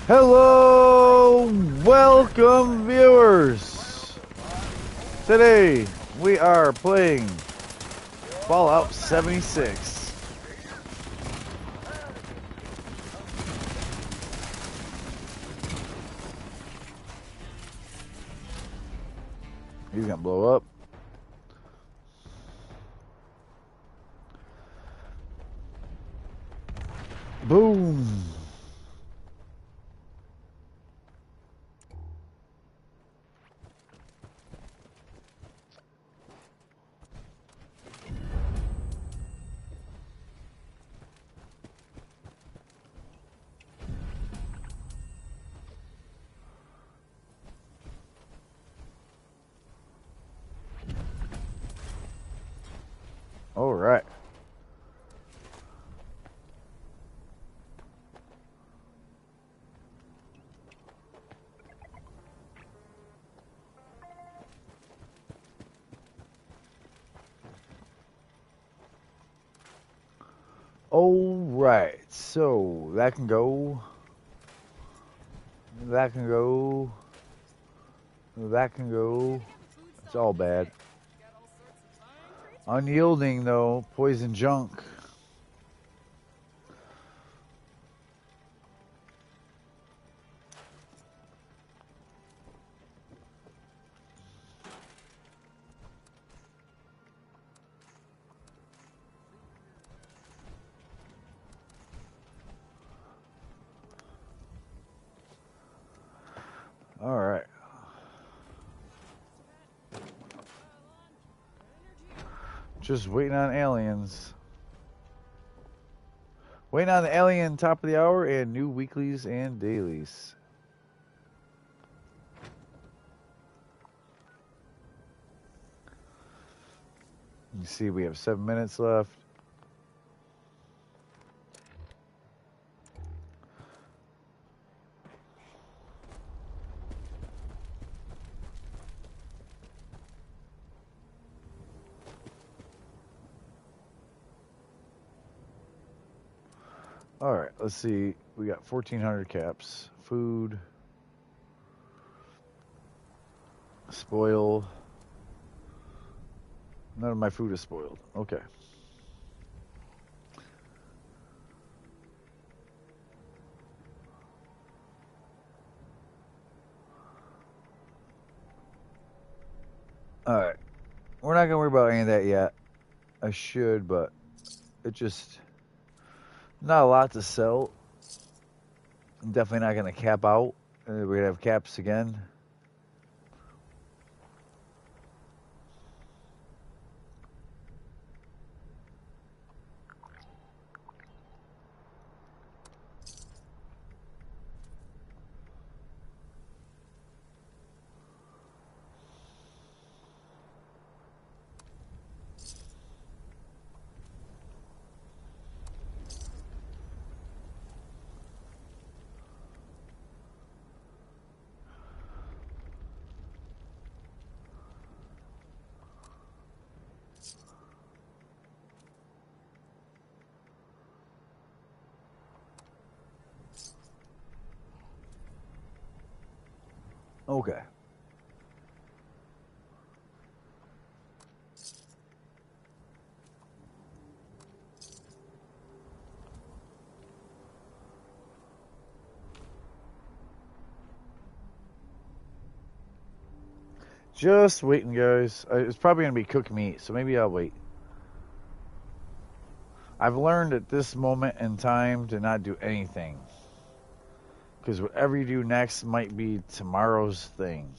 Hello, welcome viewers. Today we are playing Fallout 76. He's gonna blow up. Boom. All right. All right. So that can go. That can go. That can go. It's all bad. Unyielding though. Poison junk. All right. Just waiting on aliens. Waiting on the alien top of the hour and new weeklies and dailies. You see, we have 7 minutes left. All right, let's see. We got 1,400 caps. Food. Spoil. None of my food is spoiled. Okay. All right. We're not going to worry about any of that yet. I should, but it just... Not a lot to sell. I'm definitely not going to cap out. We're going to have caps again. Okay. Just waiting, guys. It's probably going to be cooked meat, so maybe I'll wait. I've learned at this moment in time to not do anything. Because whatever you do next might be tomorrow's thing.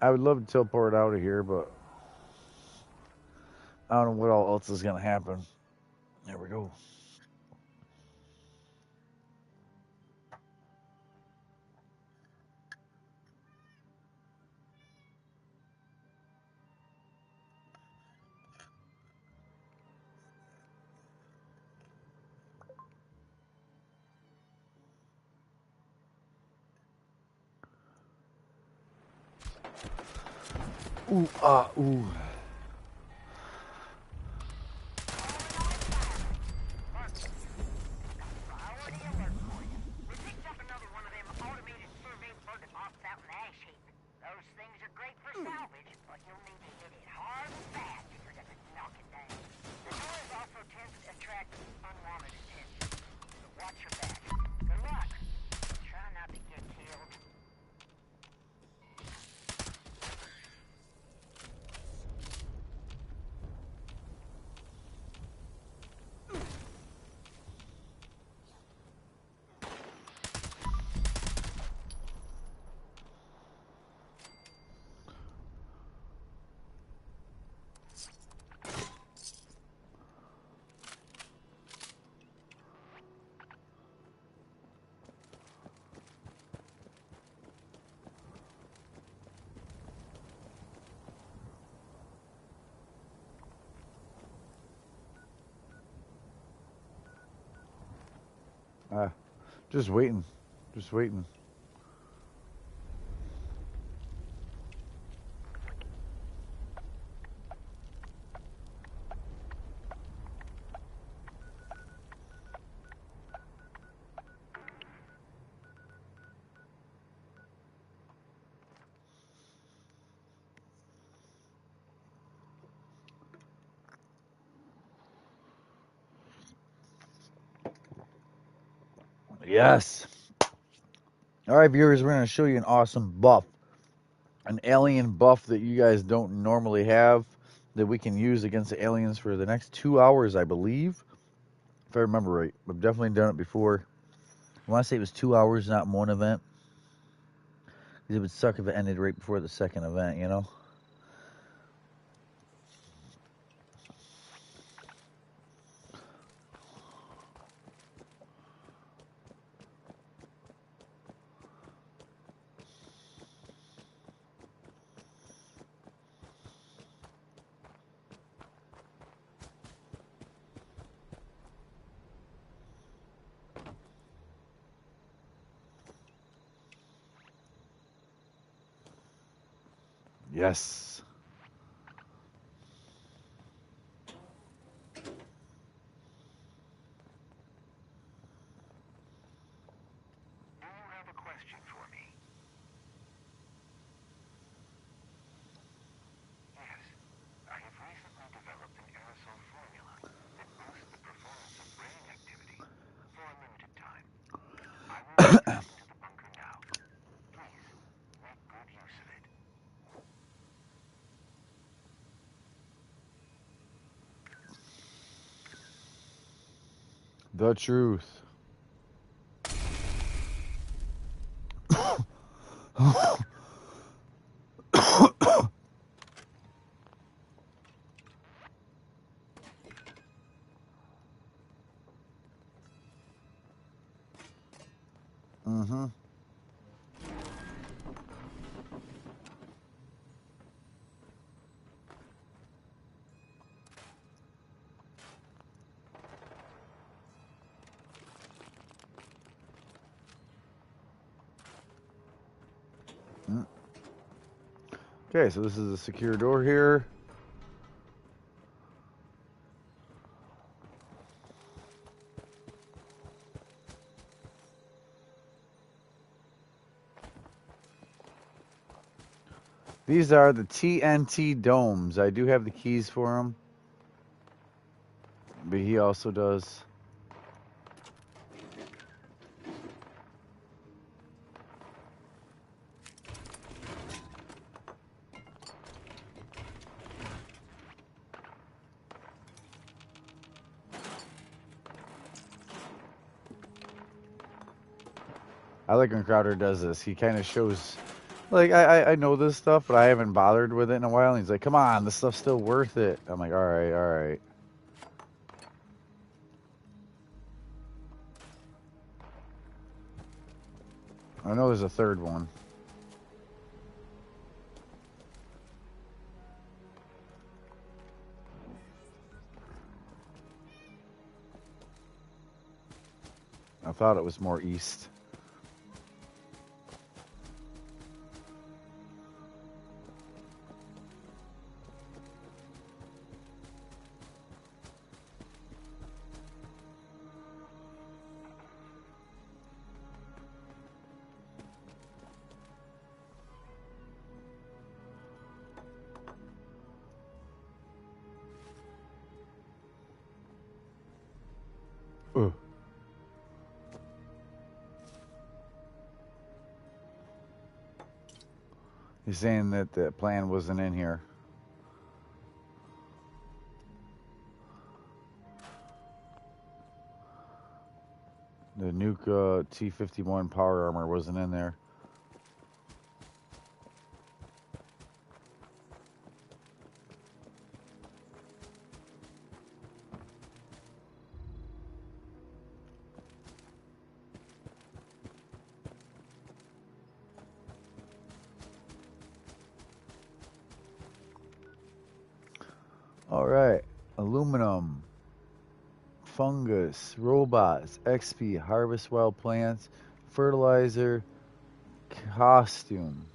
I would love to teleport out of here, but I don't know what else is going to happen. There we go. Ooh, ah, ooh. Just waiting. Just waiting. Yes. All right, viewers, we're going to show you an awesome buff. An alien buff that you guys don't normally have that we can use against the aliens for the next 2 hours, I believe. If I remember right. I've definitely done it before. I want to say it was 2 hours, not one event. Because it would suck if it ended right before the second event, you know? Yes. The truth. Mm-hmm. Okay, so this is a secure door here. These are the TNT domes. I do have the keys for them. But he also does. I like when Crowder does this. He kind of shows, like, I know this stuff, but I haven't bothered with it in a while. And he's like, come on, this stuff's still worth it. I'm like, all right, all right. I know there's a third one. I thought it was more east. Ugh. He's saying that the plan wasn't in here. The Nuka T-51 power armor wasn't in there. All right, aluminum, fungus, robots, XP, harvest wild plants, fertilizer, costume.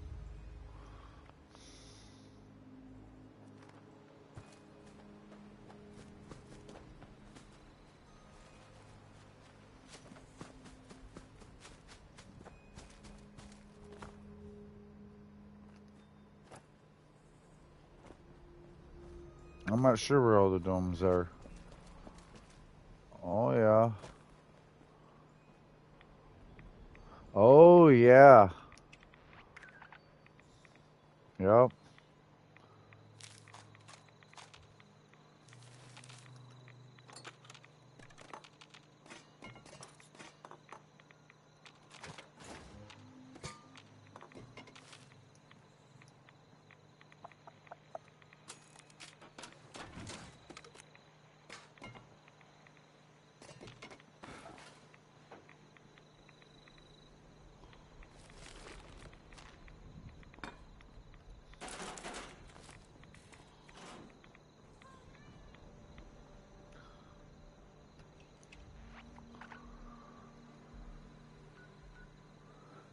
I'm not sure where all the domes are. Oh, yeah. Oh, yeah. Yep.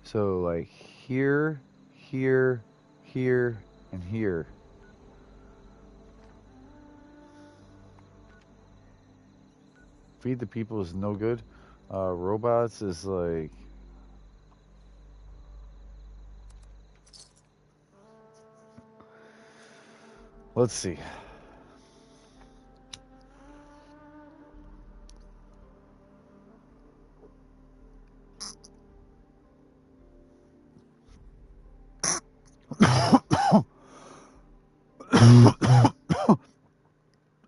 So, like, here, here, here, and here. Feed the people is no good. Robots is like... Let's see.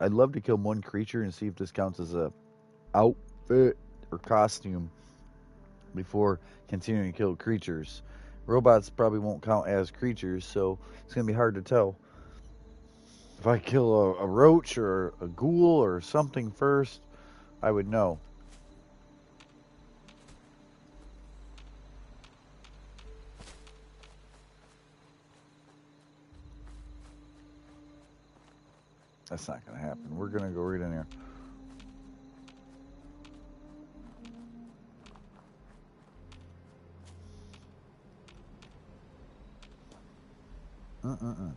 I'd love to kill one creature and see if this counts as a outfit or costume before continuing to kill creatures. Robots probably won't count as creatures, so it's going to be hard to tell. If I kill a roach or a ghoul or something first, I would know. That's not going to happen. We're going to go right in here. Mm-mm-mm.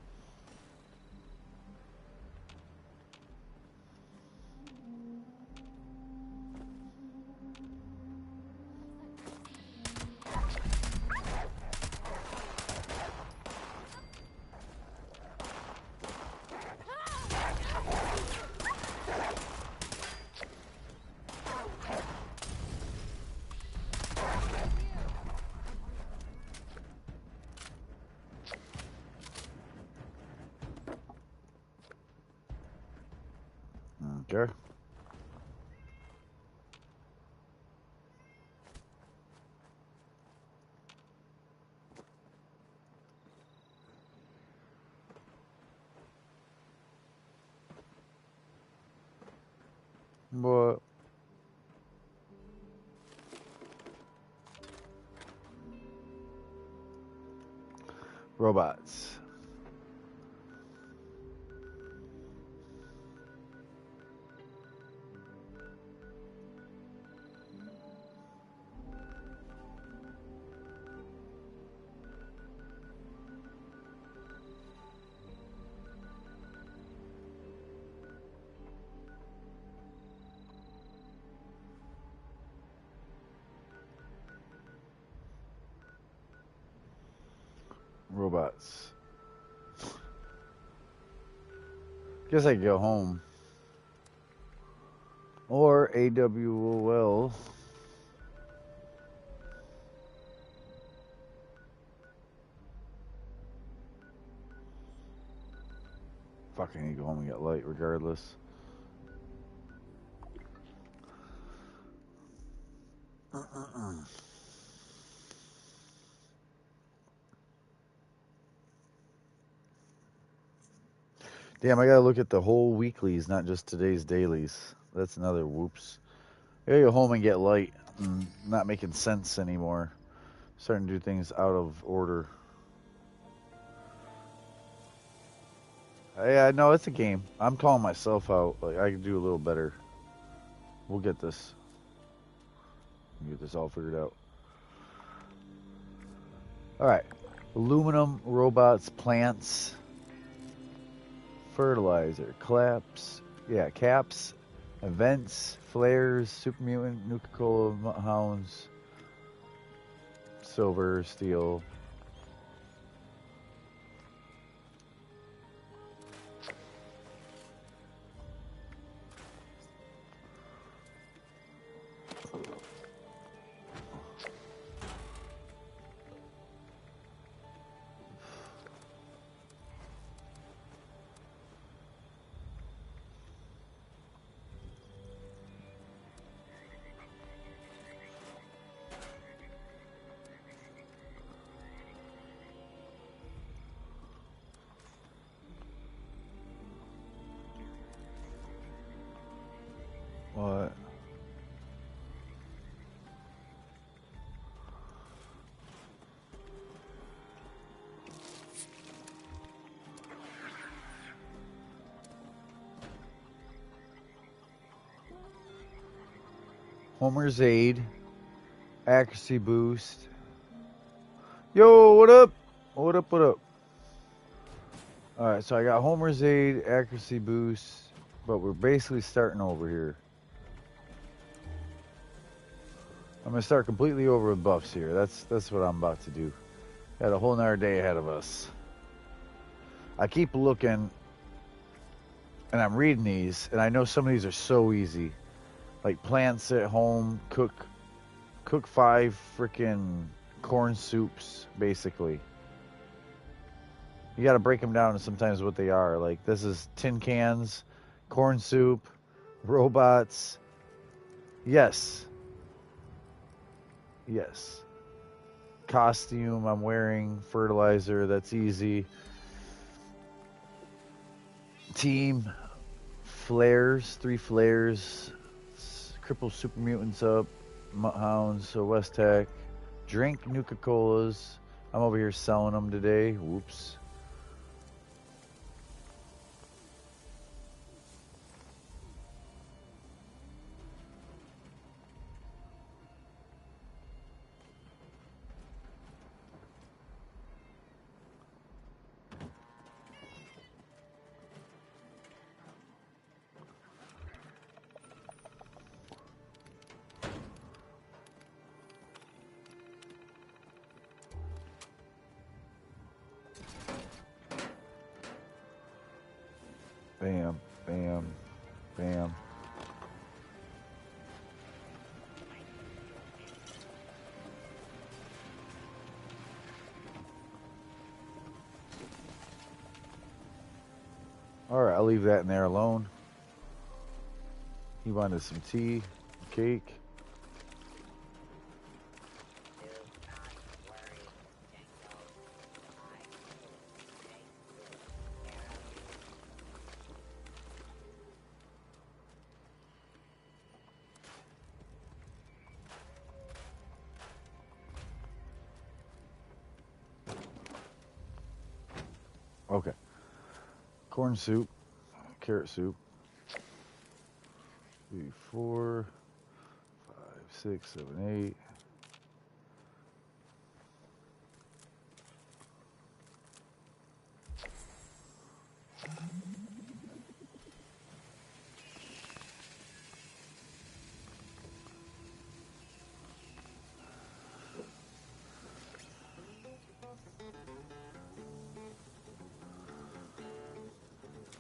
Okay. But robots. Robots. Guess I can go home. Or AWOL. Fucking need to go home and get light regardless. Damn, I gotta look at the whole weeklies, not just today's dailies. That's another whoops. I gotta go home and get light. Not making sense anymore. Starting to do things out of order. Yeah, no, it's a game. I'm calling myself out. Like, I can do a little better. We'll get this. We'll get this all figured out. Alright. Aluminum, robots, plants, fertilizer, claps, caps, events, flares, super mutant, Nuka-Cola, hounds, silver, steel. What? Homer's Aid, accuracy boost. Yo, what up? What up, what up? Alright, so I got Homer's Aid, accuracy boost, but we're basically starting over here. I'm gonna start completely over with buffs here. That's what I'm about to do. Got a whole nother day ahead of us. I keep looking, and I'm reading these, and I know some of these are so easy. Like plants at home, cook 5 freaking corn soups, basically. You got to break them down to sometimes what they are. Like this is tin cans, corn soup, robots. Yes. Costume I'm wearing, fertilizer, that's easy. Team, flares, 3 flares, cripple super mutants up, hounds, so West Tech. Drink Nuka-Colas. I'm over here selling them today. Whoops. Bam, bam, bam. Alright, I'll leave that in there alone. He wanted some tea, cake. Okay. Corn soup, carrot soup. 3, 4, 5, 6, 7, 8.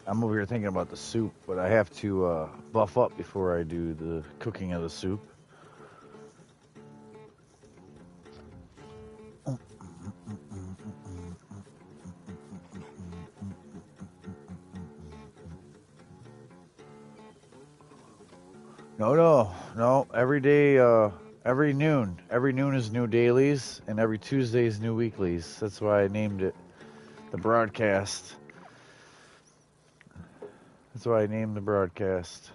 I'm over here thinking about the soup, but I have to buff up before I do the cooking of the soup. No. Every day, every noon is new dailies, and every Tuesday is new weeklies. That's why I named it the broadcast. That's why I named the broadcast.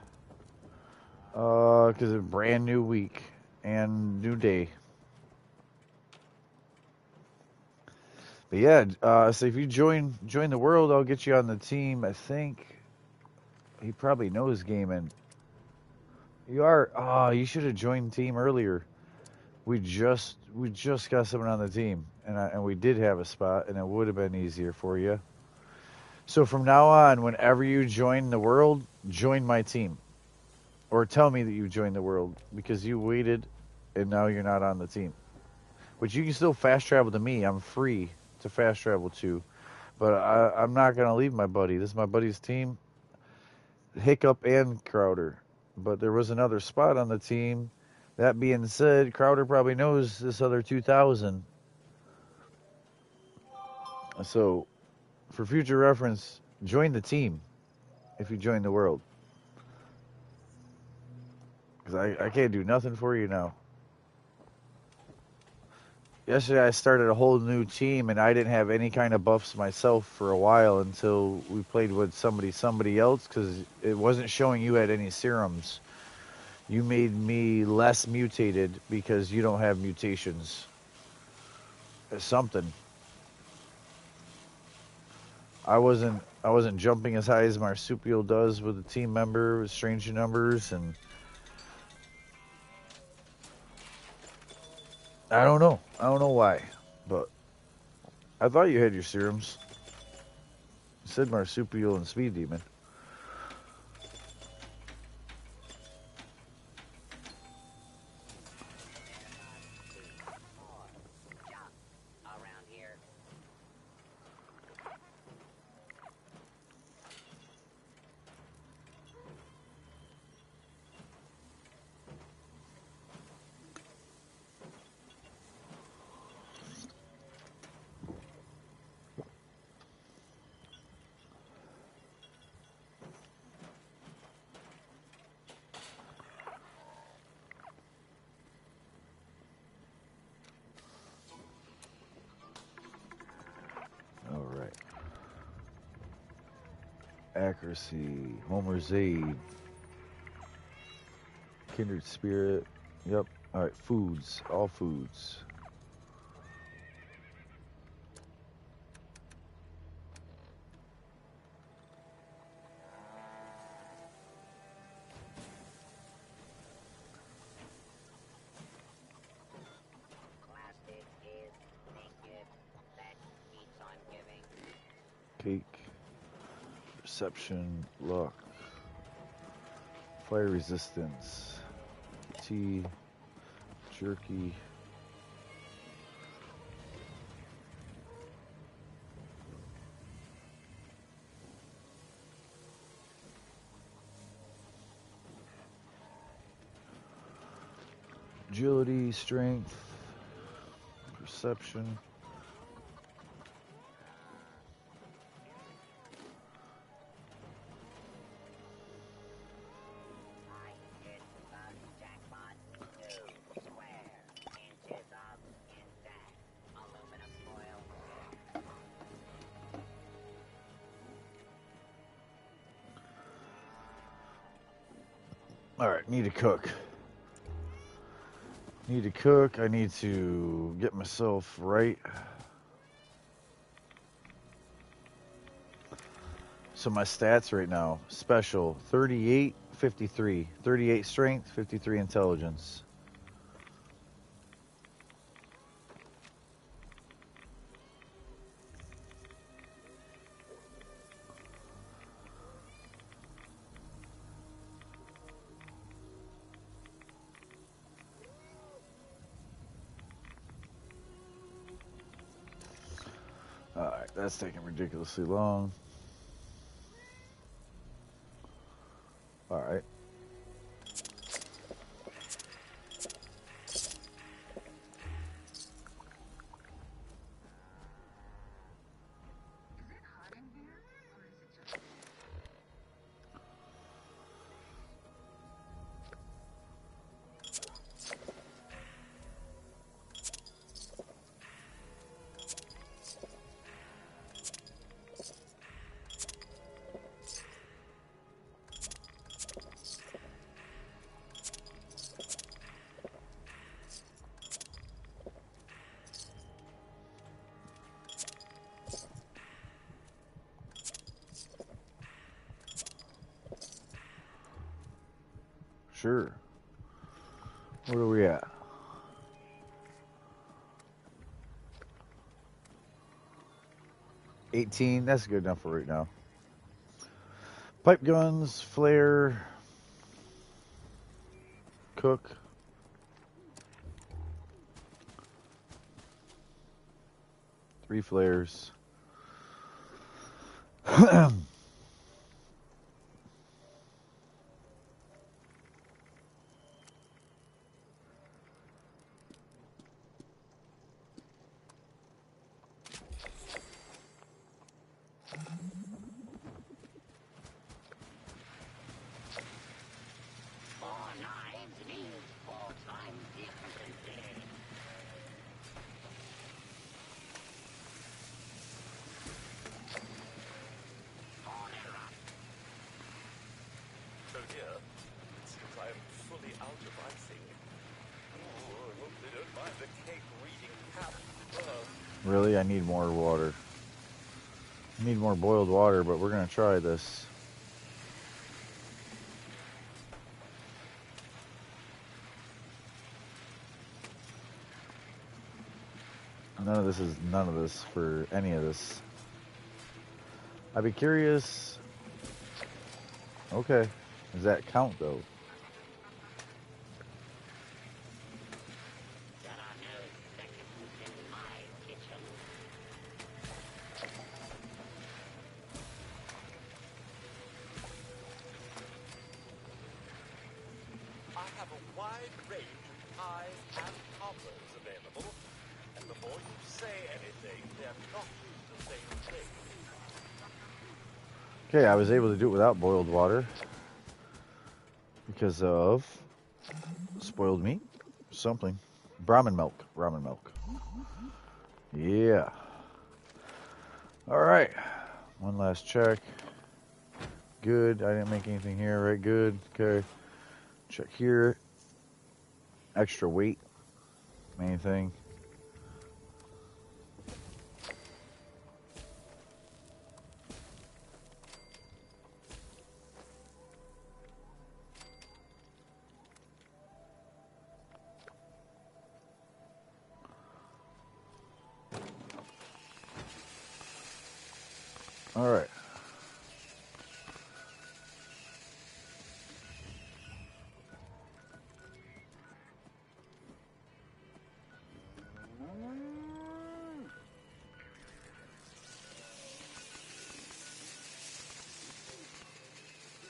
Because it's a brand new week and new day. But yeah, so if you join the world, I'll get you on the team. I think he probably knows gaming. You are. Oh, you should have joined the team earlier. We just got someone on the team, and we did have a spot, and it would have been easier for you. So from now on, whenever you join the world, join my team, or tell me that you joined the world because you waited, and now you're not on the team. But you can still fast travel to me. I'm free to fast travel to, but I'm not gonna leave my buddy. This is my buddy's team, Hiccup and Crowder. But there was another spot on the team. That being said, Crowder probably knows this other 2000. So, for future reference, join the team if you join the world. Because I can't do nothing for you now. Yesterday I started a whole new team and I didn't have any kind of buffs myself for a while until we played with somebody else because it wasn't showing you had any serums. You made me less mutated because you don't have mutations. It's something. I wasn't jumping as high as Marsupial does with a team member with stranger numbers, and I don't know. I don't know why, but I thought you had your serums. You said Marsupial and Speed Demon. All right. Accuracy, Homer's Aid, Kindred Spirit. Yep. All right. Foods, all foods. Cake, Perception, Luck, Fire Resistance, Tea, Jerky. Agility, Strength, Perception. All right, need to cook. Need to cook. I need to get myself right. So my stats right now, special 38, 53. 38 strength, 53 intelligence. All right, that's taking ridiculously long. sure. Where are we at? $18. That's good enough for right now. Pipe guns, flare, cook. Three flares. Really, I need more water. I need more boiled water, but we're gonna try this. None of this for any of this. I'd be curious. Okay, does that count though? Okay, I was able to do it without boiled water because of spoiled meat, something. Brahmin milk. Yeah. All right. One last check. Good. I didn't make anything here, right? Good. Okay. Check here. Extra weight. Main thing. All right.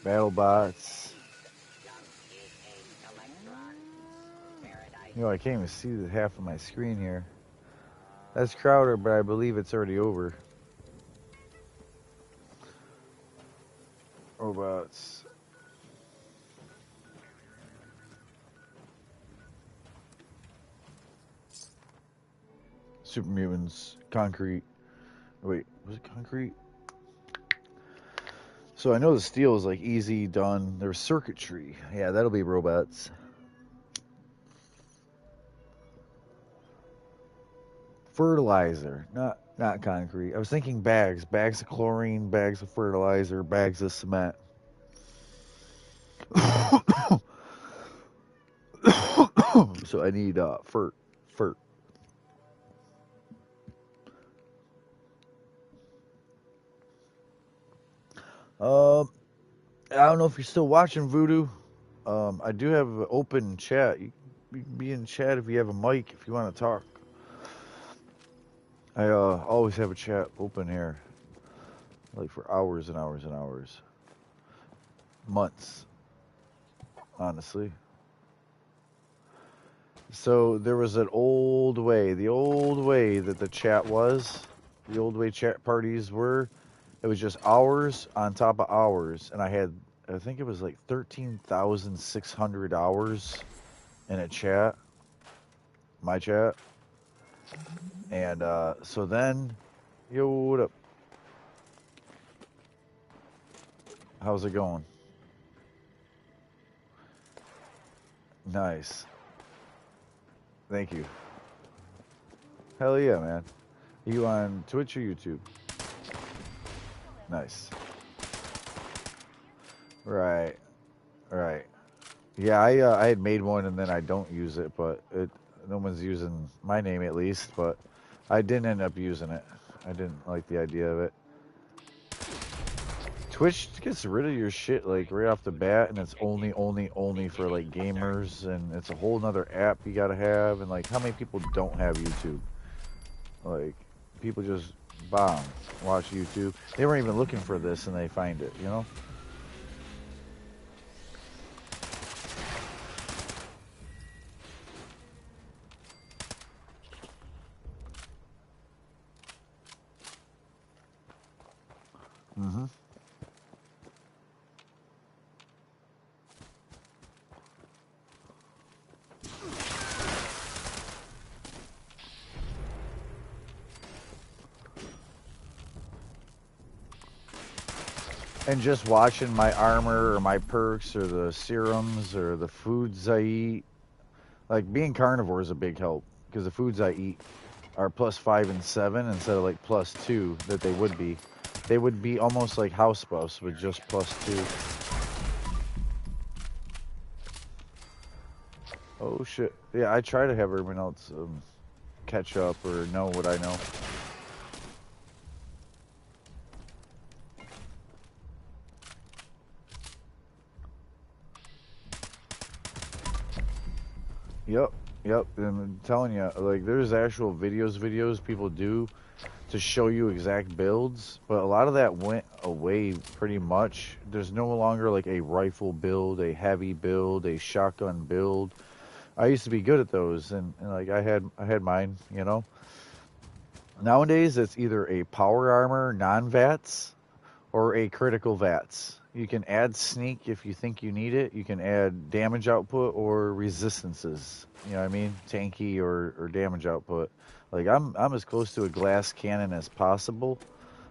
Battle bots. You know, I can't even see the half of my screen here. That's Crowder, but I believe it's already over. Robots. Super mutants. Concrete. Wait, was it concrete? So I know the steel is like easy done. There's circuitry. Yeah, that'll be robots. Fertilizer, not concrete. I was thinking bags of chlorine, bags of fertilizer, bags of cement. So I need fert. I don't know if you're still watching Voodoo. I do have an open chat. You can be in chat if you have a mic if you want to talk. I always have a chat open here, like for hours and hours and hours, months, honestly. So there was an old way, the old way that the chat was, the old way chat parties were. It was just hours on top of hours, and I think it was like 13,600 hours in a chat, my chat. And so then, yo, what up? How's it going? Nice. Thank you. Hell yeah, man. Are you on Twitch or YouTube? Nice. Right. Yeah, I had made one and then I don't use it, but no one's using my name at least. But I didn't end up using it. I didn't like the idea of it. Twitch gets rid of your shit like right off the bat, and it's only for like gamers, and it's a whole nother app you gotta have. And like, how many people don't have YouTube? Like, people just bomb watch YouTube. They weren't even looking for this, and they find it. You know? Mm-hmm. And just watching my armor or my perks or the serums or the foods I eat. Like being carnivore is a big help because the foods I eat are +5 and 7 instead of like +2 that they would be. They would be almost like house buffs with just +2. Oh shit. Yeah, I try to have everyone else catch up or know what I know. Yep, yep. And I'm telling you, like, there's actual videos people do to show you exact builds, but a lot of that went away pretty much. There's no longer like a rifle build, a heavy build, a shotgun build. I used to be good at those, and like I had mine, you know. Nowadays, it's either a power armor non-VATS or a critical VATS. You can add sneak if you think you need it. You can add damage output or resistances. You know what I mean? Tanky or damage output. Like I'm as close to a glass cannon as possible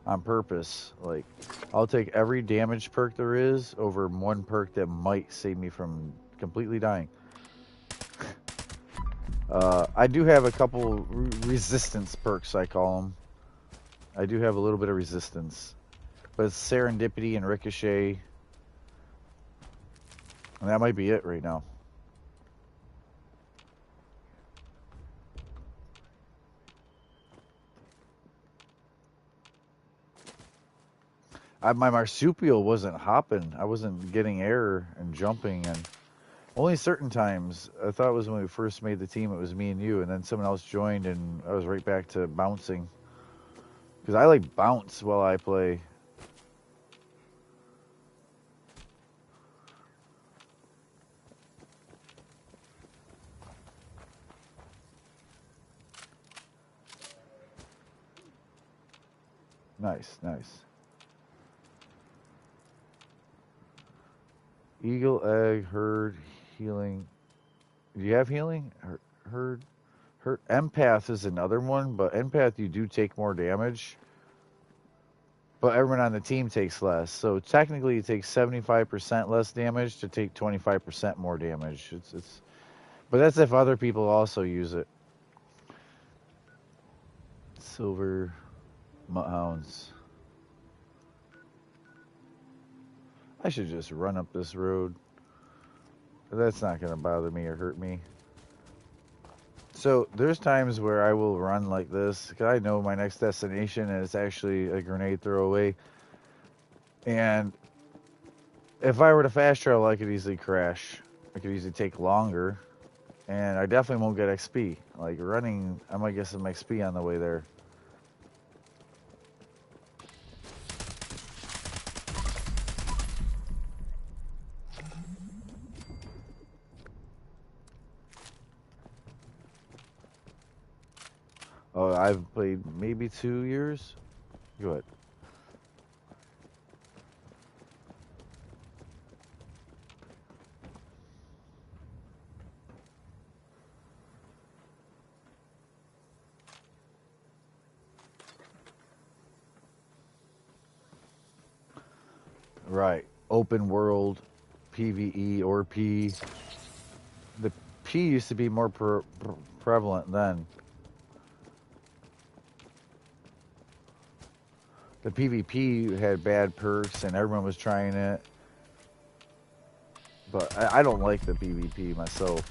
on purpose. Like I'll take every damage perk there is over one perk that might save me from completely dying. I do have a couple resistance perks, I call them. I do have a little bit of resistance, but it's serendipity and ricochet, and that might be it right now. My marsupial wasn't hopping. I wasn't getting air and jumping, and only certain times. I thought it was when we first made the team. It was me and you, and then someone else joined, and I was right back to bouncing because I like bounce while I play. Nice, nice. Eagle, egg, herd, healing. Do you have healing? Herd, herd. Empath is another one, but empath you do take more damage, but everyone on the team takes less. So technically, it takes 75% less damage to take 25% more damage. But that's if other people also use it. Silver hounds. I should just run up this road. That's not going to bother me or hurt me. So there's times where I will run like this because I know my next destination and it's actually a grenade throwaway. And if I were to fast travel, I could easily crash. I could easily take longer, and I definitely won't get XP. Like running, I might get some XP on the way there. Oh, I've played maybe 2 years. Go ahead. Right. Open world, PvE or P. The P used to be more prevalent then. The PvP had bad perks and everyone was trying it. But I don't like the PvP myself.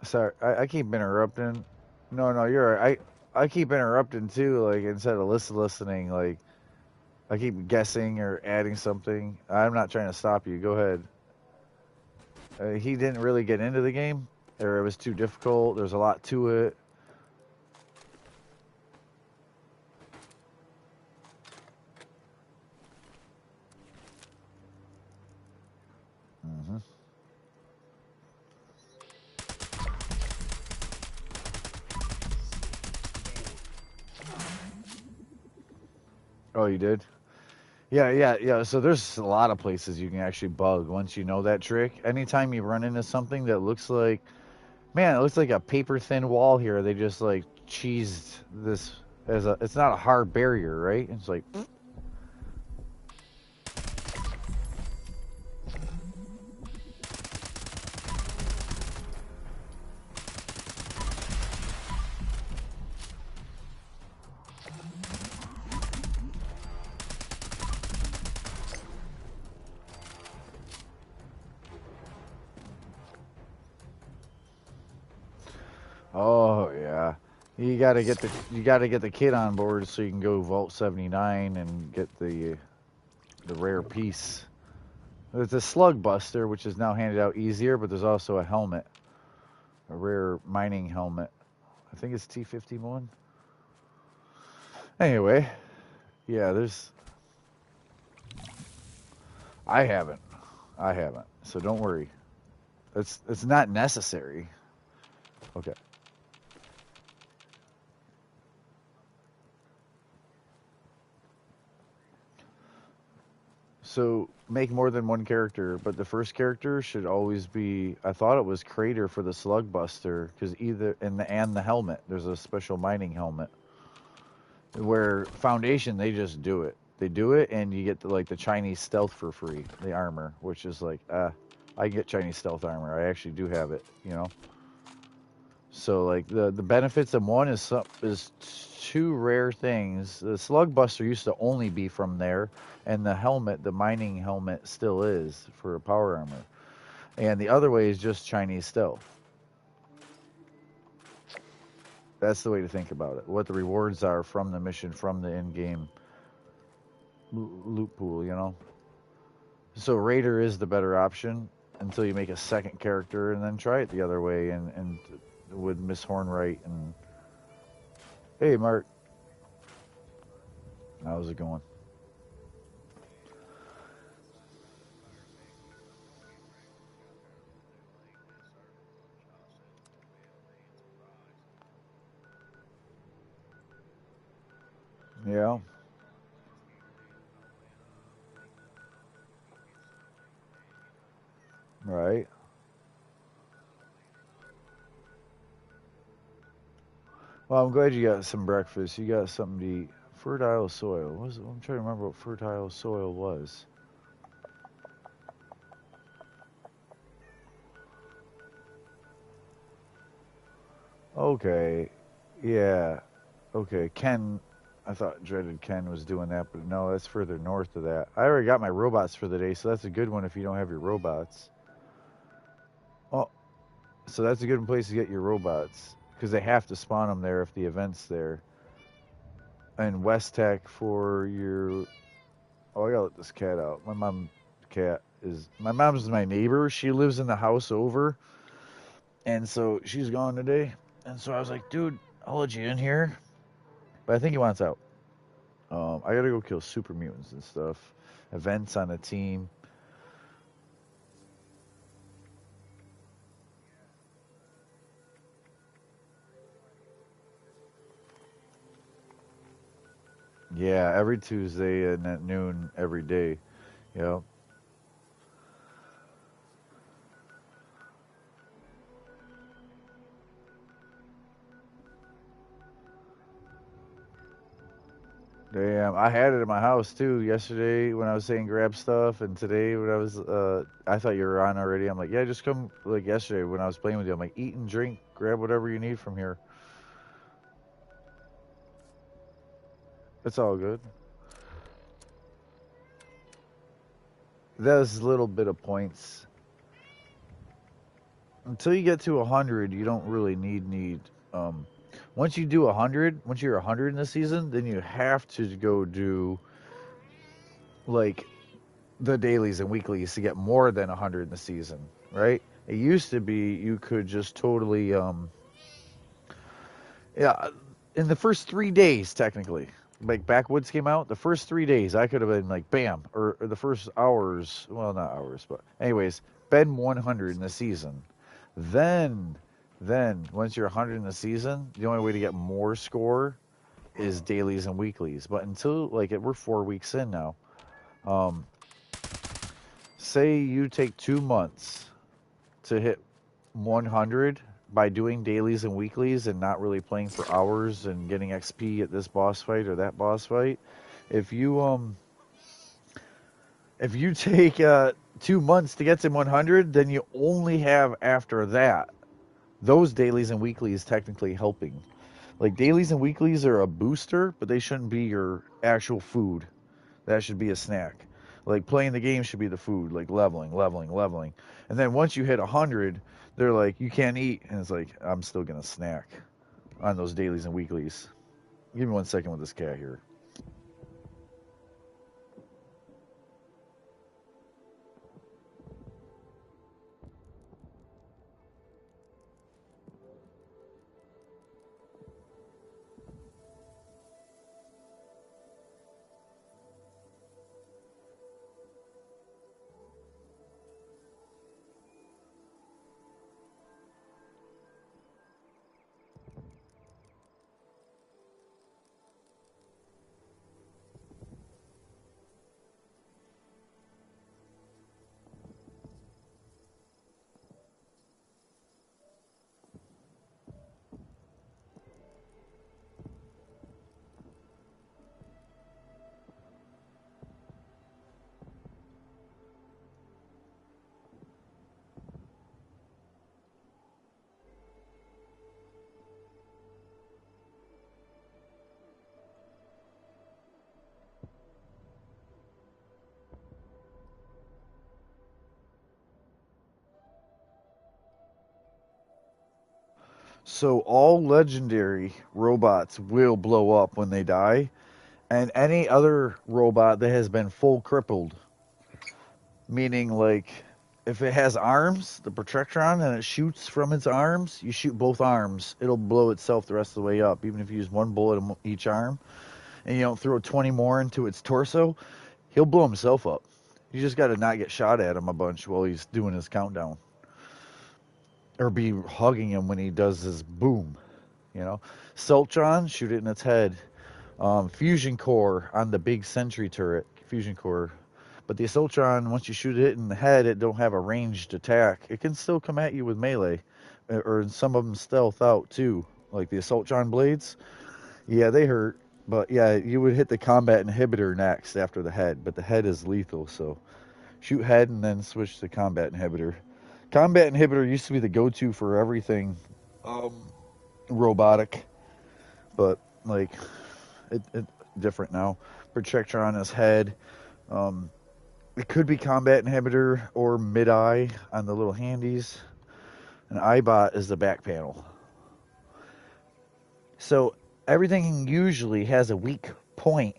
Sorry, I keep interrupting. No, no, you're right. I keep interrupting too. Like instead of listening, like I keep guessing or adding something. I'm not trying to stop you. Go ahead. He didn't really get into the game, or it was too difficult. There's a lot to it. Hmm. Oh, you did? Yeah, yeah, yeah. So there's a lot of places you can actually bug once you know that trick. Anytime you run into something that looks like, man, it looks like a paper thin wall here. They just like cheesed this as a. It's not a hard barrier, right? It's like, oh yeah. You gotta get the kid on board so you can go Vault 79 and get the rare piece. There's a slug buster, which is now handed out easier, but there's also a helmet, a rare mining helmet. I think it's T51. Anyway, yeah, there's. I haven't. I haven't. So don't worry. It's not necessary. Okay. So make more than one character, but the first character should always be. I thought it was Crater for the Slug Buster because either and the helmet. There's a special mining helmet where Foundation they just do it. They do it, and you get like the Chinese stealth for free, the armor, which is like, I get Chinese stealth armor. I actually do have it, you know. So like the benefits of one is two rare things. The slug buster used to only be from there, and the helmet, the mining helmet, still is for power armor. And the other way is just Chinese stealth. That's the way to think about it. What the rewards are from the mission, from the in-game loot pool, you know. So Raider is the better option until you make a second character, and then try it the other way, and with Miss Hornwright and. Hey, Mark. How's it going? Yeah, right. Well, I'm glad you got some breakfast. You got something to eat. Fertile soil. I'm trying to remember what fertile soil was. Okay. Yeah. Okay. Ken. I thought Dreaded Ken was doing that, but no, that's further north of that. I already got my robots for the day, so that's a good one if you don't have your robots. Oh, so that's a good place to get your robots because they have to spawn them there if the event's there. And West Tech for your. Oh, I gotta let this cat out. My mom's my neighbor. She lives in the house over, and so she's gone today. And so I was like, dude, I'll let you in here, but I think he wants out. I gotta go kill super mutants and stuff. Events on a team. Yeah, every Tuesday and at noon every day. Yeah. Damn, I had it in my house too yesterday when I was saying grab stuff, and today when I was, I thought you were on already. I'm like, yeah, just come like yesterday when I was playing with you. I'm like, eat and drink, grab whatever you need from here. It's all good. Those little bit of points. Until you get to 100, you don't really need. Um, once you do 100, once you're 100 in the season, then you have to go do like the dailies and weeklies to get more than 100 in the season, right? It used to be you could just totally, yeah, in the first 3 days, technically, like Backwoods came out, the first 3 days, I could have been like, bam, or the first hours, well, not hours, but anyways, been 100 in the season. Then, then, once you're 100 in the season, the only way to get more score is dailies and weeklies. But until, like, we're 4 weeks in now. Um, say you take 2 months to hit 100 by doing dailies and weeklies and not really playing for hours and getting XP at this boss fight or that boss fight. If you if you take 2 months to get to 100, then you only have after that those dailies and weeklies technically helping. Like dailies and weeklies are a booster, but they shouldn't be your actual food. That should be a snack. Like playing the game should be the food, like leveling, leveling, leveling. And then once you hit 100, they're like, you can't eat. And it's like, I'm still going to snack on those dailies and weeklies. Give me 1 second with this cat here. So all legendary robots will blow up when they die, and any other robot that has been full crippled, meaning like if it has arms, the Protectron, and it shoots from its arms, you shoot both arms, it'll blow itself the rest of the way up, even if you use one bullet in each arm, and you don't throw 20 more into its torso, he'll blow himself up. You just got to not get shot at him a bunch while he's doing his countdown, or be hugging him when he does his boom. You know, Celtron, shoot it in its head. Fusion core on the big sentry turret, fusion core. But the Assaultron, once you shoot it in the head, it don't have a ranged attack. It can still come at you with melee, or some of them stealth out too, like the Assaultron blades. Yeah, they hurt, but yeah, you would hit the combat inhibitor next after the head. But the head is lethal, so shoot head and then switch to combat inhibitor. Combat inhibitor used to be the go-to for everything um, robotic, but like it different now. Projector on his head. Um, it could be combat inhibitor or mid-eye on the little handies. And eyebot is the back panel. So everything usually has a weak point.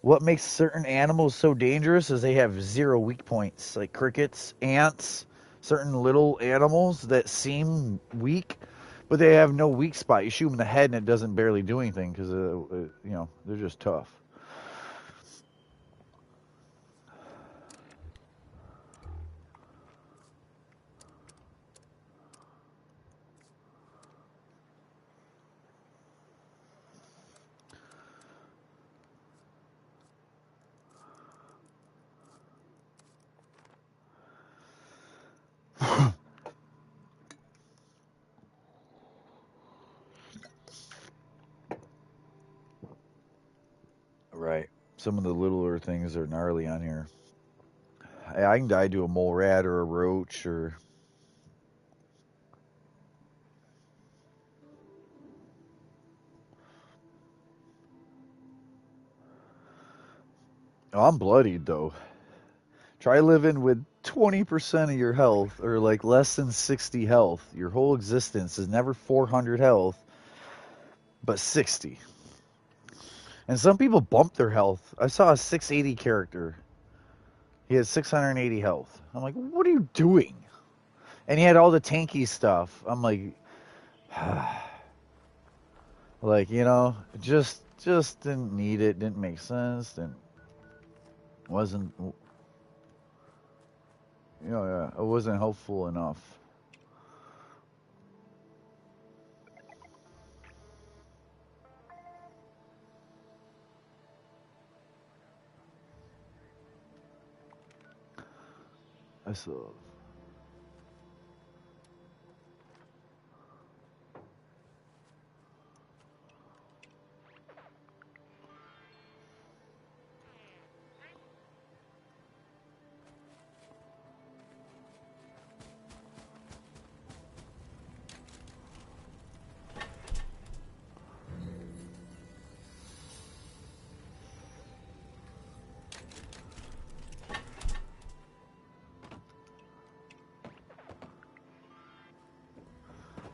What makes certain animals so dangerous is they have zero weak points, like crickets, ants, certain little animals that seem weak, but they have no weak spot. You shoot them in the head and it doesn't barely do anything because they're just tough. Right. Some of the littler things are gnarly on here. I can die to a mole rat or a roach or. Oh, I'm bloodied though. Try living with 20% of your health or like less than 60 health. Your whole existence is never 400 health, but 60. And some people bump their health. I saw a 680 character. He had 680 health. I'm like, what are you doing? And he had all the tanky stuff. I'm like, like, you know, just didn't need it. Didn't make sense. Didn't wasn't you know, yeah, it wasn't helpful enough. I saw.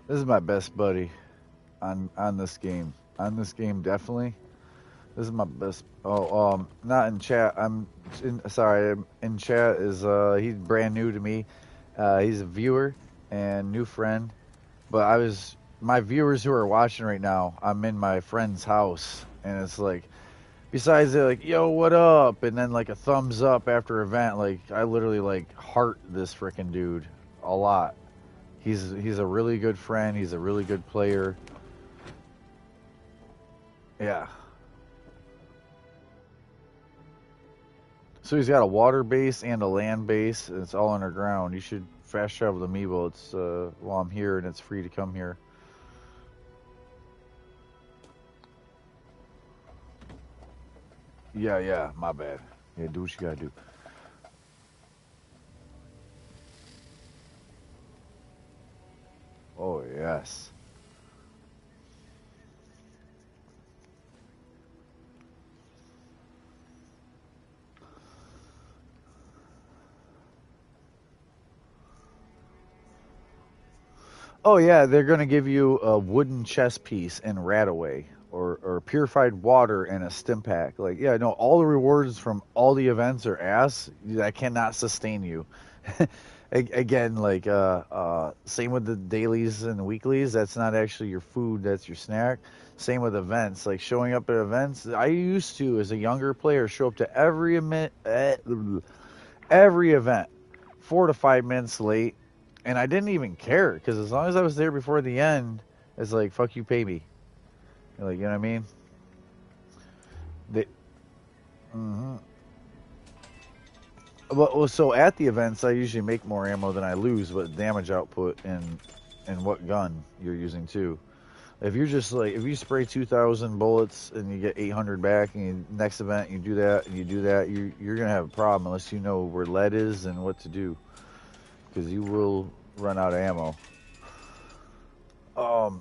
This is my best buddy on this game. On this game, definitely. This is my best. Oh, not in chat. Sorry. In chat is he's brand new to me. He's a viewer and new friend. But my viewers who are watching right now. I'm in my friend's house, and it's like, besides they're like, "Yo, what up?" and then like a thumbs up after event. Like I literally like heart this freaking dude a lot. He's a really good friend. He's a really good player. Yeah. So he's got a water base and a land base, and it's all underground. You should fast travel to me while I'm here, and it's free to come here. Yeah, yeah, my bad. Yeah, do what you gotta do. Oh, yes. Oh, yeah, they're gonna give you a wooden chess piece and Rataway, or purified water and a stim pack. Like, yeah, no, all the rewards from all the events are ass. That cannot sustain you. Again, like same with the dailies and the weeklies. That's not actually your food. That's your snack. Same with events. Like showing up at events. I used to, as a younger player, show up to every event 4 to 5 minutes late, and I didn't even care because as long as I was there before the end, it's like fuck you, pay me. Like, you know what I mean? They, hmm well, so at the events, I usually make more ammo than I lose, but damage output and what gun you're using too. If you're just like, if you spray 2,000 bullets and you get 800 back, and next event you do that and you do that, you're gonna have a problem unless you know where lead is and what to do, because you will run out of ammo. Um,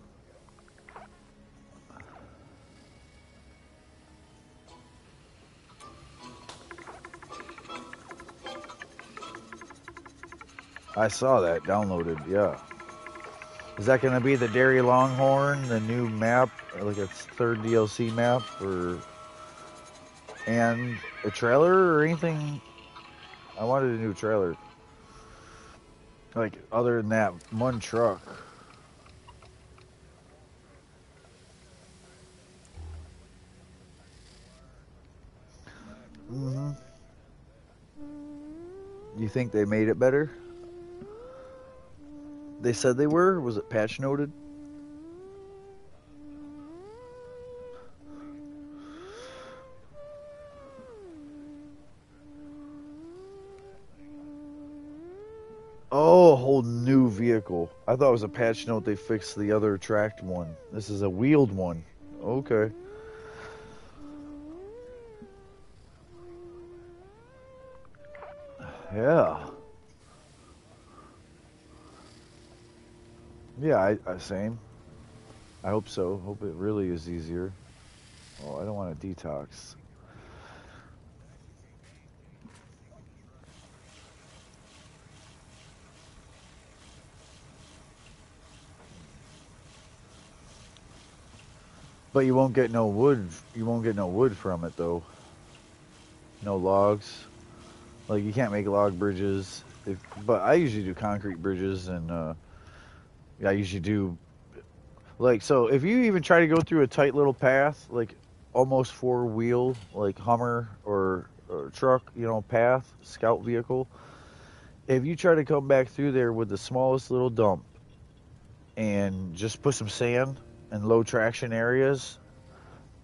I saw that downloaded. Yeah, is that gonna be the Dairy Longhorn, the new map, like its third DLC map, or and a trailer or anything? I wanted a new trailer. Like other than that one truck. hmm You think they made it better? They said they were. Was it patch noted? Oh, a whole new vehicle. I thought it was a patch note. They fixed the other tracked one. This is a wheeled one. Okay. Yeah. Yeah, same. I hope so. Hope it really is easier. Oh, I don't want to detox. But you won't get no wood. You won't get no wood from it though. No logs. Like you can't make log bridges. But I usually do concrete bridges, and I usually do like so. If you even try to go through a tight little path, like almost four wheel, like Hummer or truck, path, scout vehicle. If you try to come back through there with the smallest little dump and just put some sand in low traction areas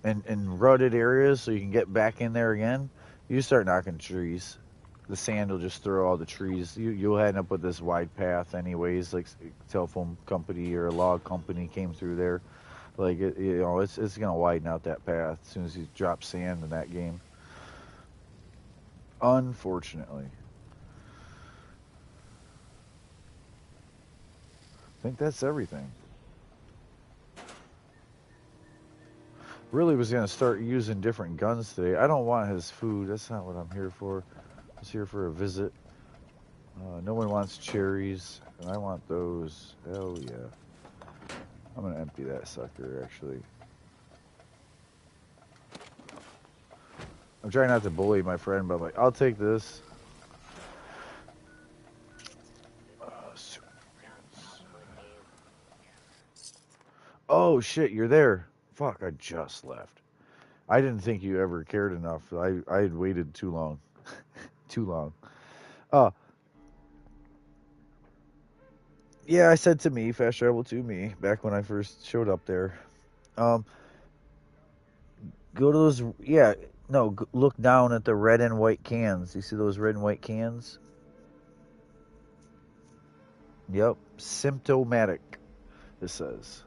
and rutted areas so you can get back in there again, you start knocking trees. The sand will just throw all the trees. You'll end up with this wide path anyways, like a telephone company or a log company came through there. Like it's gonna widen out that path as soon as you drop sand in that game. Unfortunately. I think that's everything. Really was gonna start using different guns today. I don't want his food. That's not what I'm here for. I was here for a visit. No one wants cherries, and I want those. Hell yeah. I'm gonna empty that sucker, actually. I'm trying not to bully my friend, but I'm like, I'll take this. Oh shit, you're there. Fuck, I just left. I didn't think you ever cared enough. I had waited too long. Too long. Uh, yeah, I said to me, fast travel to me, back when I first showed up there. Um, Go to those, yeah, no, look down at the red and white cans. You see those red and white cans? Yep, symptomatic, it says.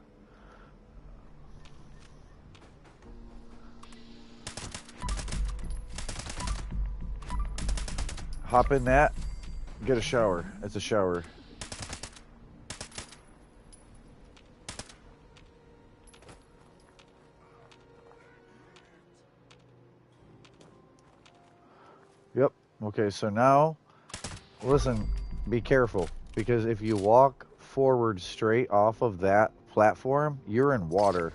Hop in that, get a shower. It's a shower. Yep. Okay, so now, listen, be careful. Because if you walk forward straight off of that platform, you're in water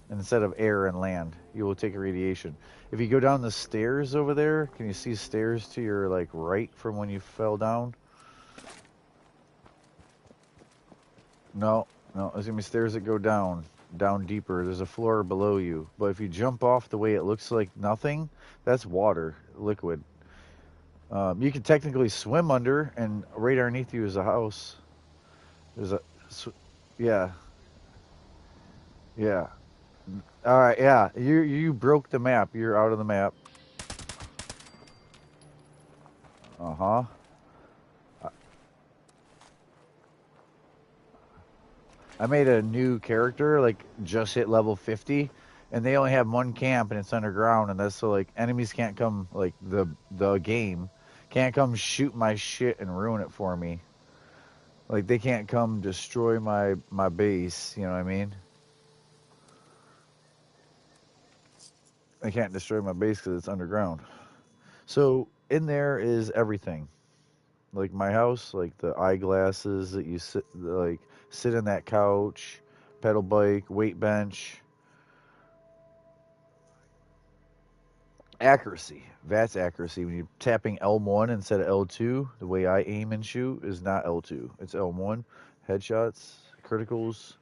instead of air and land. You will take radiation. If you go down the stairs over there, can you see stairs to your like right from when you fell down? No, no, there's gonna be stairs that go down deeper. There's a floor below you. But if you jump off the way it looks like nothing, that's water, liquid. You can technically swim under, and right underneath you is a house. There's a, yeah, yeah. All right, yeah. You broke the map. You're out of the map. Uh-huh. I made a new character, like just hit level 50, and they only have one camp, and it's underground, and that's so like enemies can't come, like the game can't come shoot my shit and ruin it for me. Like they can't come destroy my base. You know what I mean? They can't destroy my base because it's underground. So in there is everything. Like my house, like the eyeglasses that you sit in that couch, pedal bike, weight bench, accuracy. That's accuracy. When you're tapping L1 instead of L2, the way I aim and shoot is not L2. It's L1. Headshots, criticals,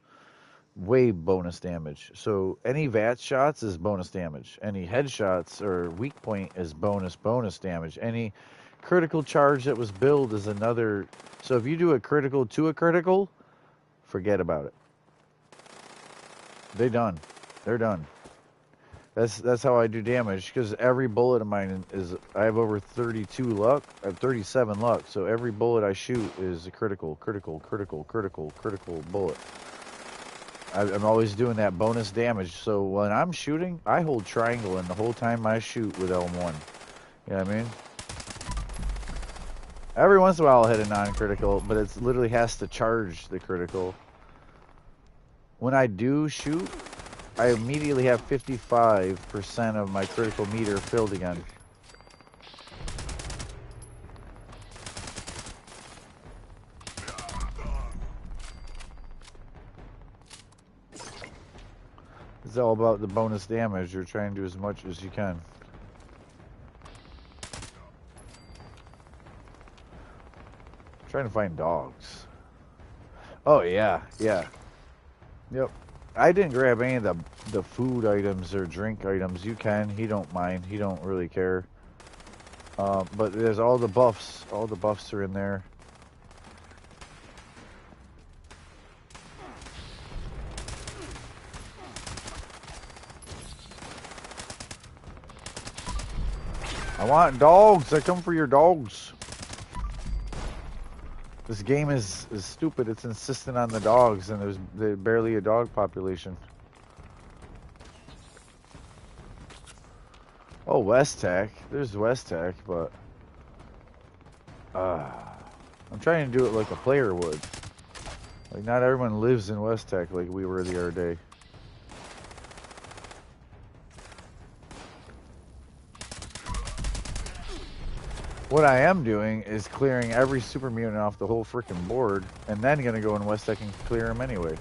way bonus damage. So any VAT shots is bonus damage. Any headshots or weak point is bonus damage. Any critical charge that was billed is another. So if you do a critical to a critical, forget about it. They're done. They're done. That's how I do damage, because every bullet of mine is, I have over 32 luck. I have 37 luck, so every bullet I shoot is a critical bullet. I'm always doing that bonus damage. So when I'm shooting, I hold triangle in the whole time I shoot with L1. You know what I mean? Every once in a while I'll hit a non-critical, but it literally has to charge the critical. When I do shoot, I immediately have 55% of my critical meter filled again. It's all about the bonus damage. You're trying to do as much as you can. I'm trying to find dogs. Oh yeah, yeah. Yep. I didn't grab any of the food items or drink items. You can. He don't mind. He don't really care. But there's all the buffs. All the buffs are in there. I want dogs. I come for your dogs. This game is stupid. It's insistent on the dogs, and there's barely a dog population. Oh, West Tech. There's West Tech, but I'm trying to do it like a player would. Like, not everyone lives in West Tech like we were the other day. What I am doing is clearing every super mutant off the whole freaking board, and then gonna go in West Tech and clear them anyway.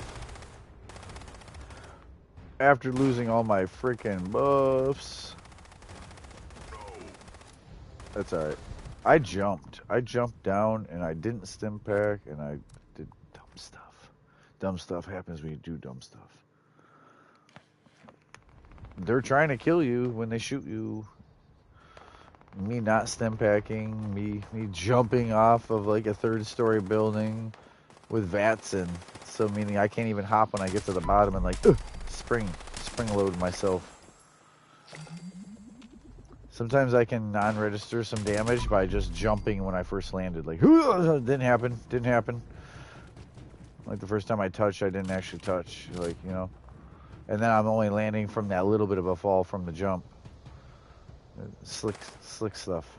After losing all my freaking buffs. That's alright. I jumped down, and I didn't stim pack, and I did dumb stuff. Dumb stuff happens when you do dumb stuff. They're trying to kill you when they shoot you. Me not stim packing, me jumping off of like a 3rd-story building with vats in, so meaning I can't even hop when I get to the bottom and like spring load myself. Sometimes I can non-register some damage by just jumping when I first landed. Like, didn't happen. Like the first time I touched, I didn't actually touch. Like, you know. And then I'm only landing from that little bit of a fall from the jump. Slick stuff.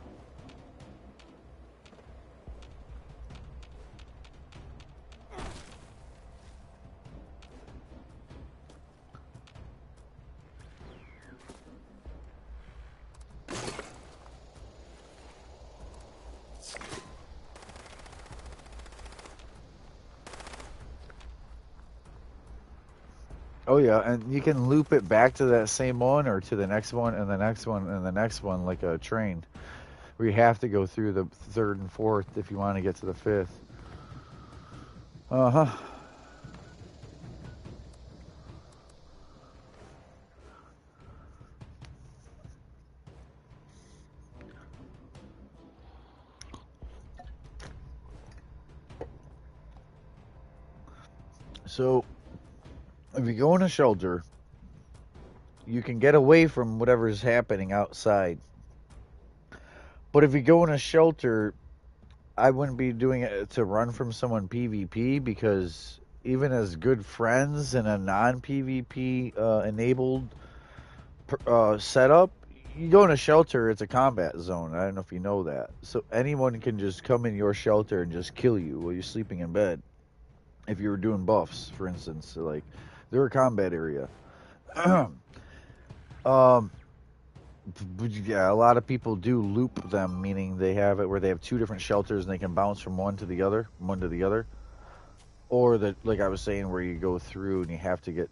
Oh yeah, and you can loop it back to that same one or to the next one and the next one and the next one like a train. Where you have to go through the 3rd and 4th if you want to get to the 5th. Uh-huh. So, if you go in a shelter, you can get away from whatever's happening outside. But if you go in a shelter, I wouldn't be doing it to run from someone PvP, because even as good friends in a non-PvP enabled setup, you go in a shelter, it's a combat zone. I don't know if you know that. So anyone can just come in your shelter and just kill you while you're sleeping in bed. If you were doing buffs, for instance, so like they're a combat area. Yeah, a lot of people do loop them, meaning they have it where they have 2 different shelters and they can bounce from one to the other, or that, like I was saying, where you go through and you have to get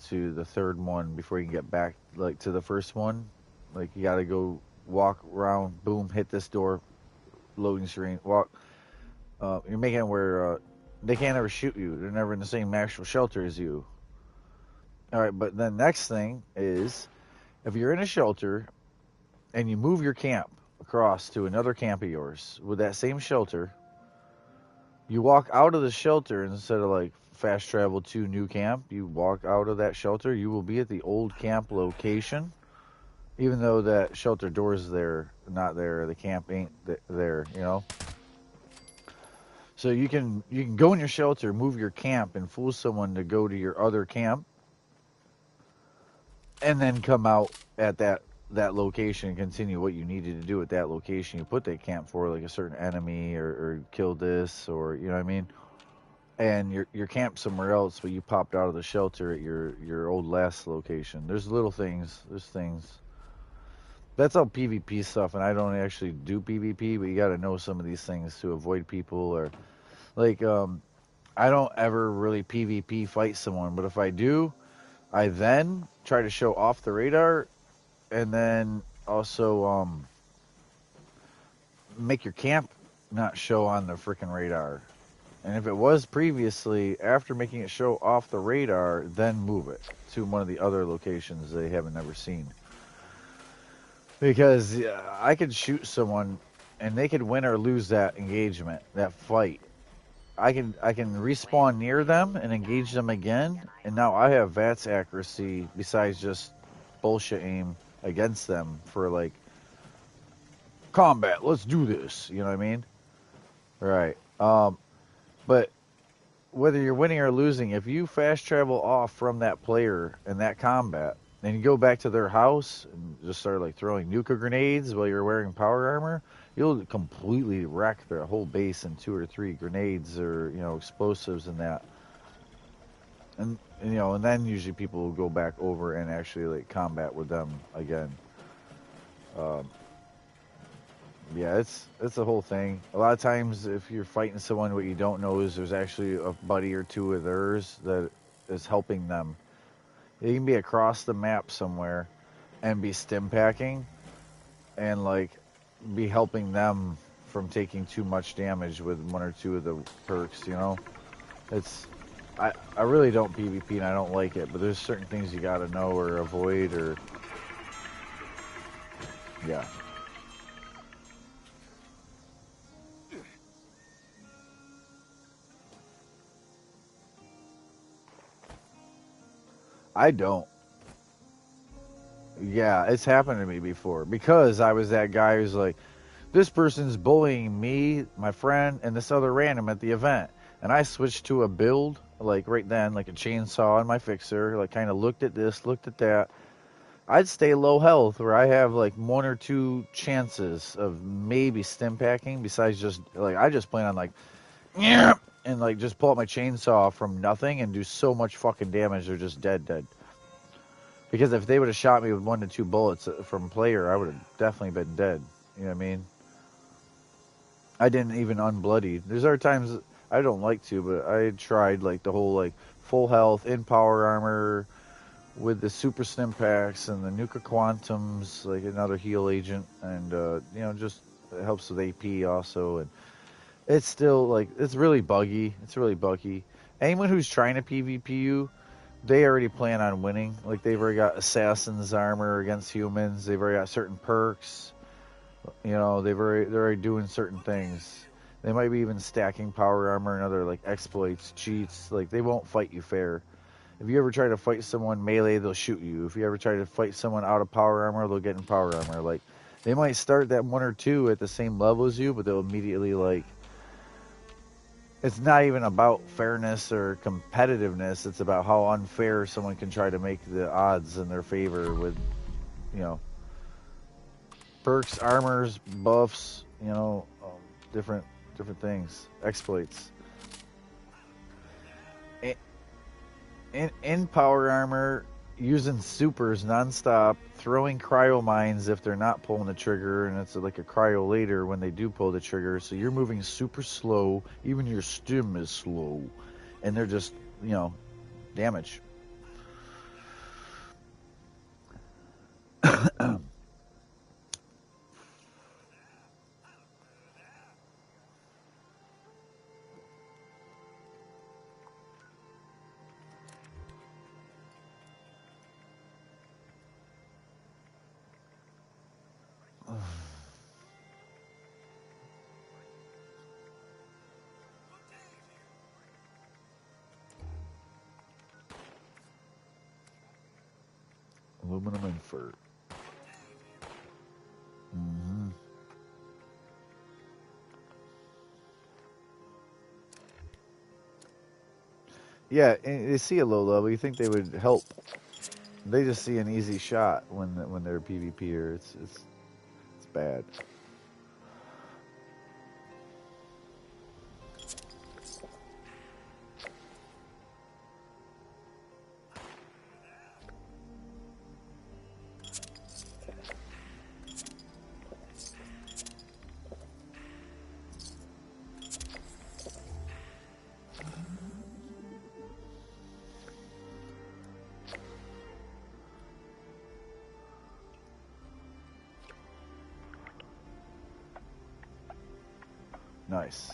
to the 3rd one before you can get back like to the first one. Like you got to go walk around, boom, hit this door, loading screen, walk. You're making it where they can't ever shoot you. They're never in the same actual shelter as you. All right, but the next thing is, if you're in a shelter and you move your camp across to another camp of yours with that same shelter, you walk out of the shelter instead of like fast travel to new camp. You walk out of that shelter, you will be at the old camp location, even though that shelter door is there, not there. The camp ain't there, you know. So you can go in your shelter, move your camp, and fool someone to go to your other camp, and then come out at that that location and continue what you needed to do at that location you put that camp for, like a certain enemy or kill this, or you know what I mean. And you're camped somewhere else, but you popped out of the shelter at your old last location. There's little things. There's things. That's all PvP stuff, and I don't actually do PvP, but you got to know some of these things to avoid people or like I don't ever really PvP fight someone, but if I do, I then try to show off the radar, and then also make your camp not show on the freaking radar. And if it was previously, after making it show off the radar, then move it to one of the other locations they haven't ever seen. Because I could shoot someone, and they could win or lose that engagement, that fight. I can respawn near them and engage them again, and now I have VATS accuracy besides just bullshit aim against them for like combat. Let's do this. You know what I mean? Right. But whether you're winning or losing, if you fast travel off from that player in that combat, and you go back to their house and just start like throwing nuka grenades while you're wearing power armor, you'll completely wreck their whole base in 2 or 3 grenades or explosives and that. And and then usually people will go back over and actually like combat with them again. Um, Yeah, it's a whole thing. A lot of times, if you're fighting someone, what you don't know is there's actually a buddy or two of theirs that is helping them. They can be across the map somewhere and be stim packing and like be helping them from taking too much damage with 1 or 2 of the perks. It's I really don't PvP and I don't like it, but there's certain things you got to know or avoid or yeah. I don't. Yeah, it's happened to me before because I was that guy who's like, this person's bullying me, my friend, and this other random at the event. And I switched to a build, like right then, like a chainsaw and my fixer, like kind of looked at this, looked at that. I'd stay low health where I have like 1 or 2 chances of maybe stim packing besides just, like, I just plan on like, yeah, and like just pull out my chainsaw from nothing and do so much fucking damage they're just dead. Because if they would have shot me with 1 to 2 bullets from player, I would have definitely been dead. You know what I mean? I didn't even unbloody. There's other times I don't like to, but I tried like the whole like full health in power armor with the super stim packs and the nuka quantums, like another heal agent, and just it helps with AP also. And it's still like it's really buggy. It's really buggy. Anyone who's trying to PvP you, they already plan on winning. Like they've already got assassin's armor against humans. They've already got certain perks. They're already doing certain things. They might be even stacking power armor and other like exploits, cheats. Like they won't fight you fair. If you ever try to fight someone melee, they'll shoot you. If you ever try to fight someone out of power armor, they'll get in power armor. Like they might start that 1 or 2 at the same level as you, but they'll immediately like. It's not even about fairness or competitiveness. It's about how unfair someone can try to make the odds in their favor with, you know, perks, armors, buffs, different things, exploits. In power armor, using supers nonstop, throwing cryo mines if they're not pulling the trigger, and it's like a cryo later when they do pull the trigger. So you're moving super slow. Even your stim is slow, and they're just damage. Aluminum and fur. Mm-hmm. Yeah, and they see a low level. You think they would help? They just see an easy shot when they're PvPer. It's bad. Nice.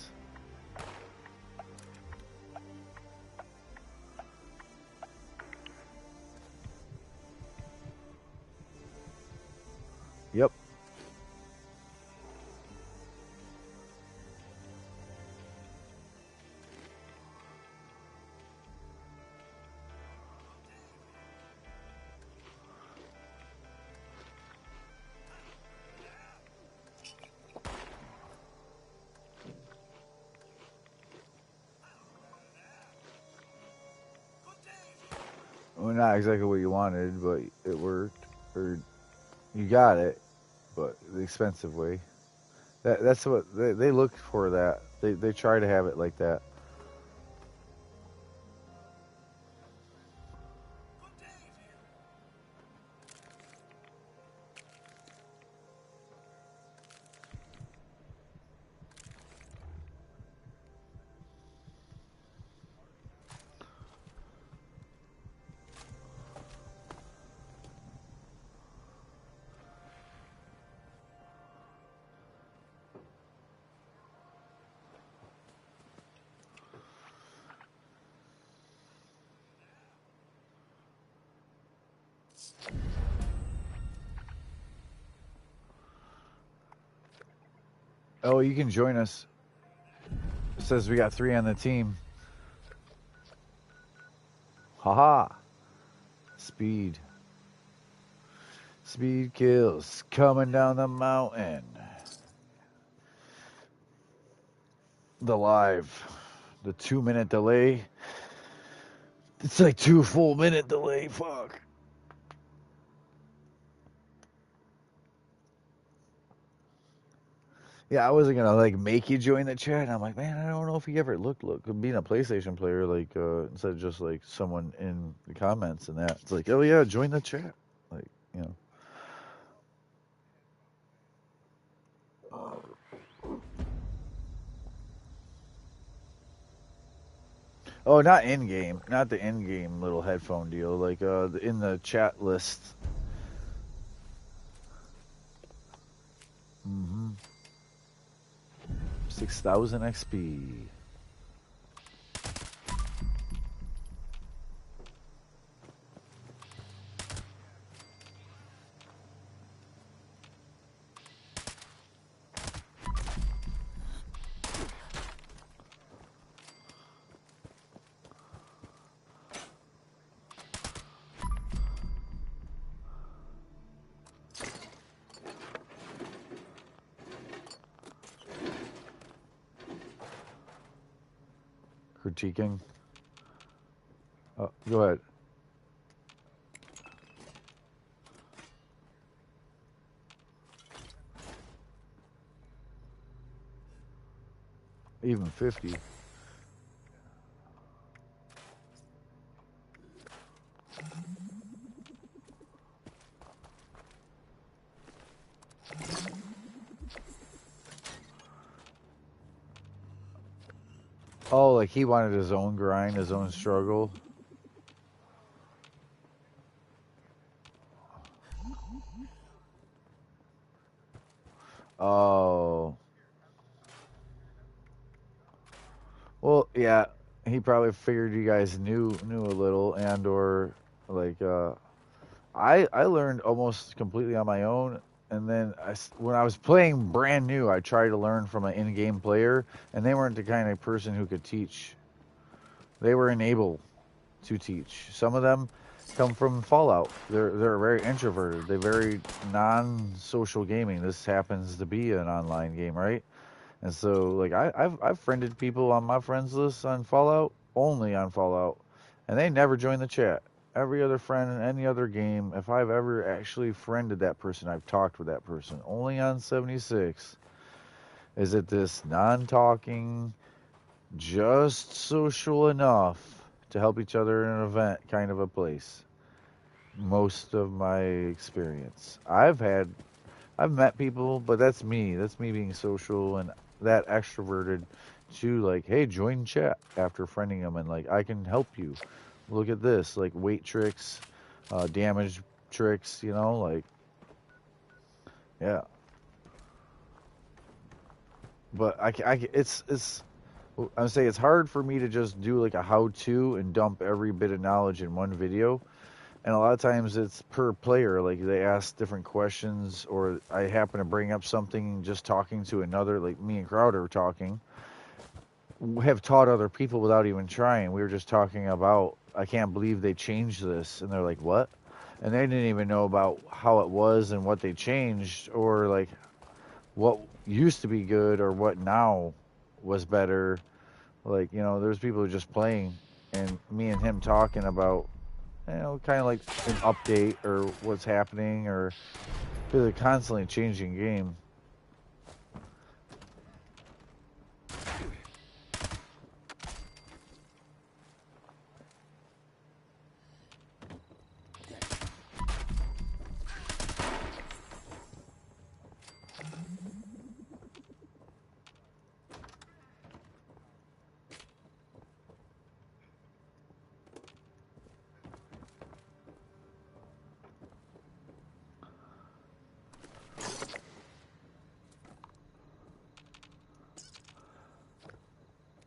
Yep. Well, not exactly what you wanted, but it worked. Or you got it, but the expensive way. That's what they look for. That they try to have it like that. Oh, you can join us. It says we got 3 on the team. Haha. Speed. Speed kills coming down the mountain. The live. The 2-minute delay. It's like 2 full minute delay. Fuck. Yeah, I wasn't gonna like make you join the chat. And I'm like, man, I don't know if he ever look being a PlayStation player, like instead of just like someone in the comments and that. It's like, oh yeah, join the chat. Like, you know. Oh, not in game, not the in game little headphone deal. Like in the chat list. 6,000 XP. Critiquing. Go ahead. Even 50. Oh, like he wanted his own grind, his own struggle. Oh. Well, yeah. He probably figured you guys knew a little, and or like I learned almost completely on my own, and then when I was playing brand new, I tried to learn from an in-game player, and they weren't the kind of person who could teach. They were unable to teach. Some of them come from Fallout. They're very introverted. They're very non-social gaming. This happens to be an online game, right? And so, like, I've friended people on my friends list on Fallout, only on Fallout, and they never join the chat. every other friend in any other game, if I've ever actually friended that person, I've talked with that person. Only on 76 is it this non-talking, just social enough to help each other in an event kind of a place. Most of my experience. I've met people, but that's me. That's me being social and that extroverted to like, hey, join chat after friending them and like, I can help you. Look at this, like weight tricks, damage tricks, you know, like, yeah. But I'm saying it's hard for me to just do like a how-to and dump every bit of knowledge in one video. And a lot of times it's per player, like they ask different questions, or I happen to bring up something just talking to another, like me and Crowder talking, have taught other people without even trying. We were just talking about, I can't believe they changed this. And they're like, what? And they didn't even know about how it was and what they changed, or like what used to be good or what now was better. Like, you know, there's people just playing and me and him talking about, you know, kind of like an update or what's happening, or because it's a constantly changing game.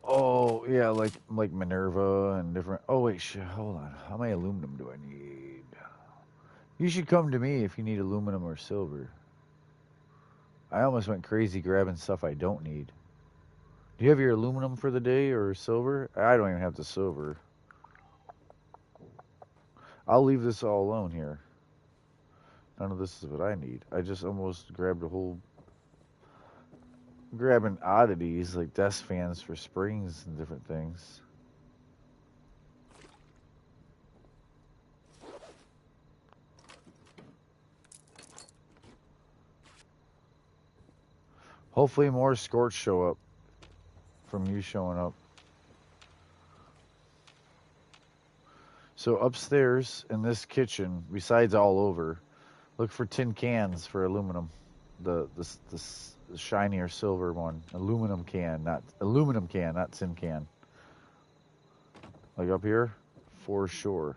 Oh yeah, like Minerva and different. Oh wait, shit, hold on. How many aluminum do I need? You should come to me if you need aluminum or silver. I almost went crazy grabbing stuff I don't need. Do you have your aluminum for the day or silver? I don't even have the silver. I'll leave this all alone here. None of this is what I need. I just almost grabbed a whole grabbing oddities like desk fans for springs and different things. Hopefully more Scorch show up from you showing up. So upstairs in this kitchen, besides all over, look for tin cans for aluminum. The shinier silver one, aluminum can, not tin can. Like up here, for sure.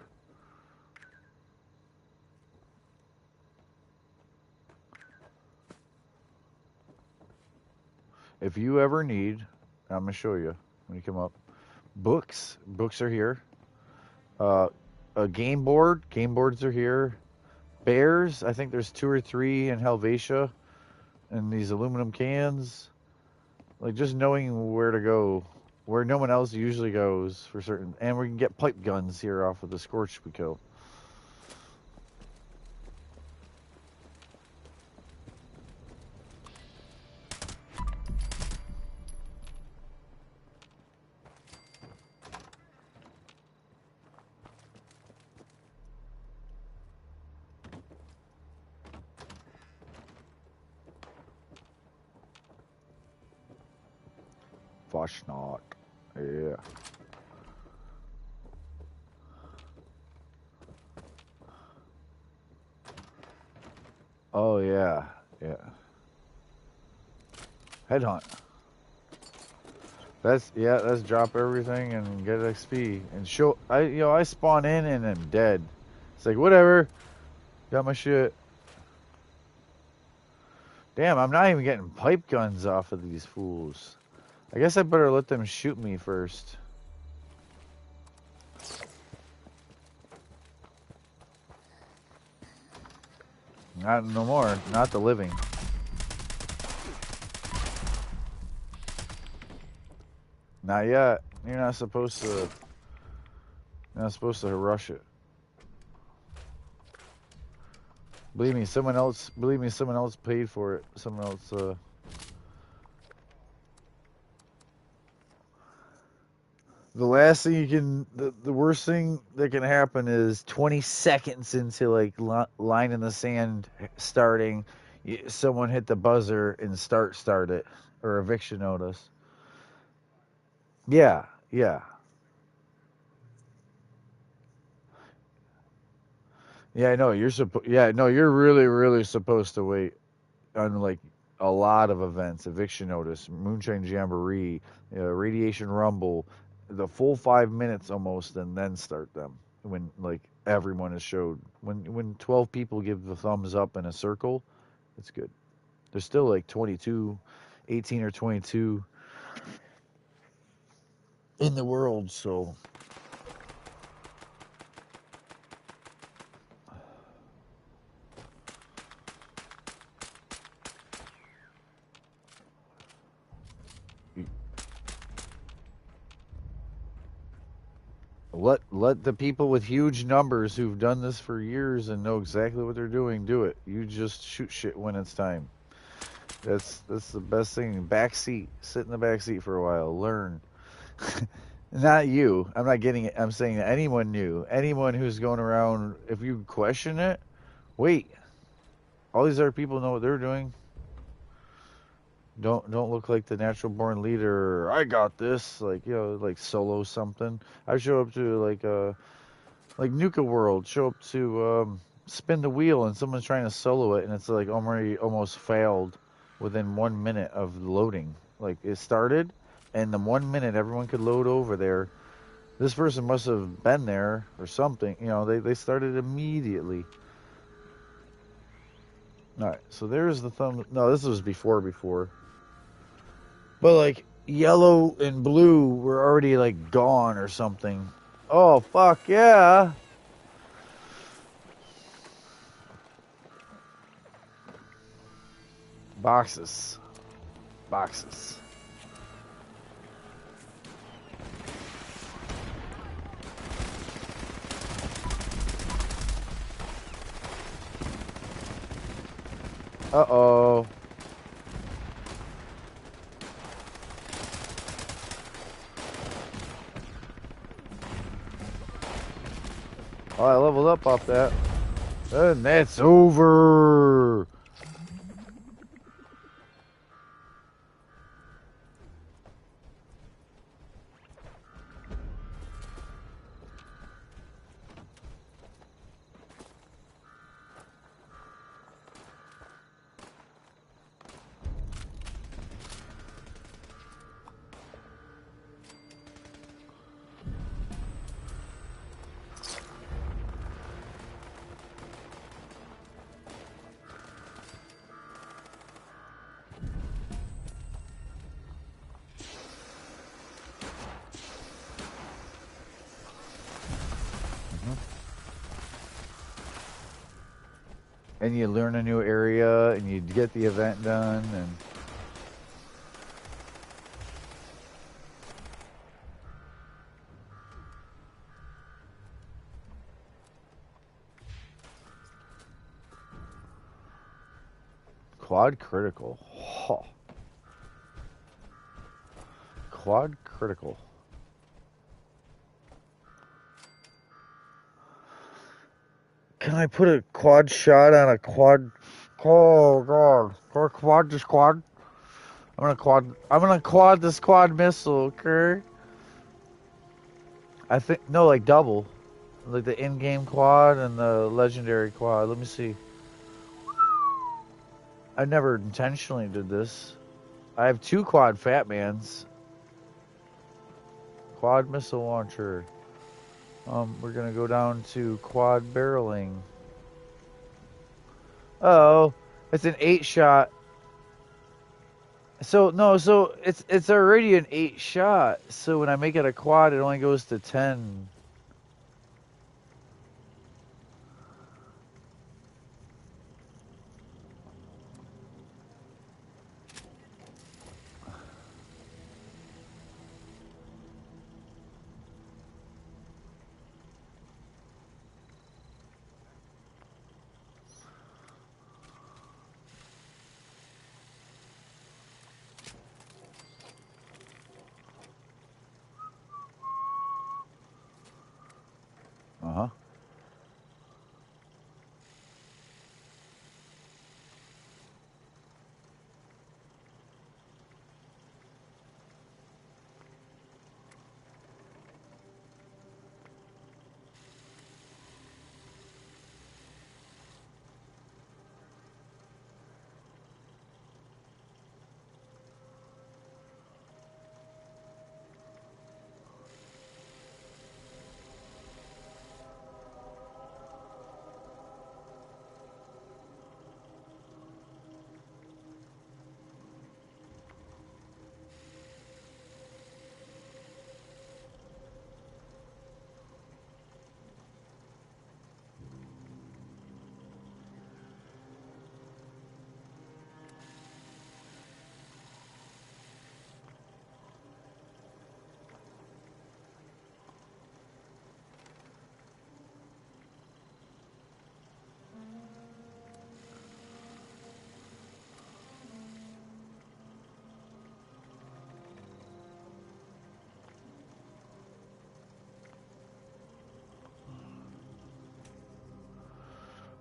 If you ever need, I'm gonna show you when you come up. Books are here. A game board, game boards are here. Bears, I think there's 2 or 3 in Helvetia, and these aluminum cans. Like just knowing where to go, where no one else usually goes for certain. And we can get pipe guns here off of the Scorch we kill. Fasnacht. Yeah. Oh yeah. Yeah. Headhunt. That's drop everything and get XP and show I spawn in and I'm dead. It's like whatever. Got my shit. Damn, I'm not even getting pipe guns off of these fools. I guess I better let them shoot me first. Not no more. Not the living. Not yet. You're not supposed to. You're not supposed to rush it. Believe me, someone else. Believe me, someone else paid for it. Someone else. The last thing you can, the worst thing that can happen is 20 seconds into like line in the sand starting, someone hit the buzzer and start it or eviction notice. Yeah, yeah, yeah. No, you're supposed. Yeah, no, you're really supposed to wait on like a lot of events, eviction notice, moonshine jamboree, radiation rumble, the full 5 minutes almost, and then start them when like everyone is showed. When 12 people give the thumbs up in a circle, it's good. There's still like 22, 18 or 22 in the world, so let the people with huge numbers who've done this for years and know exactly what they're doing do it. You just shoot shit when it's time. That's the best thing. Back seat, sit in the back seat for a while, learn. Not you. I'm not getting it. I'm saying anyone new, anyone who's going around. If you question it, wait. All these other people know what they're doing. Don't look like the natural born leader. I got this. Like like solo something. I show up to like Nuka World. Show up to spin the wheel and someone's trying to solo it and it's like almost failed within 1 minute of loading. Like it started and the 1 minute everyone could load over there. This person must have been there or something. They started immediately. All right, so there's the thumb. No, this was before. But like yellow and blue were already like gone or something. Oh fuck yeah! Boxes, boxes. Uh-oh. Oh, I leveled up off that. And that's over. And you learn a new area and you get the event done and quad critical. Huh. Quad critical. Can I put a quad shot on a quad? Oh god, or quad this quad. I'm gonna quad this quad missile. Okay. I think no, like double, like the in-game quad and the legendary quad. Let me see. I never intentionally did this. I have two quad Fatmans. Quad missile launcher. We're gonna go down to quad barreling. Oh, it's an 8-shot. So no, so it's already an 8-shot. So when I make it a quad, it only goes to 10.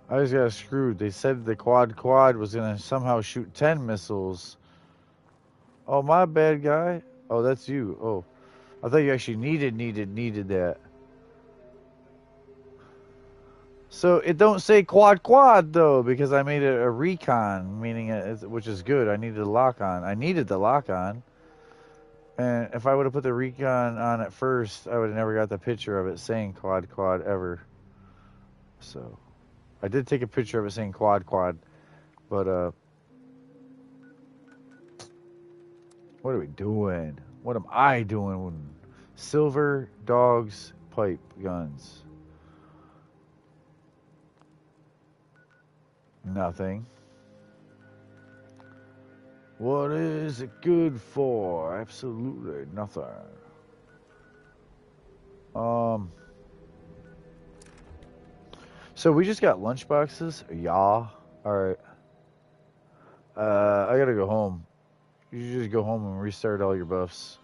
I just got screwed. They said the quad was gonna somehow shoot 10 missiles. Oh, my bad, guy. Oh, that's you. Oh, I thought you actually needed that. So it don't say quad though, because I made it a recon, meaning which is good. I needed the lock on. I needed the lock on. And if I would have put the recon on at first, I would have never got the picture of it saying quad ever. So I did take a picture of it saying quad, but what are we doing? What am I doing? Silver dogs, pipe guns. Nothing. What is it good for? Absolutely nothing. So we just got lunch boxes? Yeah. Alright. I gotta go home. You should just go home and restart all your buffs.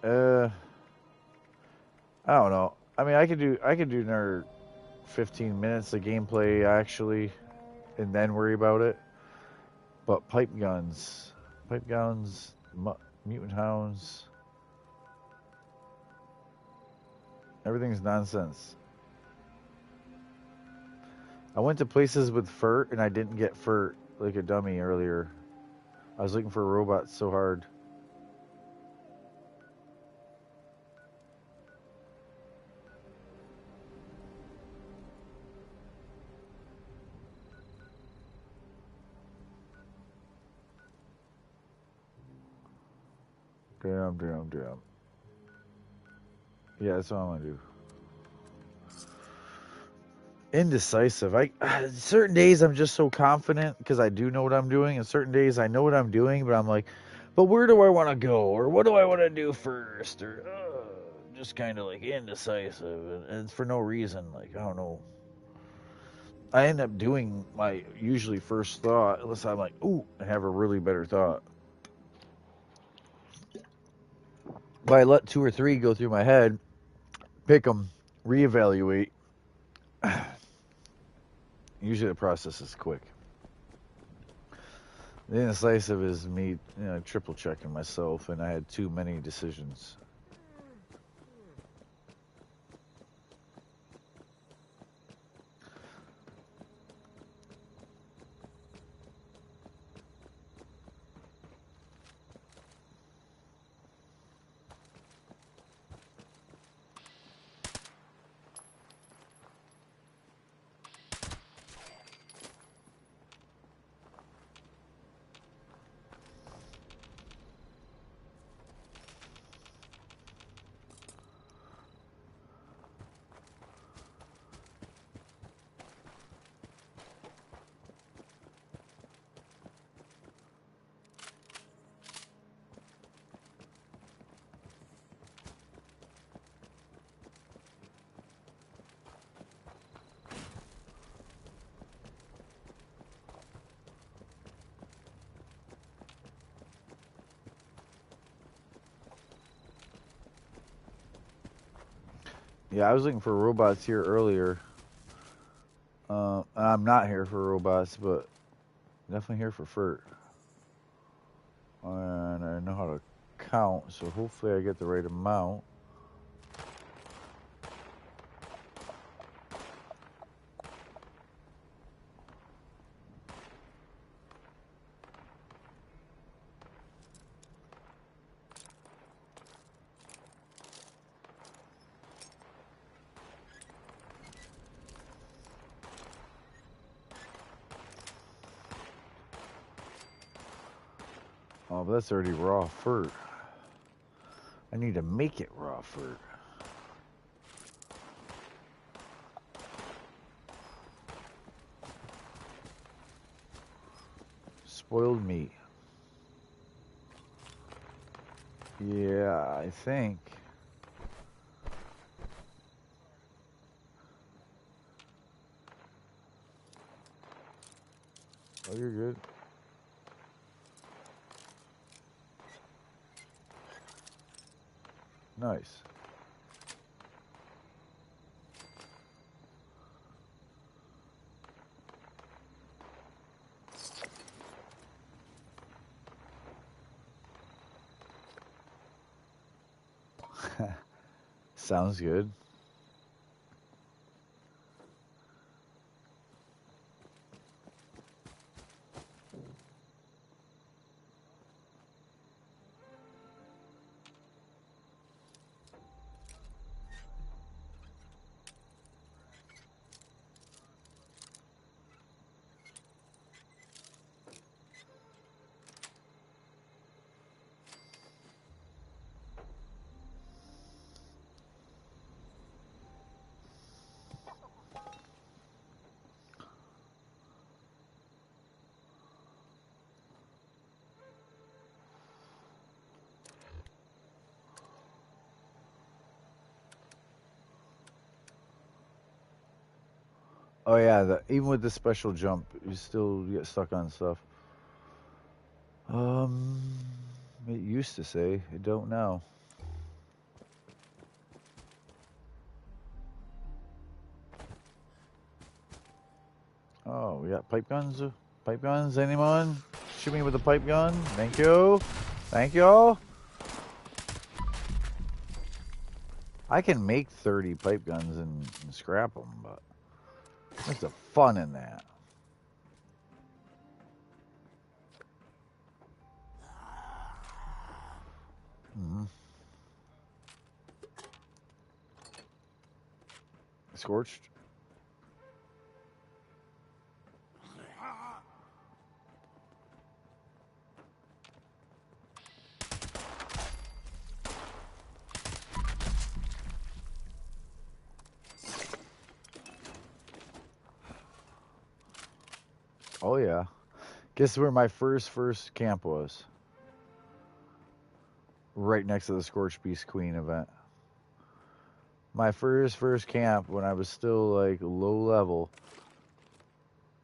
I don't know. I mean, I could do another 15 minutes of gameplay actually, and then worry about it. But pipe guns, mutant hounds, everything's nonsense. I went to places with fur and I didn't get fur like a dummy earlier. I was looking for robots so hard. Damn. Yeah, that's what I'm gonna do. Indecisive. Certain days I'm just so confident because I do know what I'm doing, and certain days I know what I'm doing, but I'm like, but where do I want to go, or what do I want to do first, or just kind of like indecisive, and it's for no reason. Like I don't know. I end up doing my usually first thought unless I'm like, ooh, I have a really better thought. But I let 2 or 3 go through my head, pick them, reevaluate. Usually the process is quick. The indecisive is me, triple checking myself, and I had too many decisions. Yeah, I was looking for robots here earlier. I'm not here for robots, but definitely here for fur. And I know how to count, so hopefully I get the right amount. Oh, but that's already raw fur. I need to make it raw fur. Spoiled meat. Yeah, I think. Oh, you're good. Nice. Sounds good. Oh yeah, even with the special jump, you still get stuck on stuff. Um, it used to say. I don't know. Oh, we got pipe guns. Pipe guns. Anyone? Shoot me with a pipe gun. Thank you. Thank you. I can make 30 pipe guns and scrap them, but what's the fun in that? Mm-hmm. Scorched. Oh yeah. Guess where my first camp was? Right next to the Scorched Beast Queen event. My first camp when I was still like low level,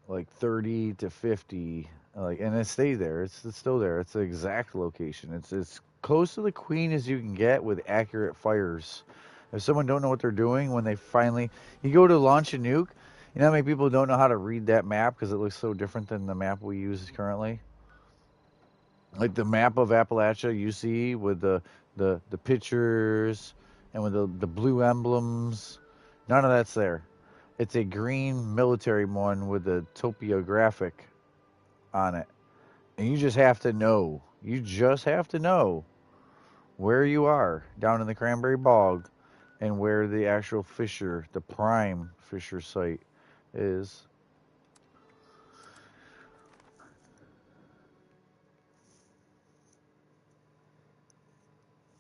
like 30 to 50, like, and it stayed there. It's still there. It's the exact location. It's as close to the Queen as you can get with accurate fires. If someone don't know what they're doing when they finally, you go to launch a nuke, you know how many people don't know how to read that map because it looks so different than the map we use currently. Like the map of Appalachia you see with the pictures and with the blue emblems, none of that's there. It's a green military one with a topographic on it. And you just have to know. You just have to know where you are down in the Cranberry Bog and where the actual fissure, the prime fissure site is.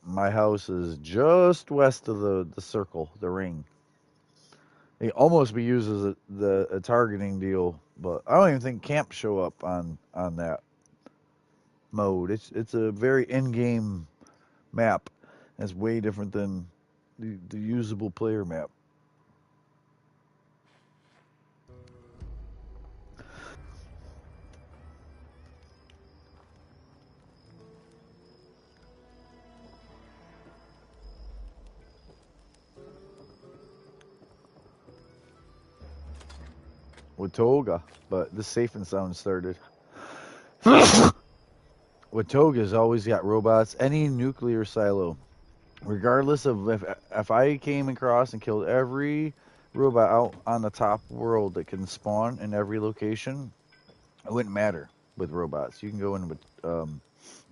My house is just west of the circle, the ring. It almost be used as a targeting deal, but I don't even think camps show up on that mode. It's a very in-game map. That's way different than the usable player map. Watoga, but the safe and sound started. Watoga's always got robots. Any nuclear silo, regardless of if I came across and killed every robot out on the top world that can spawn in every location, it wouldn't matter with robots. You can go in with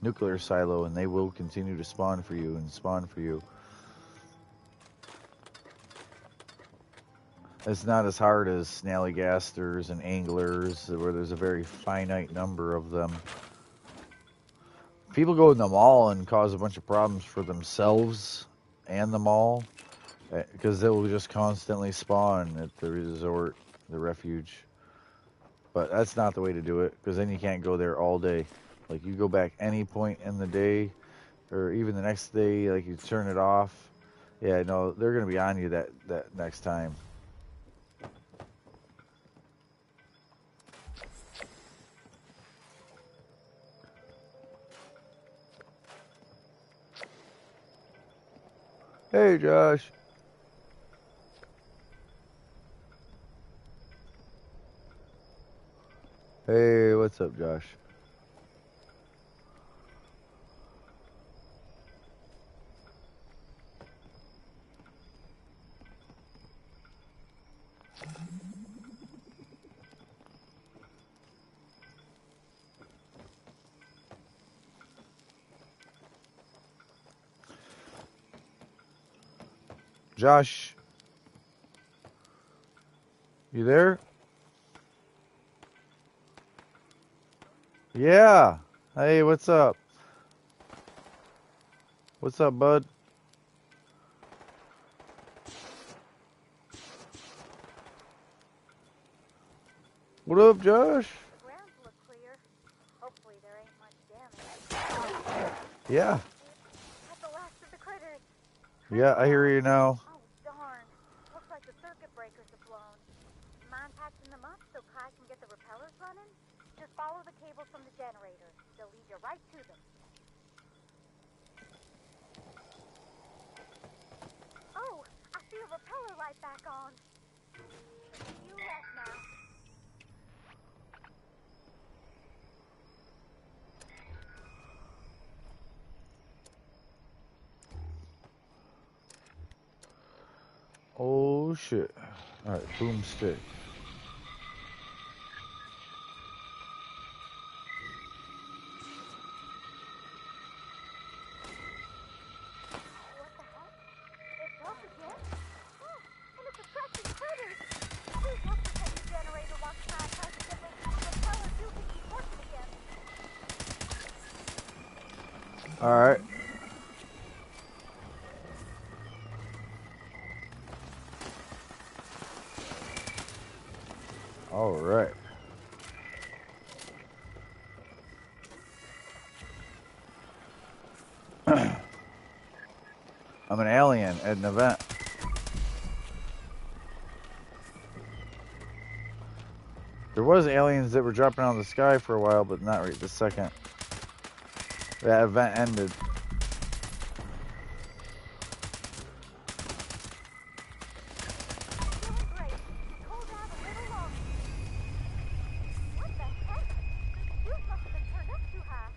nuclear silo and they will continue to spawn for you and spawn for you. It's not as hard as snallygasters and anglers where there's a very finite number of them. People go in the mall and cause a bunch of problems for themselves and the mall because they will just constantly spawn at the resort, the refuge. But that's not the way to do it because then you can't go there all day. Like you go back any point in the day or even the next day, like you turn it off. Yeah, no, they're gonna be on you that next time. Hey, Josh. Hey, what's up, Josh? Josh, you there? Yeah. Hey, what's up? What's up, bud? What up, Josh? The grounds look clear. Hopefully there ain't much damage. Yeah. That's the last of the critters. Yeah, I hear you now. Oh, darn. Looks like the circuit breakers have blown. Mind patching them up so Kai can get the repellers running? Just follow the cables from the generator. They'll lead you right to them. Oh, I see a repeller light back on. You left now. Oh, shit. All right, boomstick. What the heck? It's off again? Oh, and it's attracting critters. Please help protect the generator while Kai tries to get those repellers moving and working again. All right. All right. I'm an alien at an event. There was aliens that were dropping out of the sky for a while, but not right this second. That event ended. Doing great. Just hold out a little longer. What the heck? The fuse must have been turned up too high.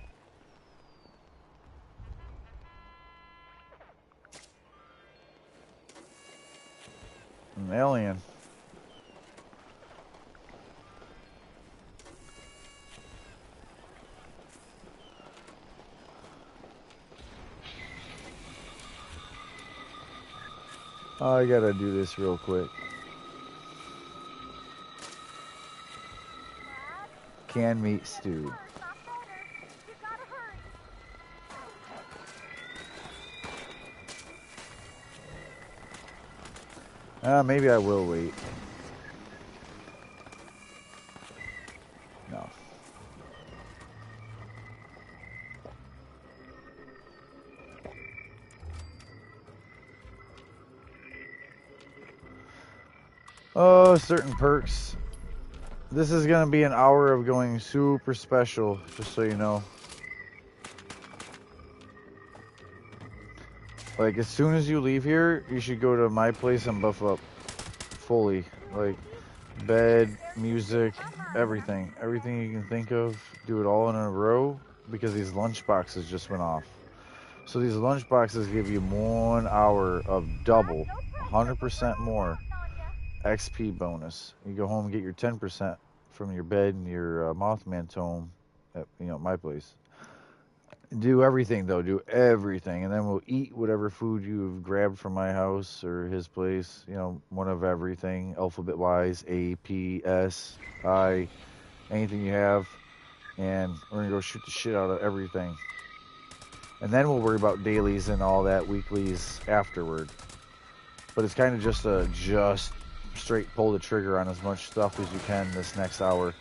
An alien. Oh, I gotta do this real quick. Lad, Canned meat getting stew. worse, not better. You gotta hurry. Maybe I will wait. No. Oh, certain perks. This is gonna be an hour of going super special, just so you know. Like, as soon as you leave here, you should go to my place and buff up fully. Like, bed, music, everything. Everything you can think of, do it all in a row, because these lunch boxes just went off. So these lunch boxes give you 1 hour of double, 100% more XP bonus. You go home and get your 10% from your bed and your Mothman tome at, my place. Do everything, though. Do everything. And then we'll eat whatever food you've grabbed from my house or his place. One of everything, alphabet-wise, A, P, S, I, anything you have. And we're going to go shoot the shit out of everything. And then we'll worry about dailies and all that, weeklies afterward. But it's kind of just straight pull the trigger on as much stuff as you can this next hour.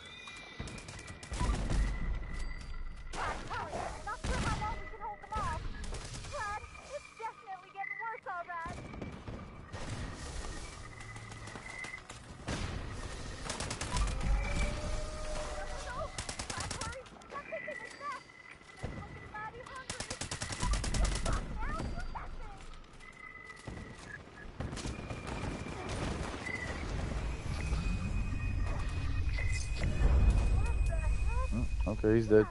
Okay, he's dead.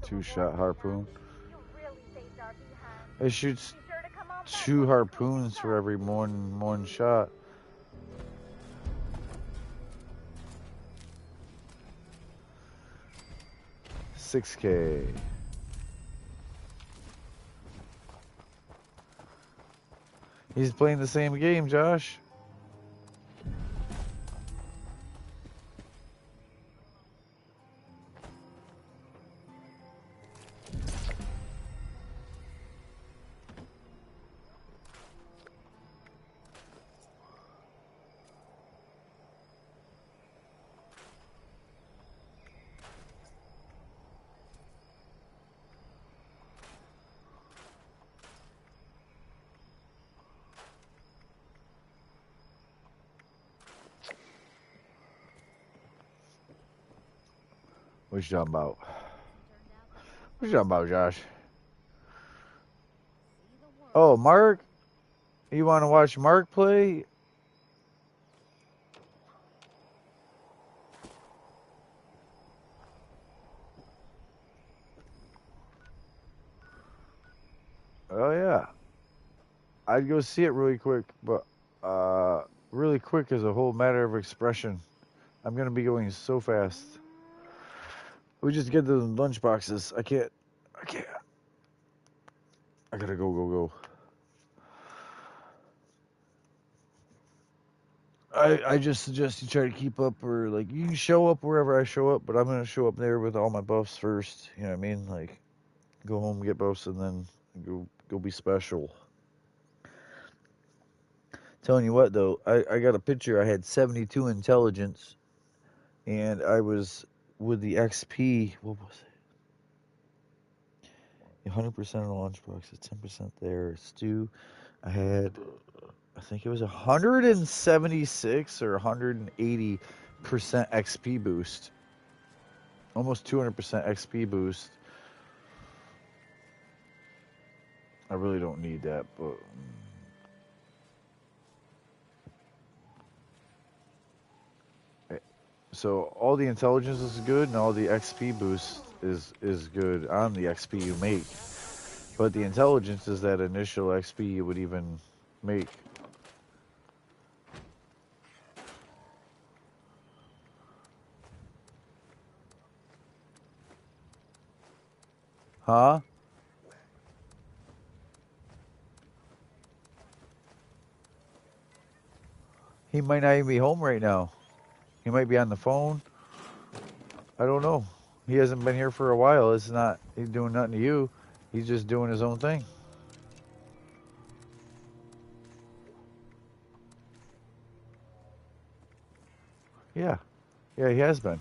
Two-shot harpoon. It shoots 2 harpoons for every one shot. 6K. He's playing the same game, Josh. What you talking about? What you talking about, Josh? Oh, Mark? You want to watch Mark play? Oh, yeah. I'd go see it really quick, but really quick is a whole matter of expression. I'm going to be going so fast. We just get the lunch boxes. I can't. I gotta go. I just suggest you try to keep up, or like you can show up wherever I show up, but I'm gonna show up there with all my buffs first. You know what I mean? Like go home, get buffs, and then go be special. Telling you what though, I got a picture. I had 72 intelligence, and I was with the XP. What was it? 100% of the lunchbox, 10% there. Stew. I had, I think it was 176 or 180% XP boost. Almost 200% XP boost. I really don't need that, but so all the intelligence is good and all the XP boost is good on the XP you make. But the intelligence is that initial XP you would even make. Huh? He might not even be home right now. He might be on the phone. I don't know. He hasn't been here for a while. It's not he's doing nothing to you. He's just doing his own thing. Yeah. Yeah, he has been.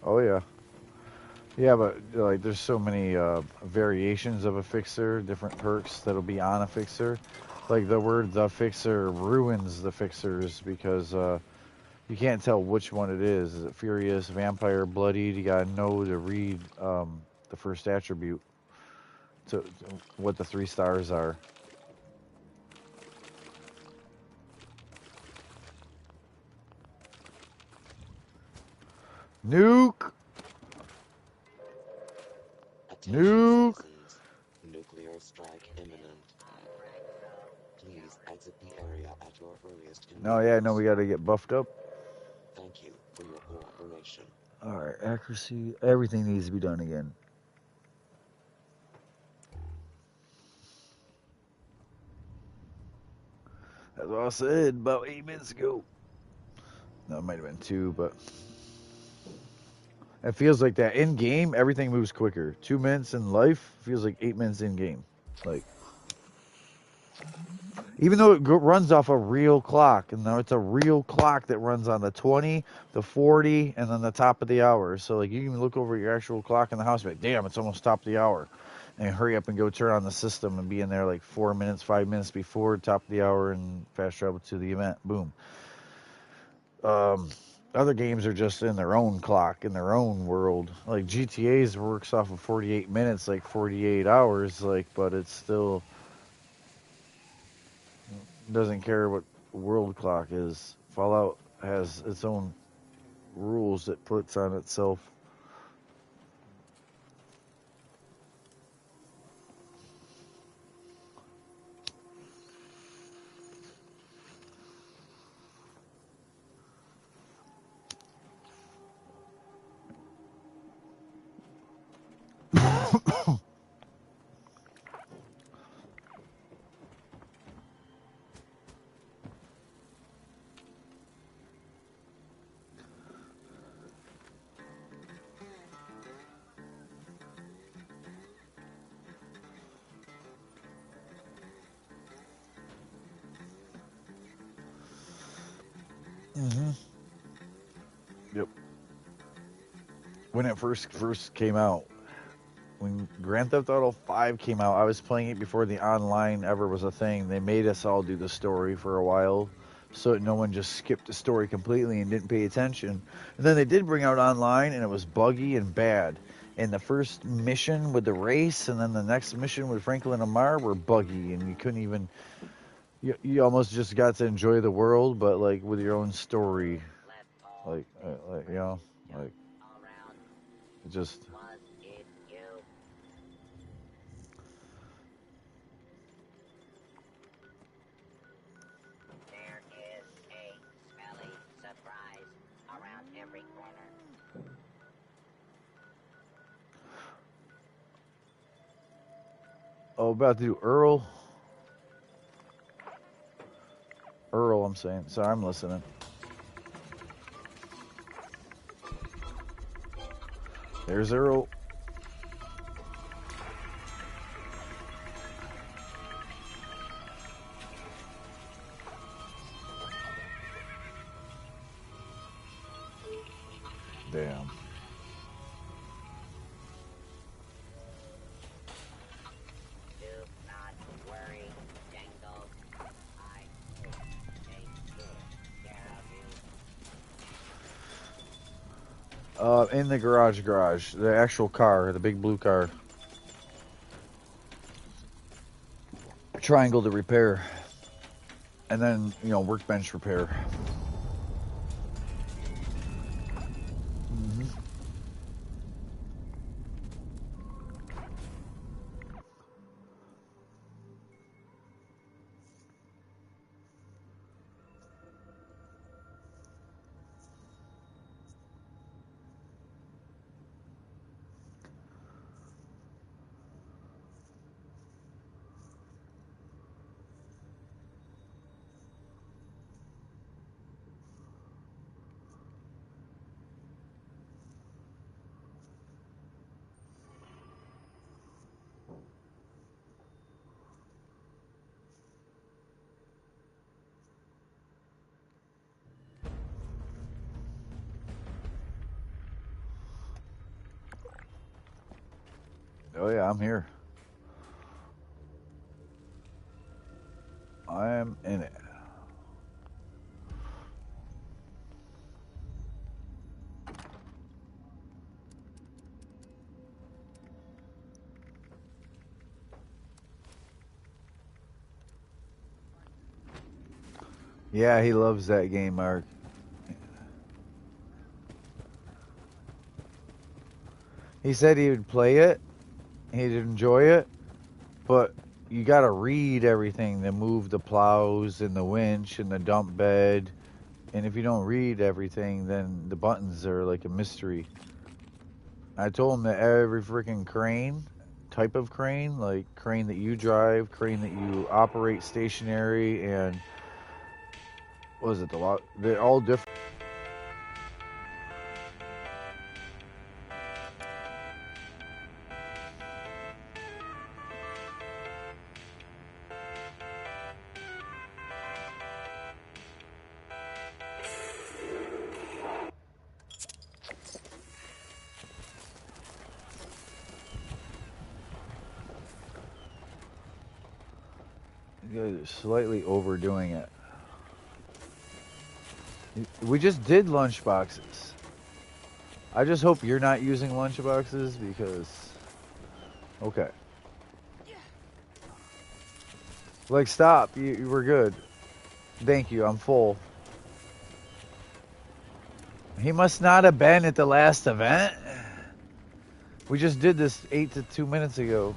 Oh yeah. Yeah, but like there's so many variations of a fixer, different perks that'll be on a fixer. Like the word the fixer ruins the fixers because you can't tell which one it is. Is it furious, vampire, bloodied? You gotta know to read the first attribute to what the 3 stars are. Nuke! Nuke! Nuclear strike imminent. Please exit the area at your earliest convenience. No, yeah, no, we gotta get buffed up. Thank you for your cooperation. Alright, accuracy, everything needs to be done again. That's what I said about 8 minutes ago. No, it might have been 2, but it feels like that in game. Everything moves quicker. 2 minutes in life feels like 8 minutes in game. Like, even though it runs off a real clock, and now it's a real clock that runs on the 20, the 40, and then the top of the hour. So like, you can look over your actual clock in the house, and be like, damn, it's almost top of the hour, and hurry up and go turn on the system and be in there like 4 minutes, 5 minutes before top of the hour, and fast travel to the event. Boom. Other games are just in their own clock, in their own world. Like GTA's works off of 48 minutes, like 48 hours, like, but it's still doesn't care what world clock is. Fallout has its own rules it puts on itself. Mm-hmm. Yep. When it first came out, when Grand Theft Auto 5 came out, I was playing it before the online ever was a thing. They made us all do the story for a while so that no one just skipped the story completely and didn't pay attention. And then they did bring out online, and it was buggy and bad. And the first mission with the race and then the next mission with Franklin and Mar were buggy, and you couldn't even... You almost just got to enjoy the world, but like with your own story. Like you know, like it just... Oh, about to do Earl. Earl, I'm saying. Sorry, I'm listening. There's Earl. Damn. In the garage, the actual car, the big blue car. Triangle to repair, and then workbench repair. Mm-hmm. Oh yeah, I'm here. I am in it. Yeah, he loves that game, Mark. He said he would play it, he'd enjoy it, but you gotta read everything to move the plows and the winch and the dump bed. And if you don't read everything, then the buttons are like a mystery. I told him that every freaking crane, type of crane, like crane that you drive, crane that you operate stationary, and what was it, they're all different. You guys are slightly overdoing it. We just did lunch boxes. I just hope you're not using lunch boxes because... Okay. Like, stop. You were good. Thank you. I'm full. He must not have been at the last event. We just did this 8 to 2 minutes ago.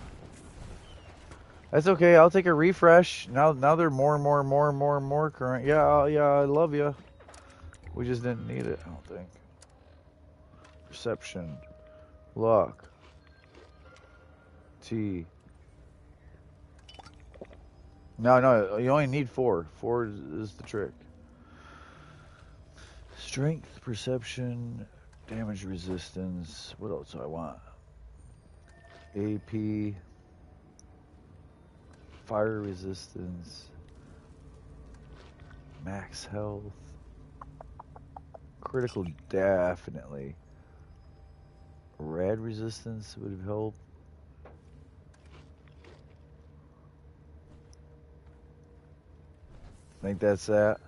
That's okay. I'll take a refresh. Now they're more current. Yeah, I love you. We just didn't need it, I don't think. Perception. Luck. T. No, you only need 4. 4 is the trick. Strength, perception, damage resistance. What else do I want? AP. Fire resistance. Max health. Critical, definitely. Rad resistance would have helped. I think that's that.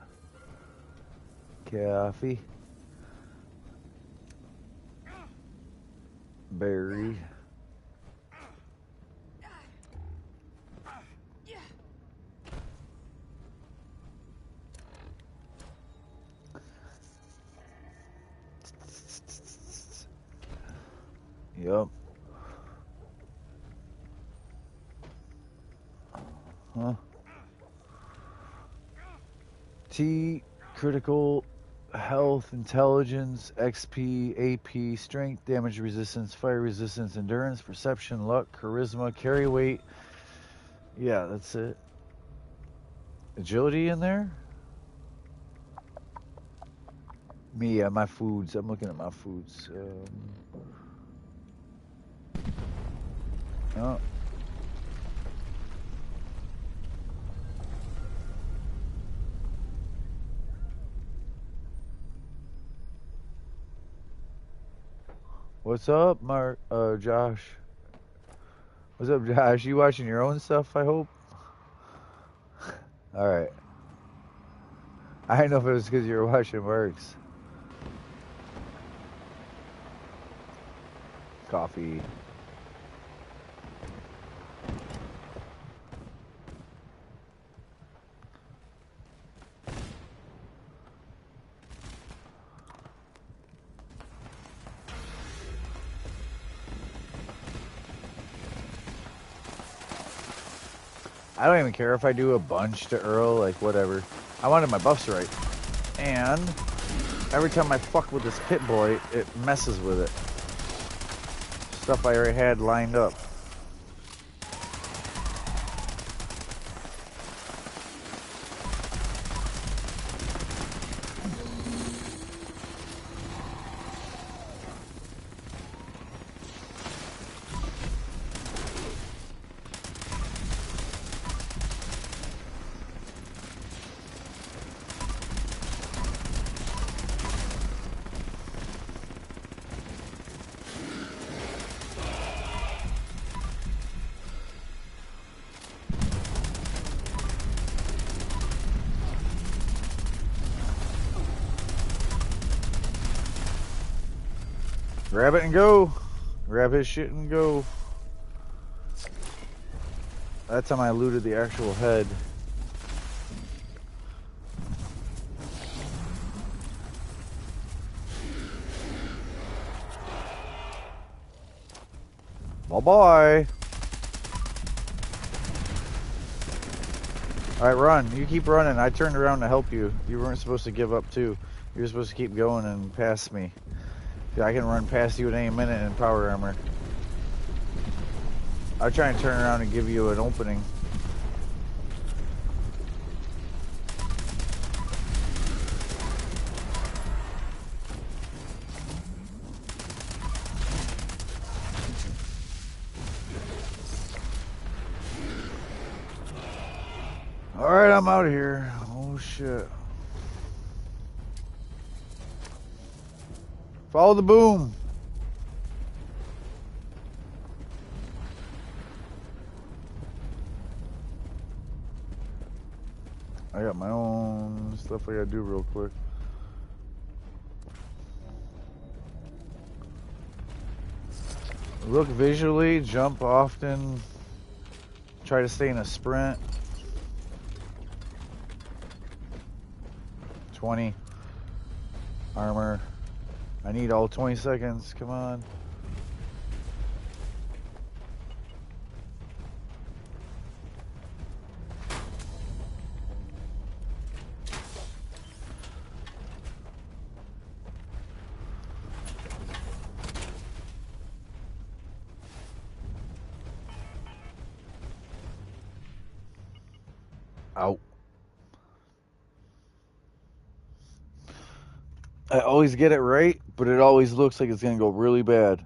Coffee. Berry. Yup. Huh? T, critical, health, intelligence, XP, AP, strength, damage resistance, fire resistance, endurance, perception, luck, charisma, carry weight. Yeah, that's it. Agility in there? Me, my foods. I'm looking at my foods. Oh. What's up, Josh? What's up, Josh? You watching your own stuff, I hope? Alright. I didn't know if it was because you were watching Works. Coffee. I don't even care if I do a bunch to Earl, like whatever. I wanted my buffs right. And every time I fuck with this pit boy, it messes with it. Stuff I already had lined up. Grab it and go. Grab his shit and go. That time I looted the actual head. Bye-bye. Alright, run. You keep running. I turned around to help you. You weren't supposed to give up, too. You were supposed to keep going and pass me. I can run past you at any minute in power armor. I'll try and turn around and give you an opening. Alright, I'm out of here. Oh shit. Follow the boom. I got my own stuff I gotta do real quick. Look visually, jump often, try to stay in a sprint. 20. Armor. I need all 20 seconds, come on. Out. I always get it right, but it always looks like it's gonna go really bad.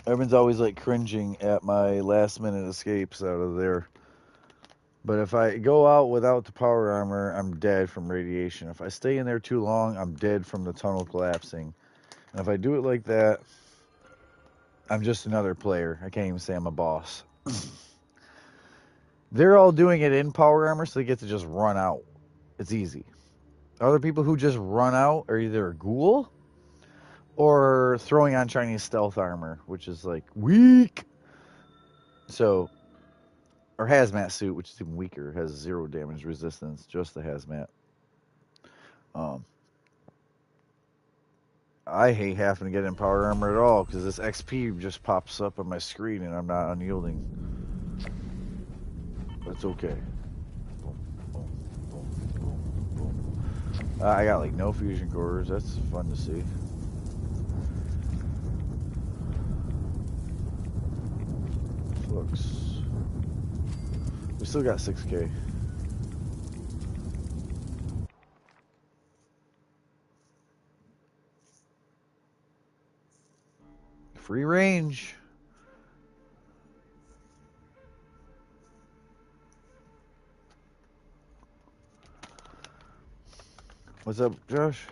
Everyone's always like cringing at my last minute escapes out of there. But if I go out without the power armor, I'm dead from radiation. If I stay in there too long, I'm dead from the tunnel collapsing. And if I do it like that, I'm just another player. I can't even say I'm a boss. They're all doing it in power armor, so they get to just run out. It's easy. Other people who just run out are either a ghoul or throwing on Chinese stealth armor, which is like weak. So, or hazmat suit, which is even weaker, has 0 damage resistance, just the hazmat. I hate having to get in power armor at all because this XP just pops up on my screen and I'm not unyielding. But it's okay. I got like no fusion cores. That's fun to see. Flux. We still got 6K. Free range. What's up, Josh?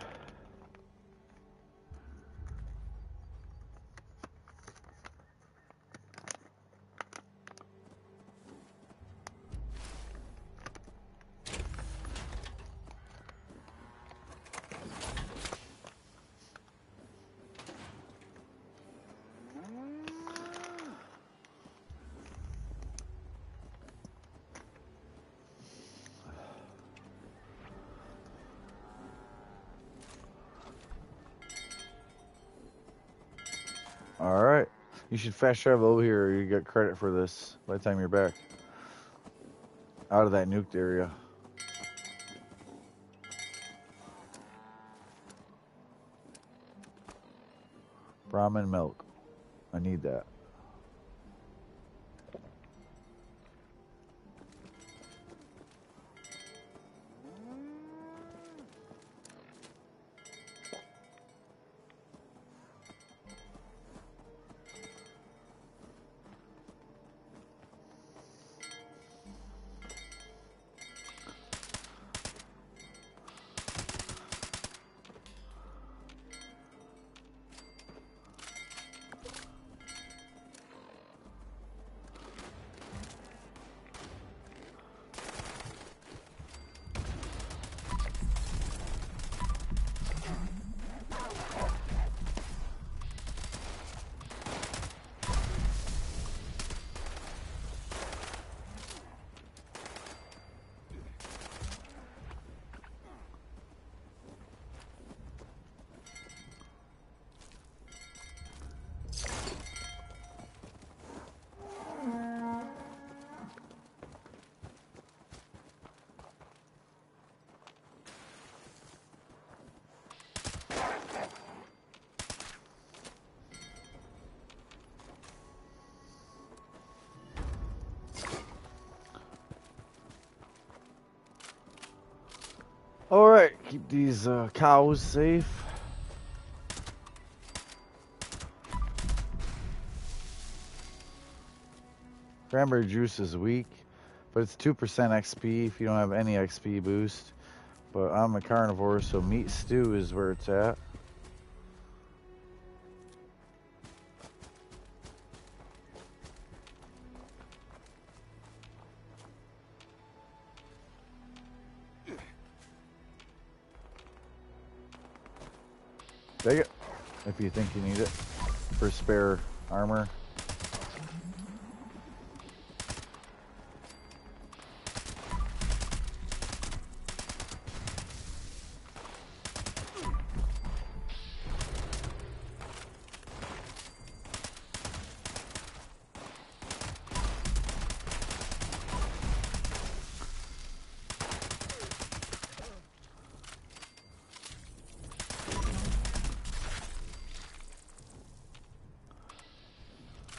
Alright. You should fast travel over here. You get credit for this by the time you're back. Out of that nuked area. Brahmin milk. I need that. Alright, keep these cows safe. Cranberry juice is weak, but it's 2% XP if you don't have any XP boost. But I'm a carnivore, so meat stew is where it's at. Take it, if you think you need it, for spare armor.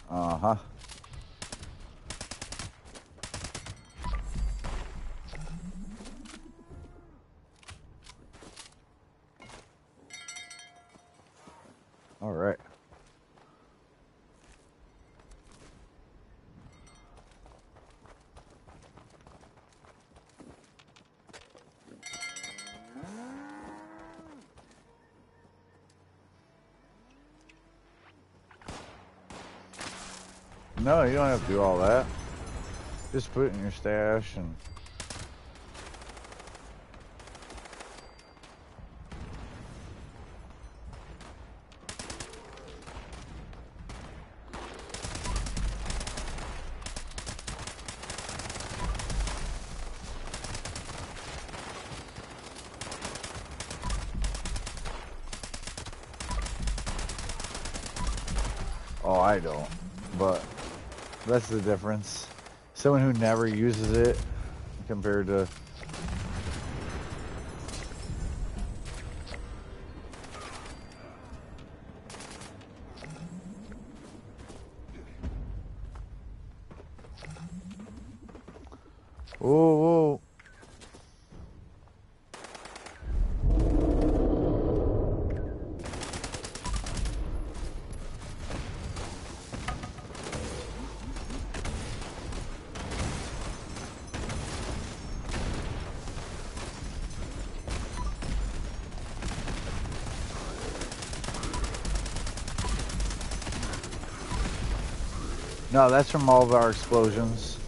Uh-huh. All right. No, you don't have to do all that. Just put it in your stash and... Oh, I don't. But that's the difference. Someone who never uses it compared to... Whoa, whoa. No, that's from all of our explosions.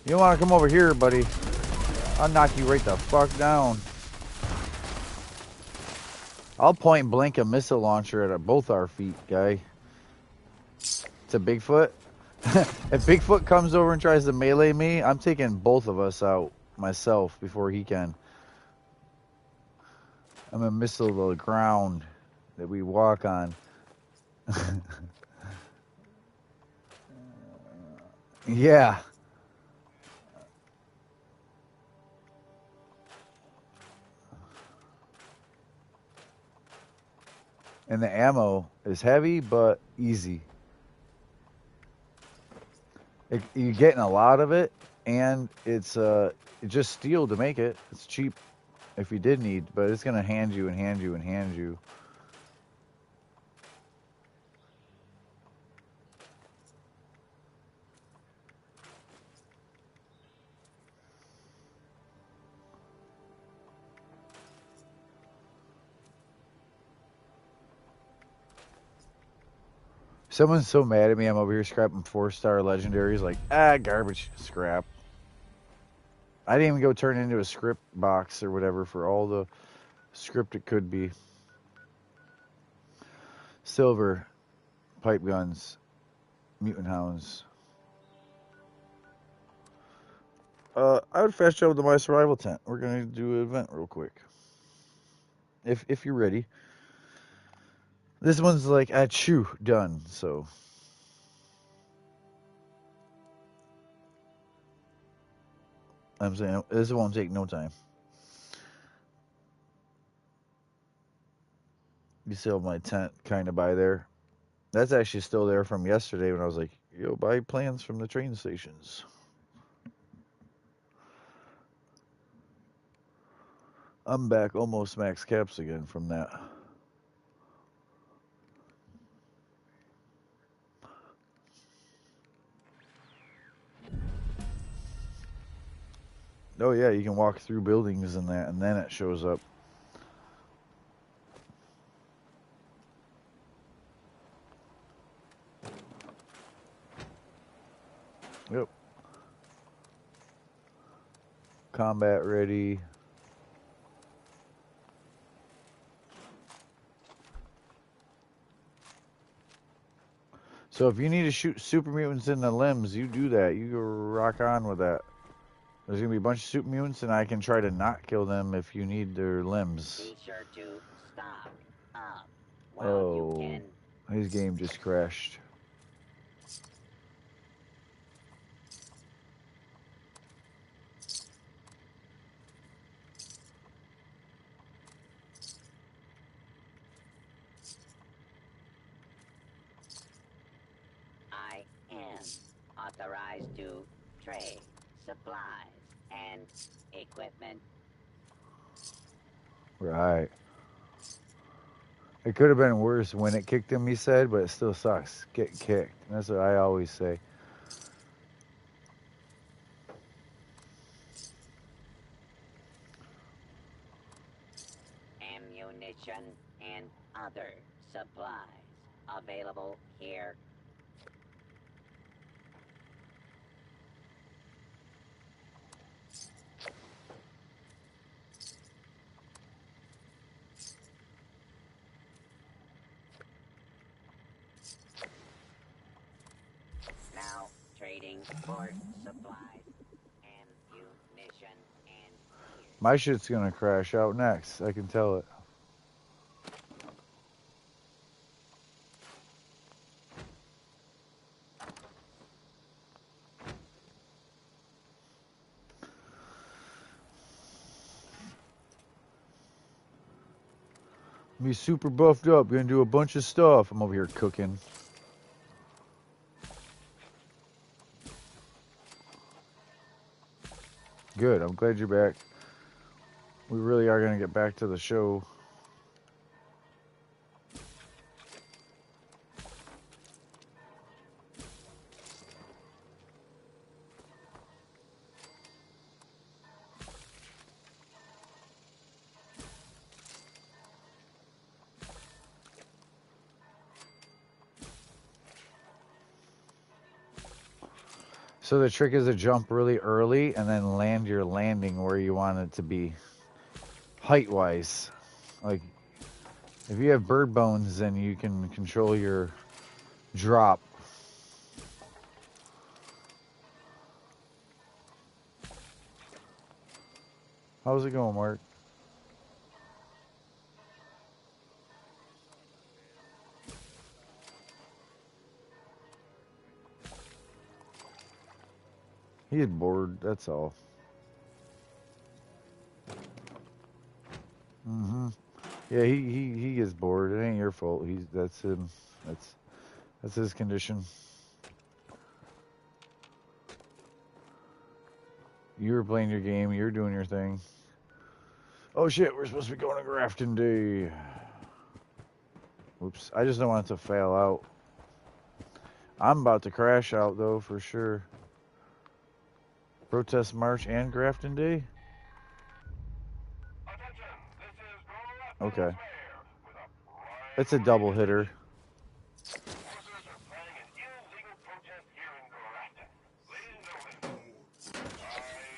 You want to come over here, buddy? I'll knock you right the fuck down. I'll point blank a missile launcher at both our feet, guy. It's a Bigfoot. If Bigfoot comes over and tries to melee me, I'm taking both of us out myself before he can. I'm a missile to the ground that we walk on. Yeah. And the ammo is heavy but easy. You're getting a lot of it, and it's just steel to make it. It's cheap if you did need, but it's gonna hand you and hand you and hand you. Someone's so mad at me. I'm over here scrapping 4-star legendaries. Like, garbage, scrap. I didn't even go turn it into a script box or whatever for all the script it could be. Silver, pipe guns, mutant hounds. I would fast travel to my survival tent. We're gonna do an event real quick. If you're ready. This one's like achoo done, so I'm saying this won't take no time. You see my tent kind of by there. That's actually still there from yesterday when I was like, yo, buy plans from the train stations. I'm back almost max caps again from that. Oh yeah, you can walk through buildings and that, and then it shows up. Yep. Combat ready. So if you need to shoot super mutants in the limbs, you do that. You go rock on with that. There's gonna be a bunch of super mutants, and I can try to not kill them if you need their limbs. Be sure to stock up while Oh, you can. his game just crashed. I am authorized to trade supplies and equipment. Right. It could have been worse when it kicked him, he said, but it still sucks. Get kicked. That's what I always say. Ammunition and other supplies available here. Now trading for supplies, ammunition, and gear. My shit's gonna crash out next. I can tell it. Me super buffed up, gonna do a bunch of stuff. I'm over here cooking. Good, I'm glad you're back. We really are gonna get back to the show. So the trick is to jump really early and then land your landing where you want it to be, height-wise. Like, if you have bird bones, then you can control your drop. How's it going, Mark? He's bored, that's all. Yeah, he gets bored. It ain't your fault. That's him. That's his condition. You were playing your game. You're doing your thing. Oh shit, we're supposed to be going to Grafton Day. Oops, I just don't want it to fail out. I'm about to crash out though, for sure. Protest March and Grafton Day? Okay. It's a double hitter.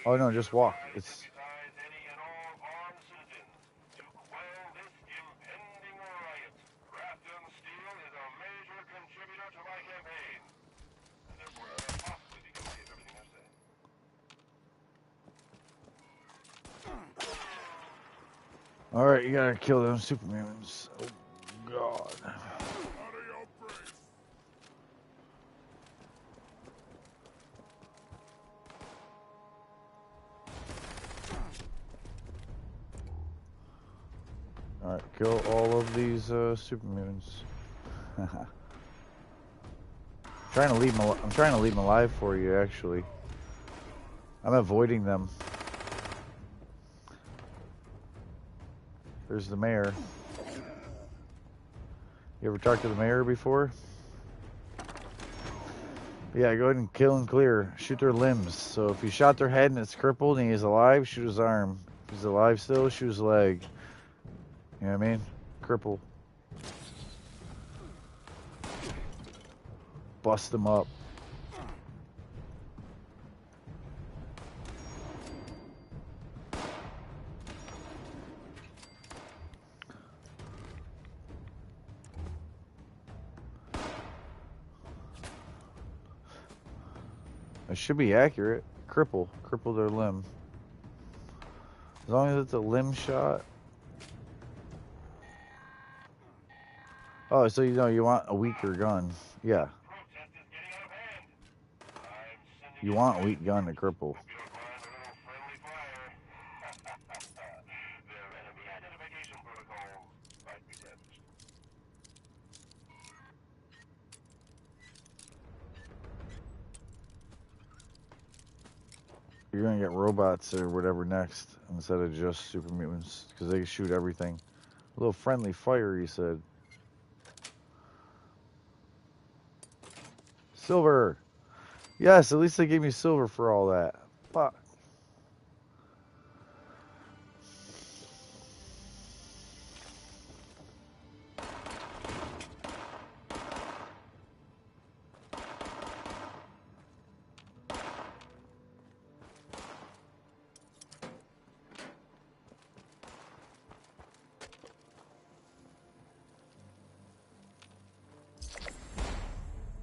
Oh no, just walk. It's all right. You gotta kill them supermutants. Oh God. All right, kill all of these supermutants. I'm trying to leave them alive for you, actually. I'm avoiding them. There's the mayor. You ever talked to the mayor before? Yeah, go ahead and kill and clear. Shoot their limbs. So if you shot their head and it's crippled and he's alive, shoot his arm. If he's alive still, shoot his leg. You know what I mean? Cripple. Bust them up. It should be accurate. Cripple their limb. As long as it's a limb shot. Oh, so you know you want a weaker gun. Yeah. You want a weak gun to cripple. You're gonna get robots or whatever next instead of just super mutants because they shoot everything. A little friendly fire, he said. Silver. Yes, at least they gave me silver for all that. Fuck.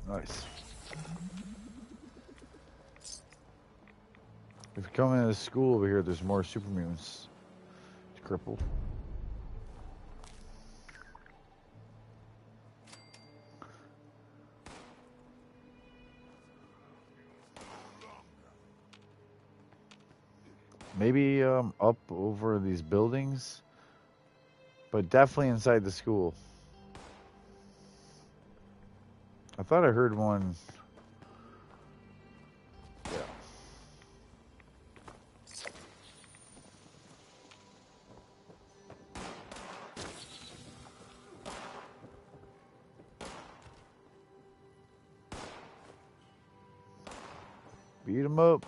Nice. If you come into the school over here, there's more super mutants to cripple. Maybe up over these buildings, but definitely inside the school. I thought I heard one. Yeah. Beat 'em up.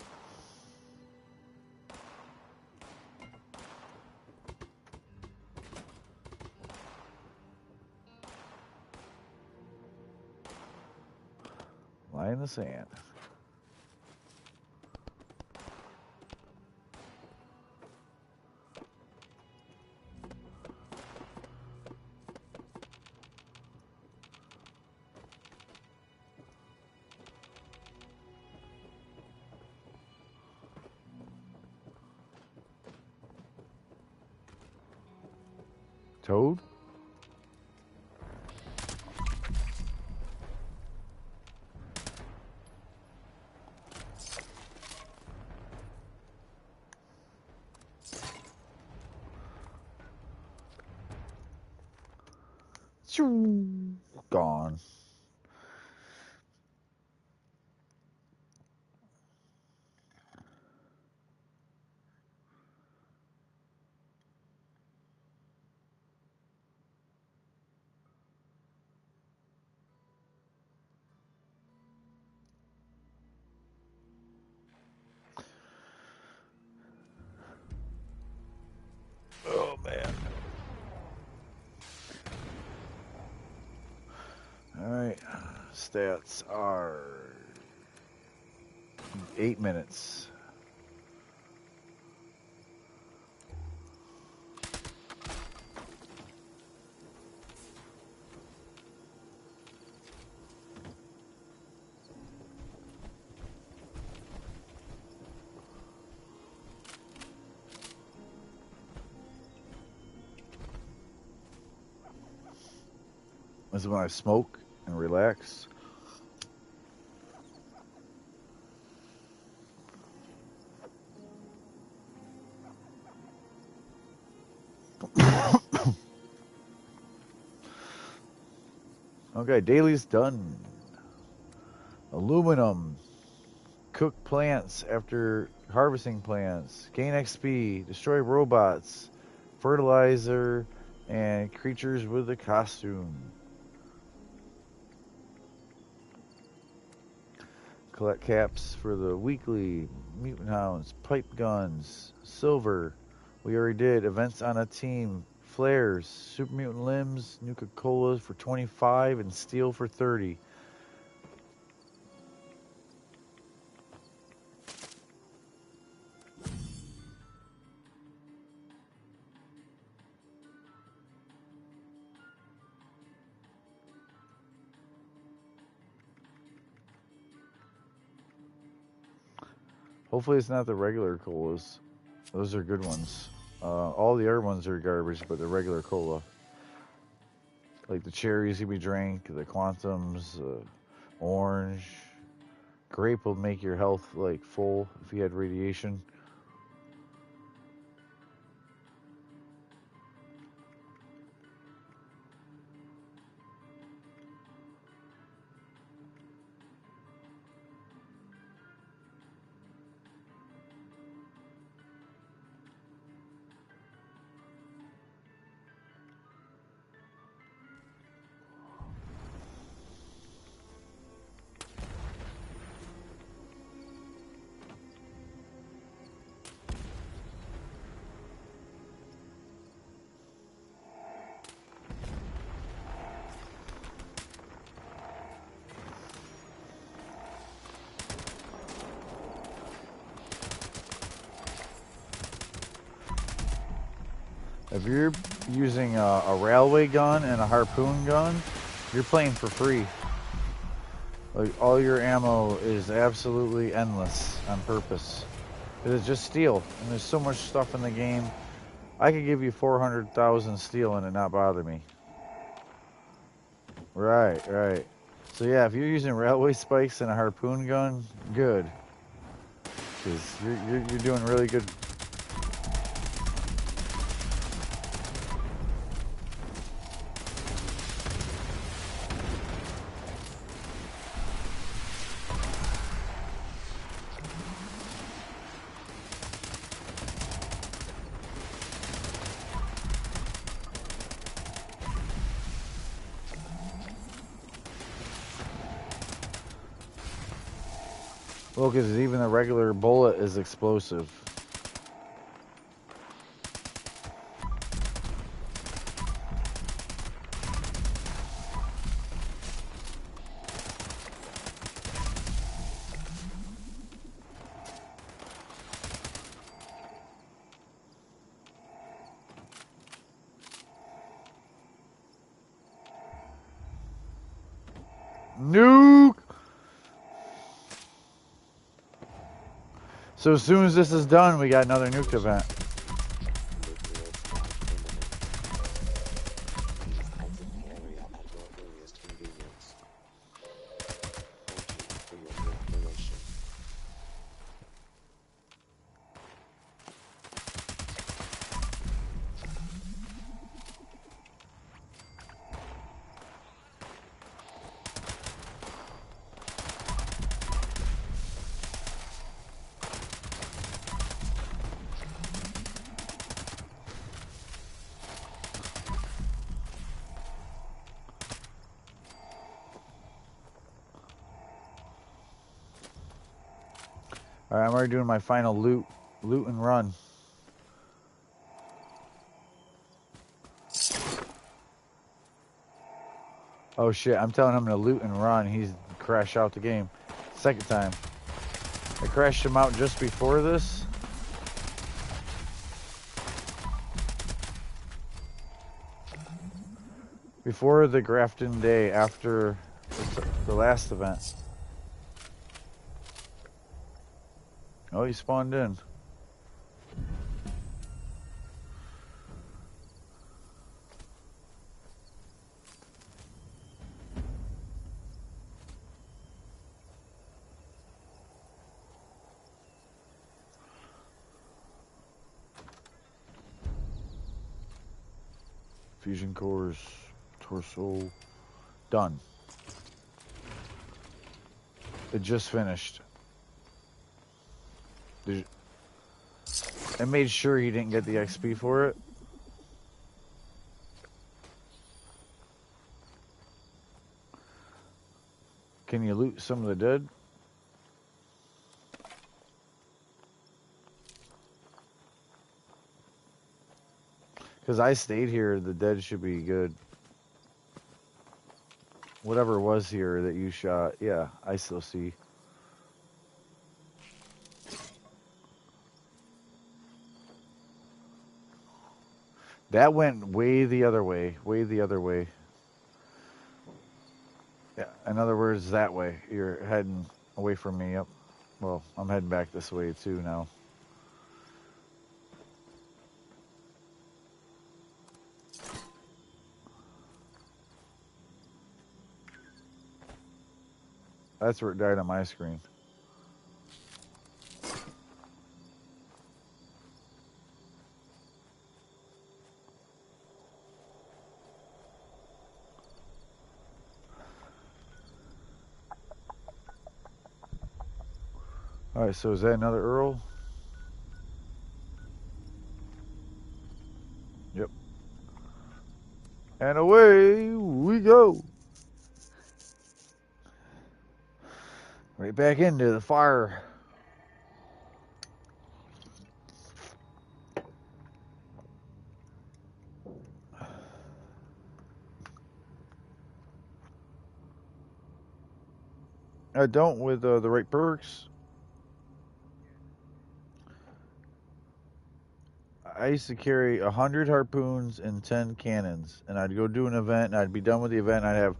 Lie in the sand. Toad? Gone. Oh man. Alright. Stats are 8 minutes. This is when I smoke and relax. Okay, daily's done. Aluminum. Cook plants after harvesting plants. Gain XP. Destroy robots. Fertilizer. And creatures with a costume. Collect caps for the weekly. Mutant hounds. Pipe guns. Silver. We already did. Events on a team. Flares. Super mutant limbs. Nuka Colas for 25 and steel for 30. Hopefully it's not the regular colas. Those are good ones. All the other ones are garbage, but the regular cola. Like the cherries we drank, the quantums, orange. Grape will make your health like full if you had radiation. If you're using a railway gun and a harpoon gun, you're playing for free. Like all your ammo is absolutely endless on purpose. It's just steel, and there's so much stuff in the game. I could give you 400,000 steel and it not bother me. Right, right. So yeah, if you're using railway spikes and a harpoon gun, good. Because you're doing really good. Well, because even a regular bullet is explosive. Nuke! So as soon as this is done, we got another nuke event. Nuclear strike imminent. Please exit the area at your earliest convenience. Thank you for your cooperation. Alright, I'm already doing my final loot and run. Oh shit, I'm telling him to loot and run. He's crashed out the game. Second time. I crashed him out just before this. Before the Grafton Day, after the last event. Oh, he spawned in. Fusion cores, torso, done. It just finished. I made sure he didn't get the XP for it. Can you loot some of the dead? Because I stayed here, the dead should be good. Whatever was here that you shot, yeah, I still see. That went way the other way, way the other way. Yeah, in other words, that way. You're heading away from me, yep. Well, I'm heading back this way too now. That's where it died on my screen. Alright, so is that another Earl? Yep. And away we go. Right back into the fire. I don't with the right perks. I used to carry 100 harpoons and 10 cannons, and I'd go do an event, and I'd be done with the event, and I'd have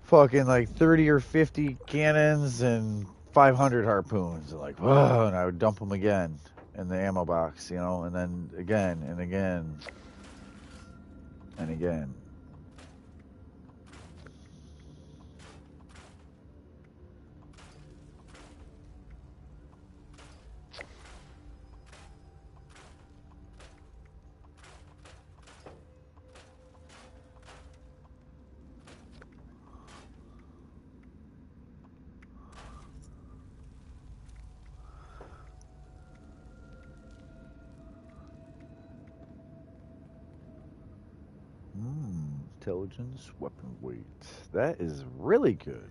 fucking like 30 or 50 cannons and 500 harpoons, and like, whoa, and I would dump them again in the ammo box, you know, and then again and again and again. Intelligence, weapon weight. That is really good.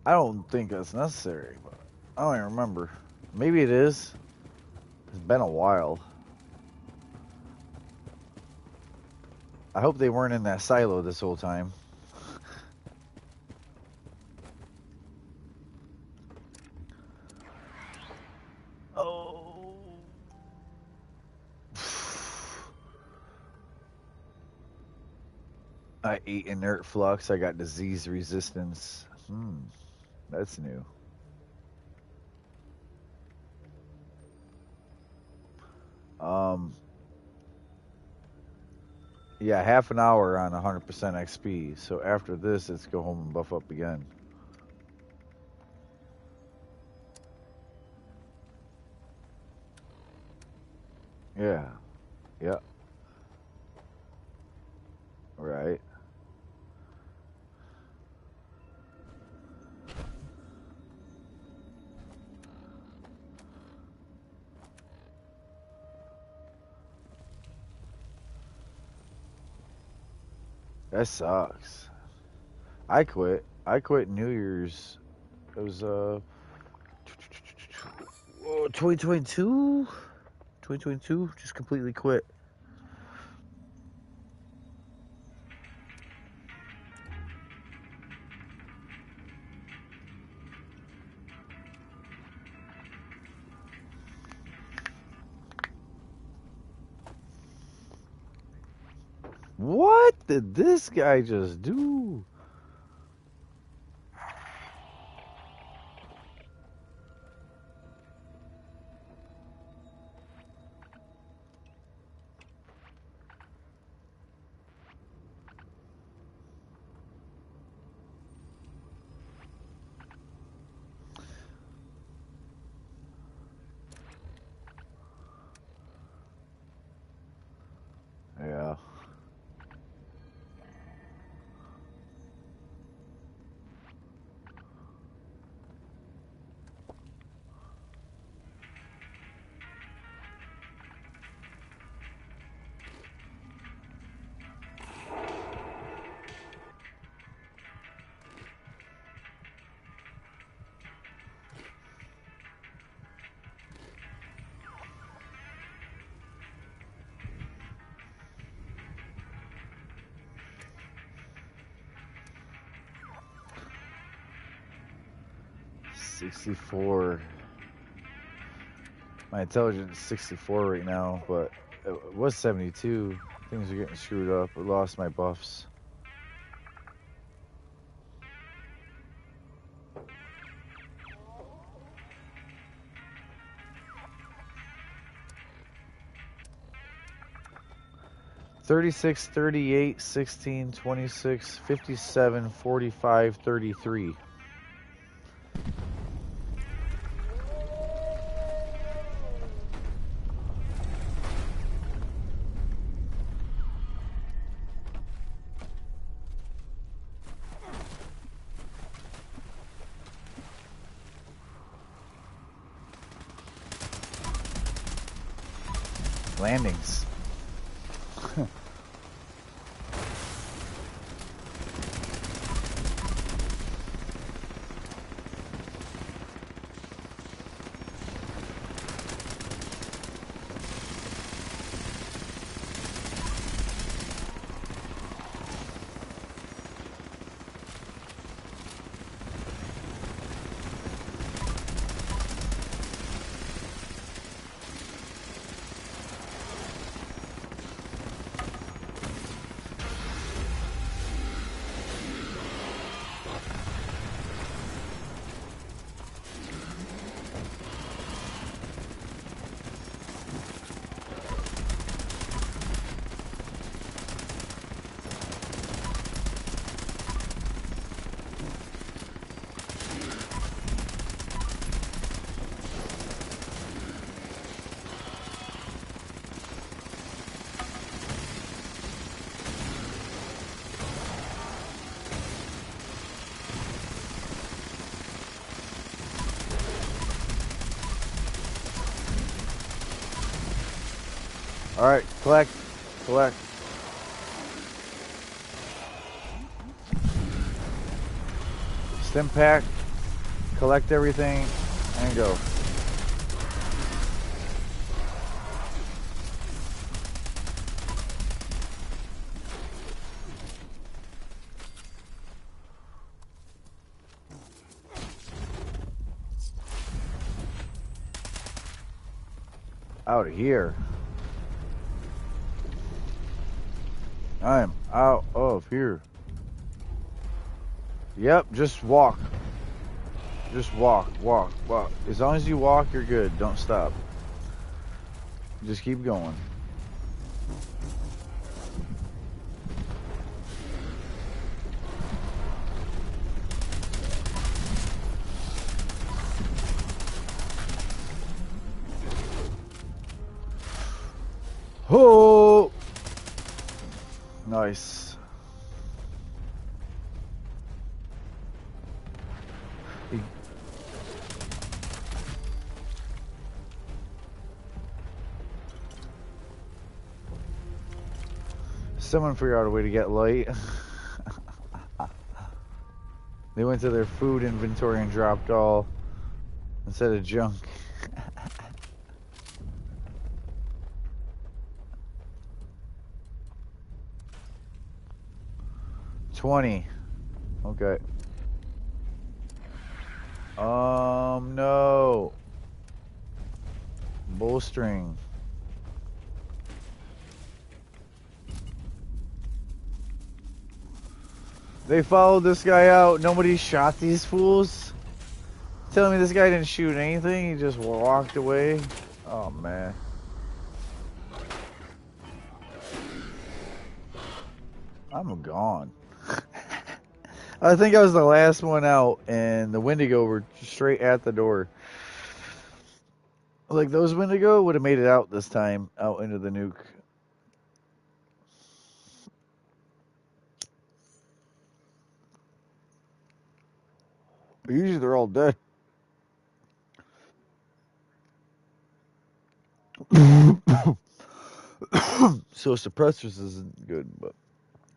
I don't think that's necessary, but I don't even remember. Maybe it is. It's been a while. I hope they weren't in that silo this whole time. Oh. I ate inert flux. I got disease resistance. That's new. Yeah, half an hour on 100% XP. So after this, let's go home and buff up again. Yeah. Yep. Right. That sucks. I quit. I quit New Year's. It was 2022. 2022. Just completely quit. What did this guy just do? Yeah. 64. My intelligence is 64 right now, but it was 72. Things are getting screwed up. I lost my buffs. Thirty-six, 38, 16, 26, 57, 45, 33. Landings. All right, collect, collect. Stim pack, collect everything, and go. Out of here. I'm out of here. Yep, just walk. Just walk, walk, walk. As long as you walk, you're good. Don't stop. Just keep going. Oh! Nice. Someone figured out a way to get light. They went to their food inventory and dropped all instead of junk. 20. Okay. No. Bowstring. They followed this guy out. Nobody shot these fools. Telling me this guy didn't shoot anything. He just walked away. Oh, man. I'm gone. I think I was the last one out, and the Wendigo were straight at the door. Like, those Wendigo would have made it out this time, out into the nuke. Usually they're all dead. So suppressors isn't good, but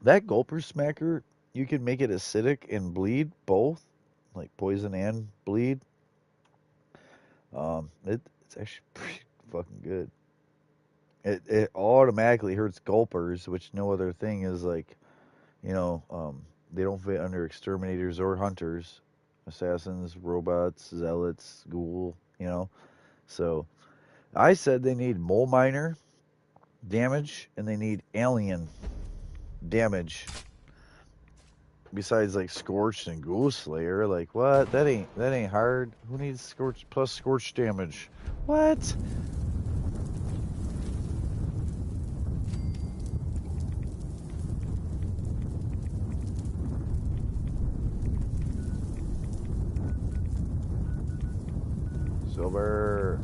that gulper smacker, you can make it acidic and bleed both, like poison and bleed. It's actually pretty fucking good. It automatically hurts gulpers, which no other thing is like, you know, they don't fit under exterminators or hunters. assassins, robots, zealots, ghoul, you know. So I said they need mole miner damage and they need alien damage. Besides like scorched and ghoul slayer, like what? That ain't hard. Who needs scorch plus scorch damage? What? Silver.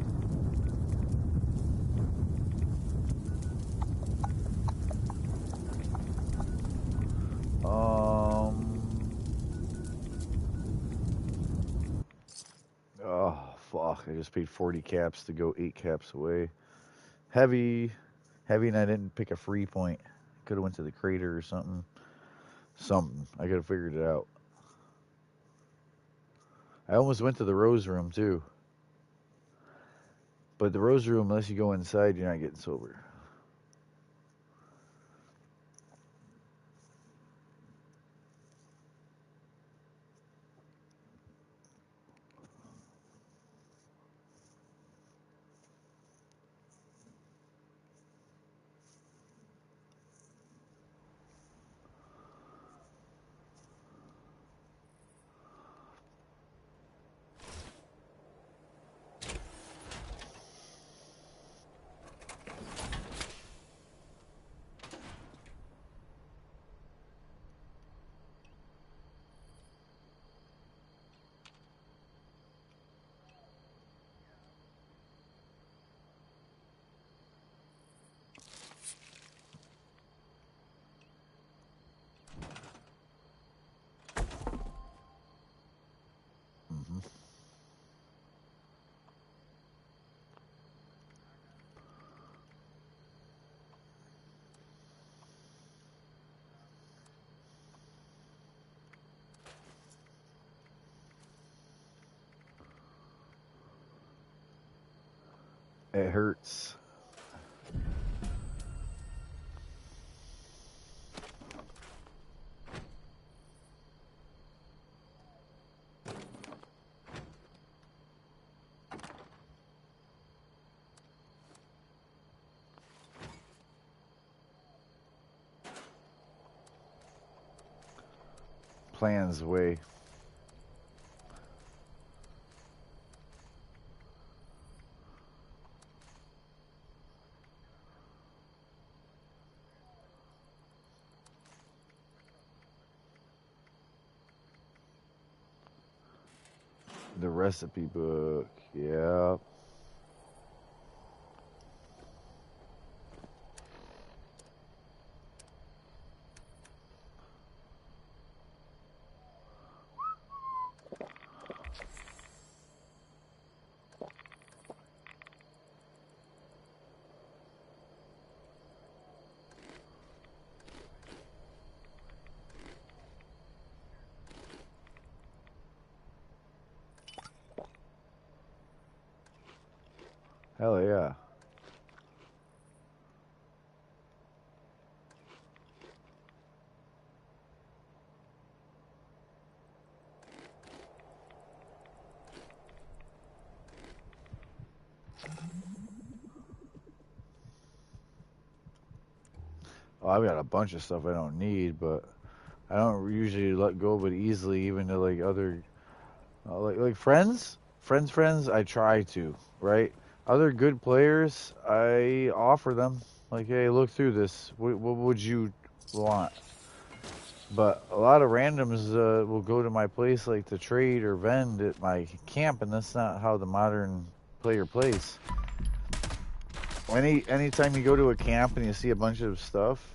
Oh fuck! I just paid 40 caps to go 8 caps away. Heavy, heavy, and I didn't pick a free point. Could have went to the crater or something. Something. I could have figured it out. I almost went to the rose room too, but the rose room, unless you go inside, you're not getting silver. Hmm. It hurts. Plans way. The recipe book. Yeah. Hell yeah. Oh, I've got a bunch of stuff I don't need, but I don't usually let go of it easily, even to like other, like friends. I try to, right? Other good players, I offer them like, hey, look through this. What would you want? But a lot of randoms will go to my place like to trade or vend at my camp, and that's not how the modern player plays. Anytime you go to a camp and you see a bunch of stuff,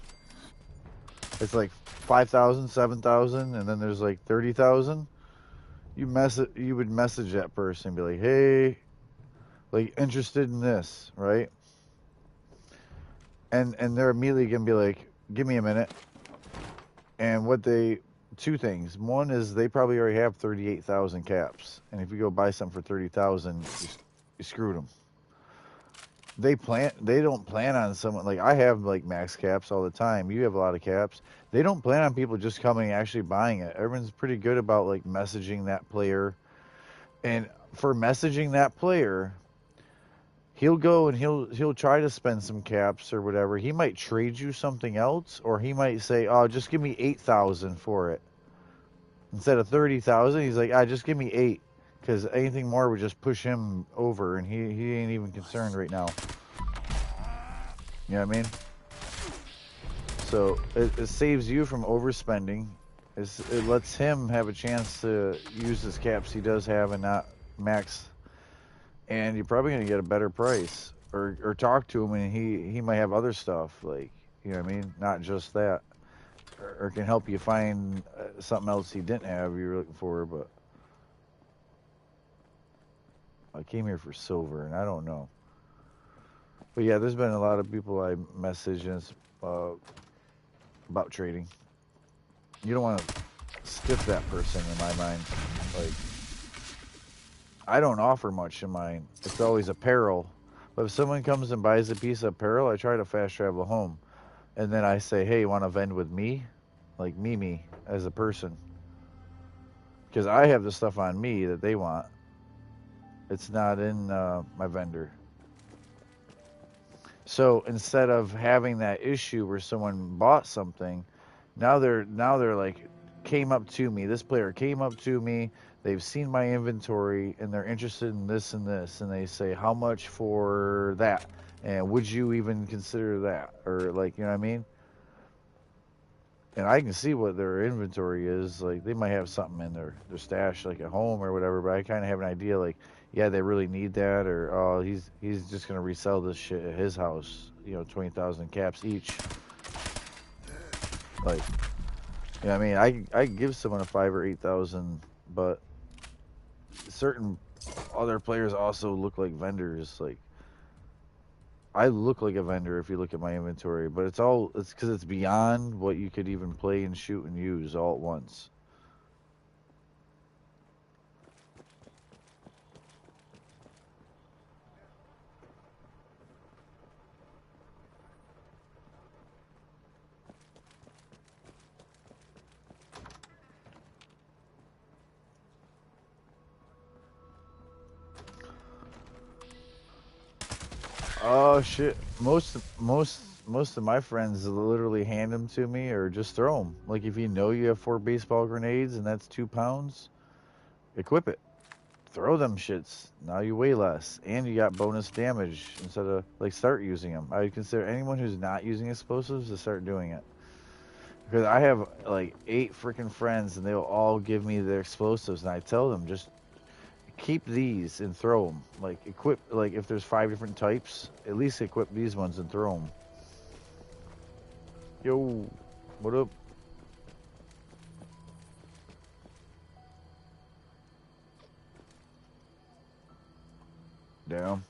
it's like 5,000, 7,000, and then there's like 30,000. You would message that person and be like, hey, like interested in this, right? And they're immediately gonna be like, give me a minute. And two things. One is they probably already have 38,000 caps, and if you go buy something for 30,000, you screwed them. They don't plan on someone like I have like max caps all the time. You have a lot of caps. They don't plan on people just coming and actually buying it. Everyone's pretty good about like messaging that player. And for messaging that player, he'll go and he'll try to spend some caps or whatever. He might trade you something else, or he might say, "Oh, just give me 8,000 for it instead of 30,000." He's like, "Ah, just give me 8, because anything more would just push him over, and he ain't even concerned right now." You know what I mean? So it saves you from overspending. It lets him have a chance to use his caps he does have and not max. And you're probably gonna get a better price, or talk to him, and he might have other stuff like, you know what I mean, not just that, or can help you find something else he didn't have you were looking for. But I came here for silver, and I don't know. But yeah, there's been a lot of people I message and about trading. You don't want to stiff that person in my mind. Like, I don't offer much in mine. It's always apparel. But if someone comes and buys a piece of apparel, I try to fast travel home. And then I say, hey, you want to vend with me? Like me as a person. Because I have the stuff on me that they want. It's not in my vendor. So instead of having that issue where someone bought something, now they're like, came up to me. This player came up to me. They've seen my inventory and they're interested in this and this, and they say, how much for that? And would you even consider that? Or like, you know what I mean? And I can see what their inventory is. Like, they might have something in their stash, like at home or whatever. But I kind of have an idea, like, yeah, they really need that, or oh, he's just gonna resell this shit at his house. 20,000 caps each. Like, you know what I mean? I give someone a 5 or 8,000, but certain other players also look like vendors. Like, I look like a vendor if you look at my inventory, but it's because it's beyond what you could even play and shoot and use all at once. Oh shit! Most of my friends literally hand them to me or just throw them. Like, if you know you have 4 baseball grenades and that's 2 pounds, equip it. Throw them shits. Now you weigh less, and you got bonus damage instead of like start using them. I would consider anyone who's not using explosives to start doing it, because I have like 8 freaking friends and they'll all give me their explosives, and I tell them just keep these and throw them. Like, equip, like if there's 5 different types, at least equip these ones and throw them. Yo, what up? Damn.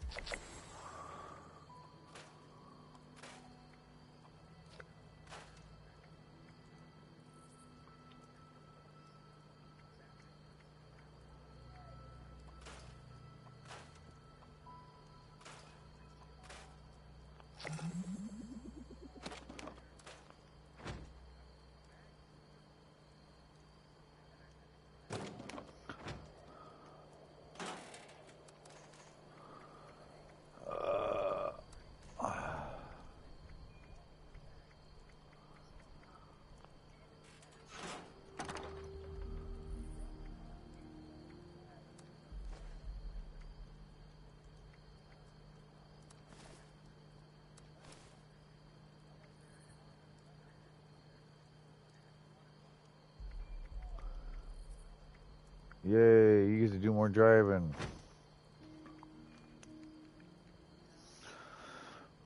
Yay, you get to do more driving.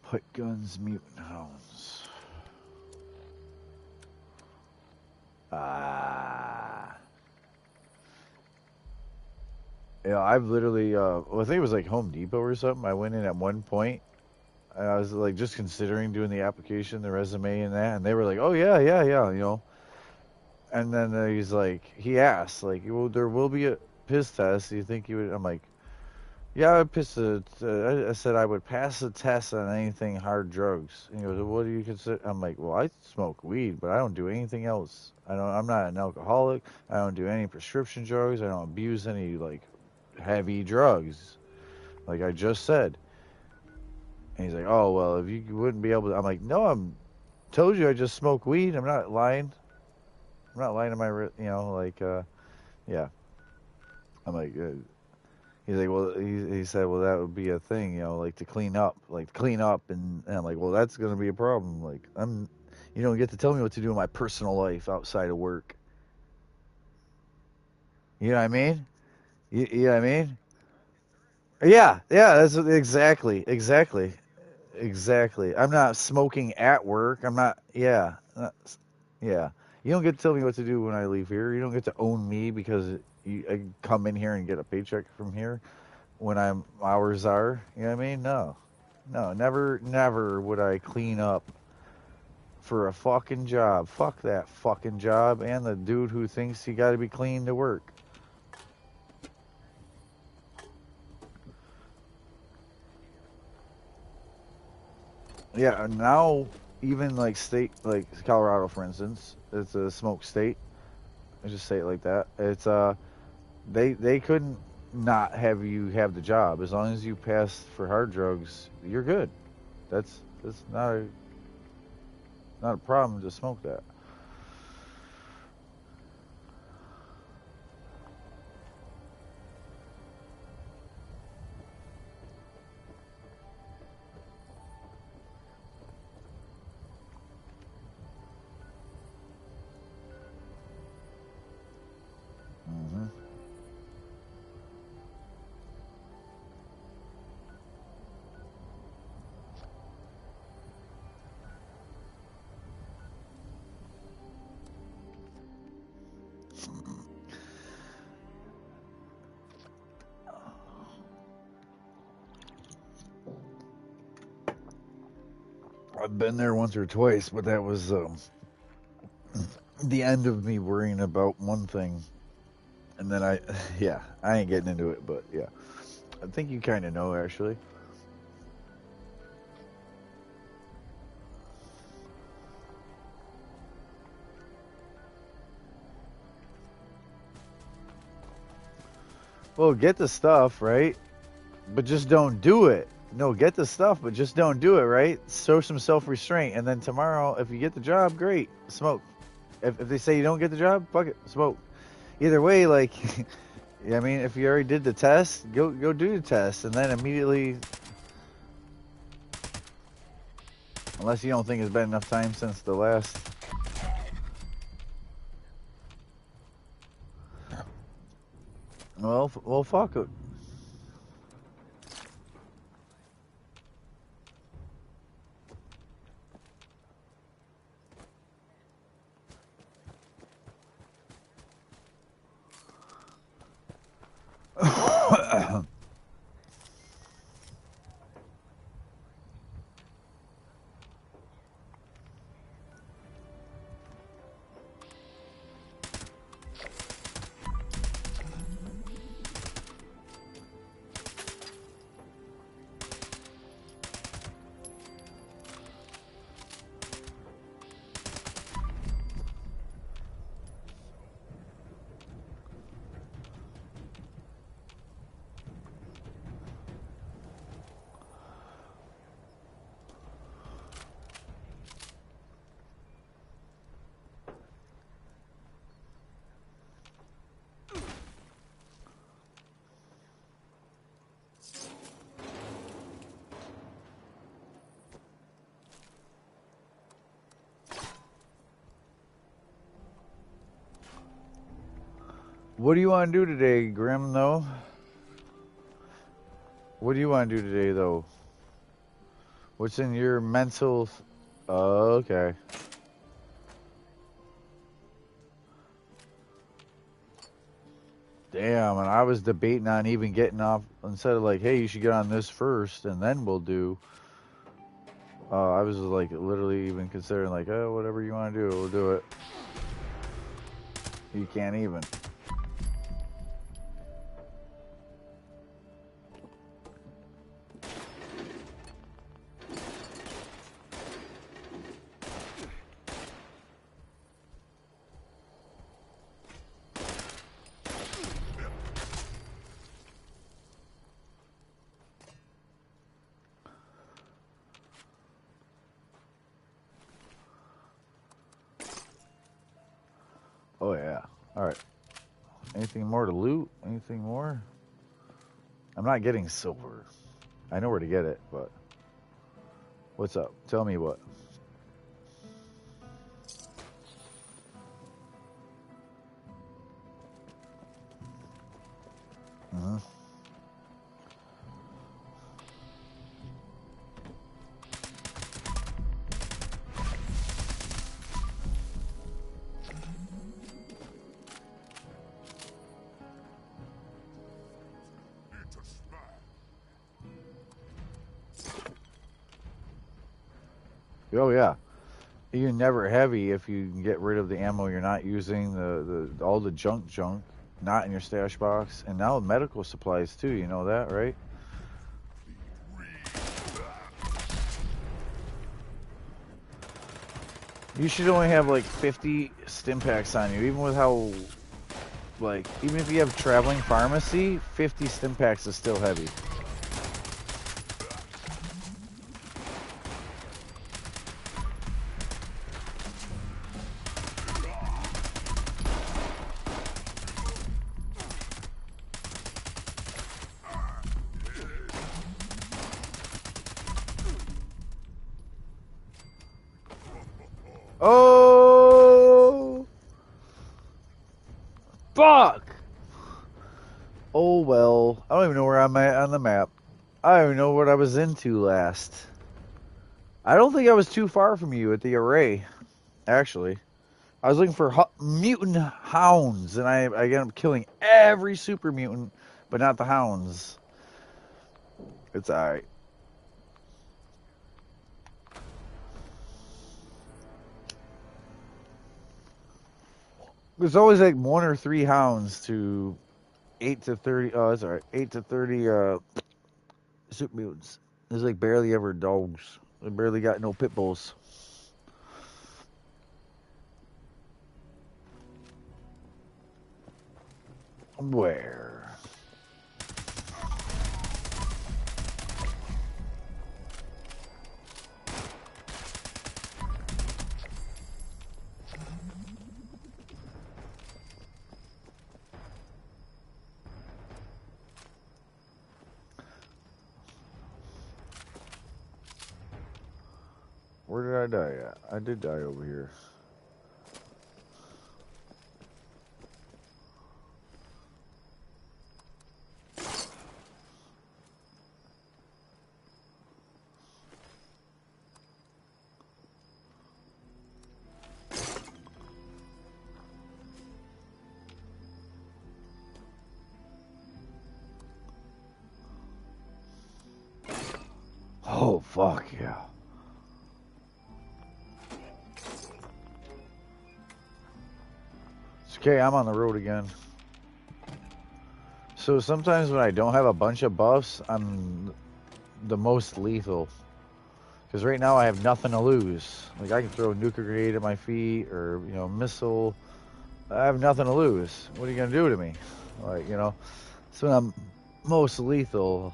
Put guns, mutant hounds. Ah. Yeah, I've literally, well, I think it was like Home Depot or something. I went in at one point, and I was like just considering doing the application, the resume, and that, and they were like, "Oh yeah, yeah, yeah." And then he asked, like, "Well, there will be a piss test. Do you think you would?" I'm like, Yeah, I would I said I would pass the test on anything hard drugs. And he goes, "What do you consider?" I'm like, "Well, I smoke weed, but I don't do anything else. I'm not an alcoholic. I don't do any prescription drugs. I don't abuse any like heavy drugs, like I just said." And he's like, "Oh well, if you wouldn't be able to," I'm like, "No, I'm told you I just smoke weed. I'm not lying. I'm not lying to like yeah." I'm like, he's like, well, he said, well, that would be a thing, like to clean up, and I'm like, well, that's gonna be a problem. Like, you don't get to tell me what to do in my personal life outside of work. You know what I mean? You know what I mean? Yeah, yeah, exactly. I'm not smoking at work. I'm not. Yeah, yeah. You don't get to tell me what to do when I leave here. You don't get to own me because I come in here and get a paycheck from here when hours are. You know what I mean? No. No, never would I clean up for a fucking job. Fuck that fucking job and the dude who thinks he got to be clean to work. Yeah, now even like state like Colorado, for instance, it's a smoke state. I just say it like that. It's they couldn't not have you have the job as long as you pass for hard drugs. You're good. That's not a problem to smoke that. Hmm. I've been there once or twice, but that was the end of me worrying about one thing, and then yeah, I ain't getting into it, but yeah, I think you kind of know actually. Well, get the stuff right, but just don't do it. No, get the stuff, but just don't do it right. Show some self restraint, and then tomorrow, if you get the job, great, smoke. If they say you don't get the job, fuck it, smoke. Either way, like, I mean, if you already did the test, go do the test, and then immediately, unless you don't think it's been enough time since the last. Well, fuck it. What do you want to do today, Grim? Though. What do you want to do today, though? What's in your mental? Oh, okay. Damn, and I was debating on even getting off instead of like, hey, you should get on this first, and then we'll do. I was like literally even considering like, oh, whatever you want to do, we'll do it. You can't even. Alright. Anything more to loot? Anything more? I'm not getting silver. I know where to get it, but... What's up? Tell me what. Uh-huh. Oh yeah, you're never heavy if you can get rid of the ammo you're not using, the all the junk not in your stash box, and now medical supplies too. You know that, right? You should only have like 50 stim packs on you, even with how, like, even if you have traveling pharmacy, 50 stim packs is still heavy. Oh, fuck! Oh well, I don't even know where I'm at on the map. I don't even know what I was into last. I don't think I was too far from you at the array, actually. I was looking for mutant hounds, and I ended up killing every super mutant, but not the hounds. It's alright. There's always like 1 or 3 hounds to 8 to 30. Oh, that's alright. 8 to 30 super mutants. There's like barely ever dogs. I barely got no pit bulls. Where? Where did I die at? I did die over here. Oh, fuck yeah. It's okay, I'm on the road again. So sometimes when I don't have a bunch of buffs, I'm the most lethal. Because right now I have nothing to lose. Like, I can throw a nuclear grenade at my feet or, you know, missile. I have nothing to lose. What are you going to do to me? Like, you know, so when I'm most lethal,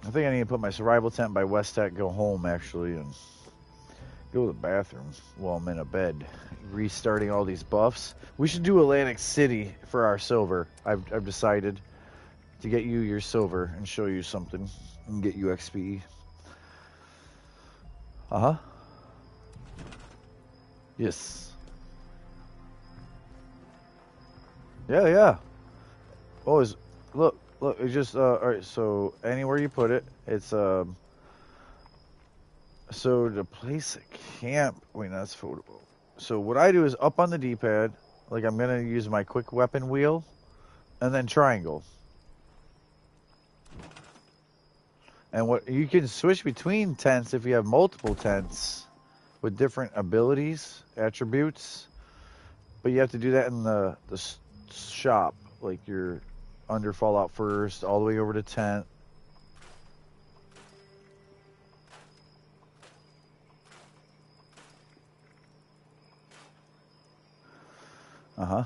I think I need to put my survival tent by West Tech, go home actually, and go to the bathroom while I'm in a bed, restarting all these buffs. We should do Atlantic City for our silver. I've decided to get you your silver and show you something and get you XP. Uh-huh. Yes. Yeah, yeah. Always, look, it's just, all right, so anywhere you put it, it's, so to place a camp, wait, no, that's photo. So what I do is up on the D-pad, like I'm going to use my quick weapon wheel, and then triangle. And what you can switch between tents if you have multiple tents with different abilities, attributes, but you have to do that in the shop, like you're under Fallout first, all the way over to tent. Uh-huh.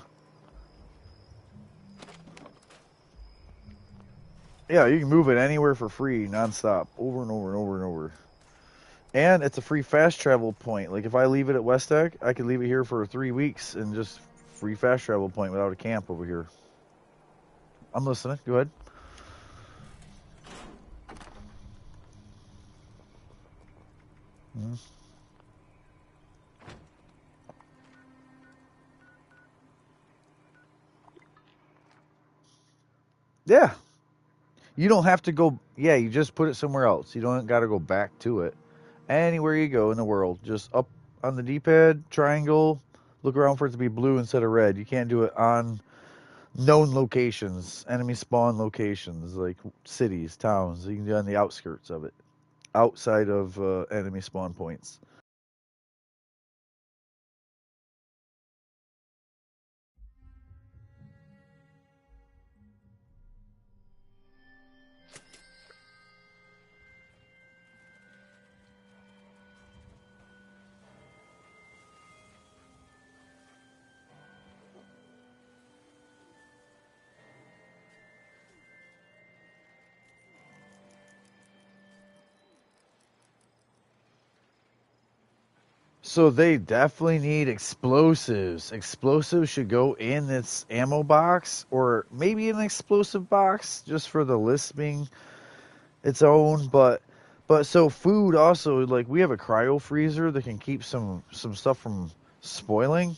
Yeah, you can move it anywhere for free, nonstop, over and over and over and over. And it's a free fast travel point. Like if I leave it at West Tech, I could leave it here for 3 weeks and just free fast travel point without a camp over here. I'm listening. Go ahead. Hmm. Yeah. You don't have to go. Yeah, you just put it somewhere else. You don't got to go back to it. Anywhere you go in the world, just up on the D-pad, triangle, look around for it to be blue instead of red. You can't do it on known locations, enemy spawn locations, like cities, towns. You can do it on the outskirts of it, outside of enemy spawn points. So they definitely need explosives. Explosives should go in this ammo box, or maybe an explosive box, just for the list being its own. But so food also, like we have a cryo freezer that can keep some stuff from spoiling,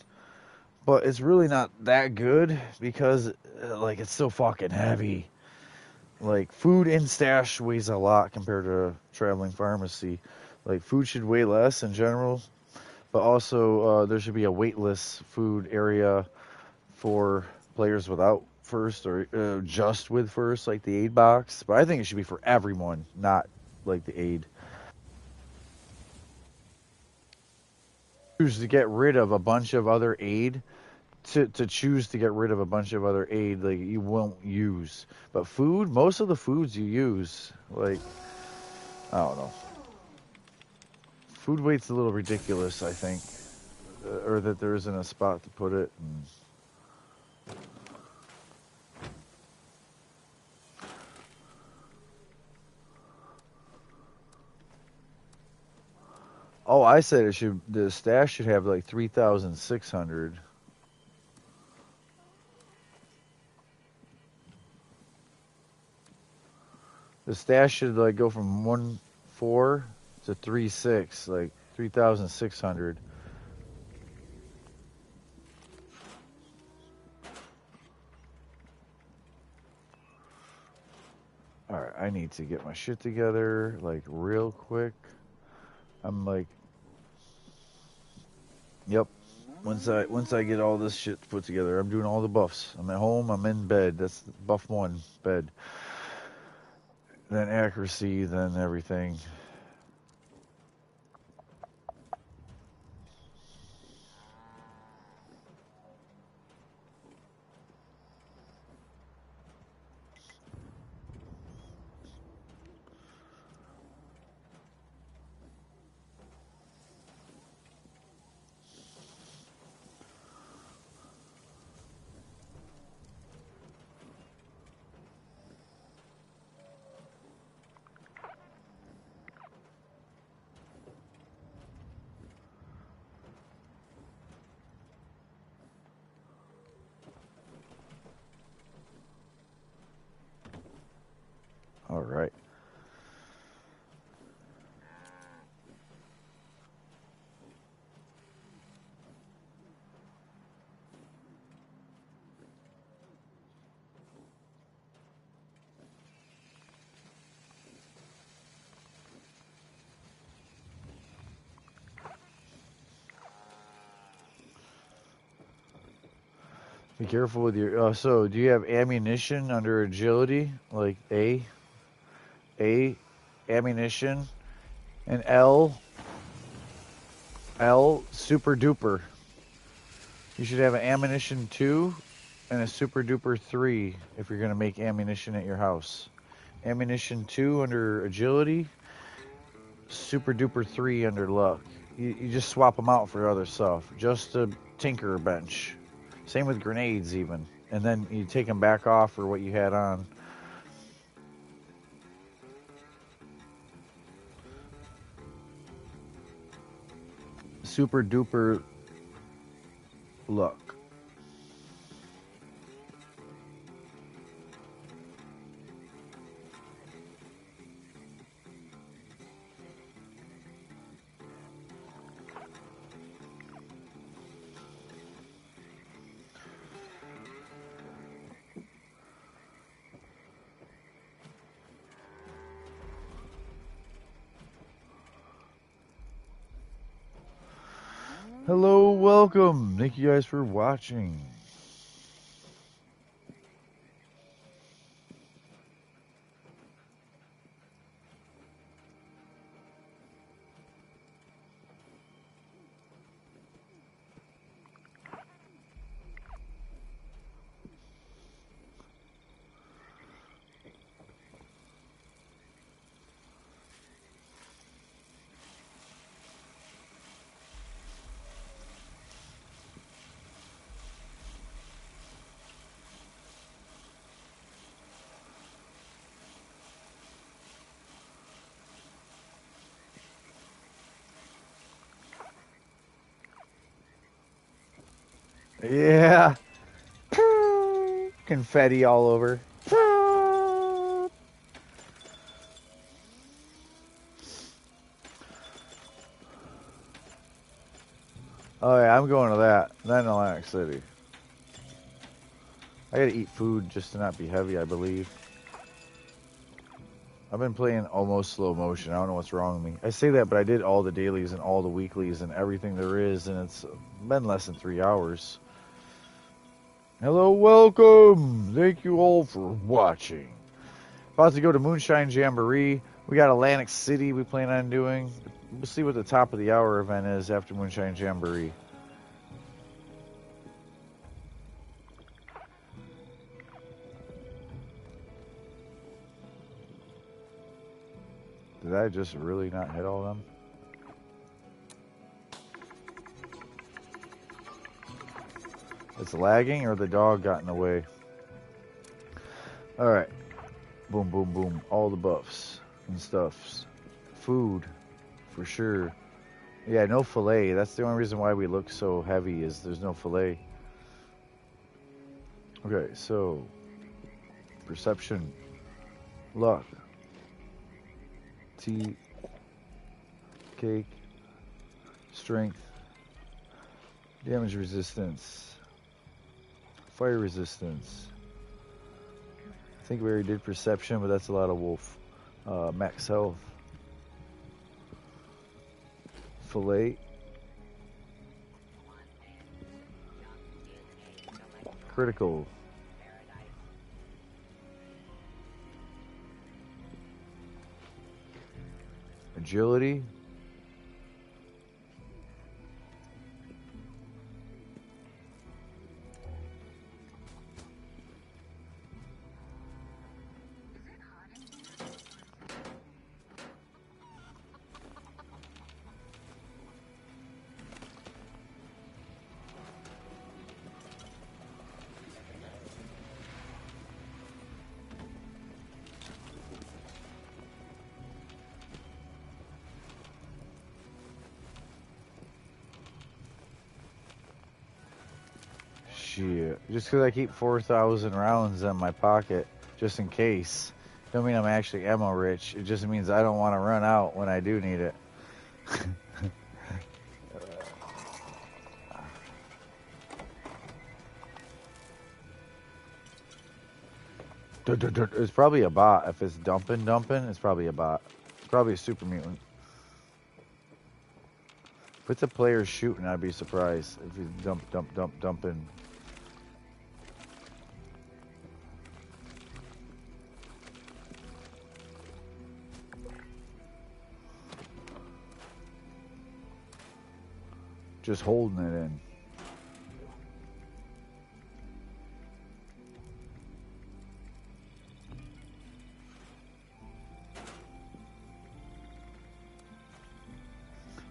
but it's really not that good because like it's so fucking heavy. Like food in stash weighs a lot compared to traveling pharmacy. Like food should weigh less in general, but also there should be a weightless food area for players without first or just with first, like the aid box. But I think it should be for everyone, not like the aid. Choose to get rid of a bunch of other aid. To choose to get rid of a bunch of other aid like you won't use, but food, most of the foods you use, like I don't know, food weight's a little ridiculous. I think, or that there isn't a spot to put it. And oh, I said it should. The stash should have like 3,600. The stash should like go from 1.4 to 3.6, like 3,600. All right, I need to get my shit together like real quick. I'm like, yep. Once I get all this shit put together, I'm doing all the buffs. I'm at home. I'm in bed. That's buff one, bed. Then accuracy, then everything. All right. Be careful with your. So, do you have ammunition under agility? Like A, ammunition, and L, super duper. You should have an ammunition 2 and a super duper 3 if you're going to make ammunition at your house. Ammunition 2 under agility, super duper 3 under luck. You just swap them out for other stuff. Just a tinker bench. Same with grenades, even. And then you take them back off for what you had on. Super duper luck. Hello, welcome. Thank you guys for watching. Yeah. Confetti all over. Oh yeah, I'm going to that. Not in Atlantic City. I gotta eat food just to not be heavy, I believe. I've been playing almost slow motion. I don't know what's wrong with me. I say that, but I did all the dailies and all the weeklies and everything there is, and it's been less than 3 hours. Hello, welcome. Thank you all for watching. About to go to Moonshine Jamboree. We got Atlantic City we plan on doing. We'll see what the top of the hour event is after Moonshine Jamboree. Did I just really not hit all of them? It's lagging or the dog got in the way? Alright. Boom, boom, boom. All the buffs and stuffs. Food, for sure. Yeah, no filet. That's the only reason why we look so heavy is there's no filet. Okay, so perception, luck, tea, cake, strength, damage resistance, fire resistance. I think we already did perception, but that's a lot of wolf. Max health, filet, critical, agility, shit. Just because I keep 4,000 rounds in my pocket, just in case, don't mean I'm actually ammo rich. It just means I don't want to run out when I do need it. It's probably a bot. If it's dumping, it's probably a bot. It's probably a super mutant. If it's a player shooting, I'd be surprised if he's dumping. Just holding it in.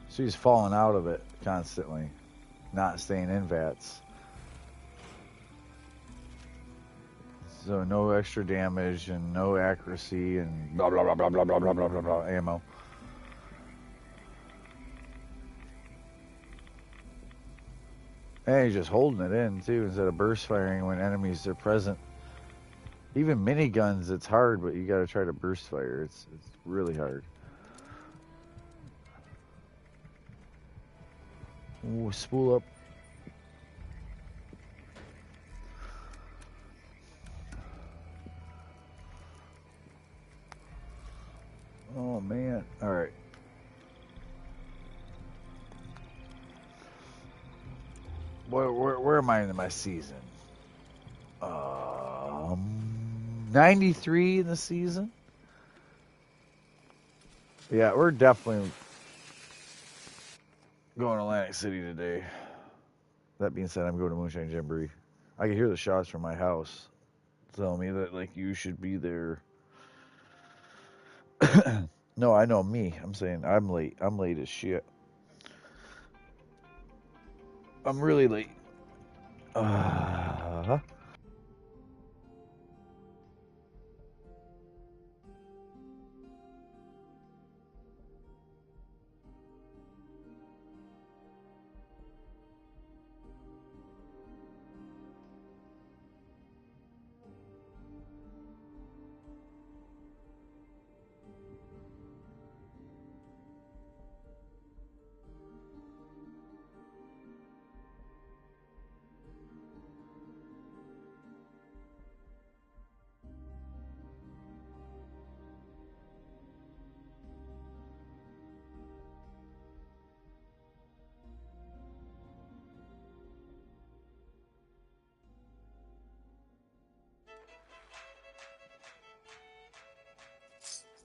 So he's falling out of it constantly, not staying in VATS. So no extra damage and no accuracy and blah blah blah blah blah blah blah blah blah, blah ammo. And he's just holding it in too instead of burst firing when enemies are present. Even miniguns, it's hard, but you got to try to burst fire. It's really hard. Ooh, spool up. Oh man! All right. where am I in my season? 93 in the season. Yeah, we're definitely going to Atlantic City today. That being said, I'm going to Moonshine Jamboree. I can hear the shots from my house telling me that like you should be there. No, I know me. I'm saying I'm late. I'm late as shit. I'm really late. Uh,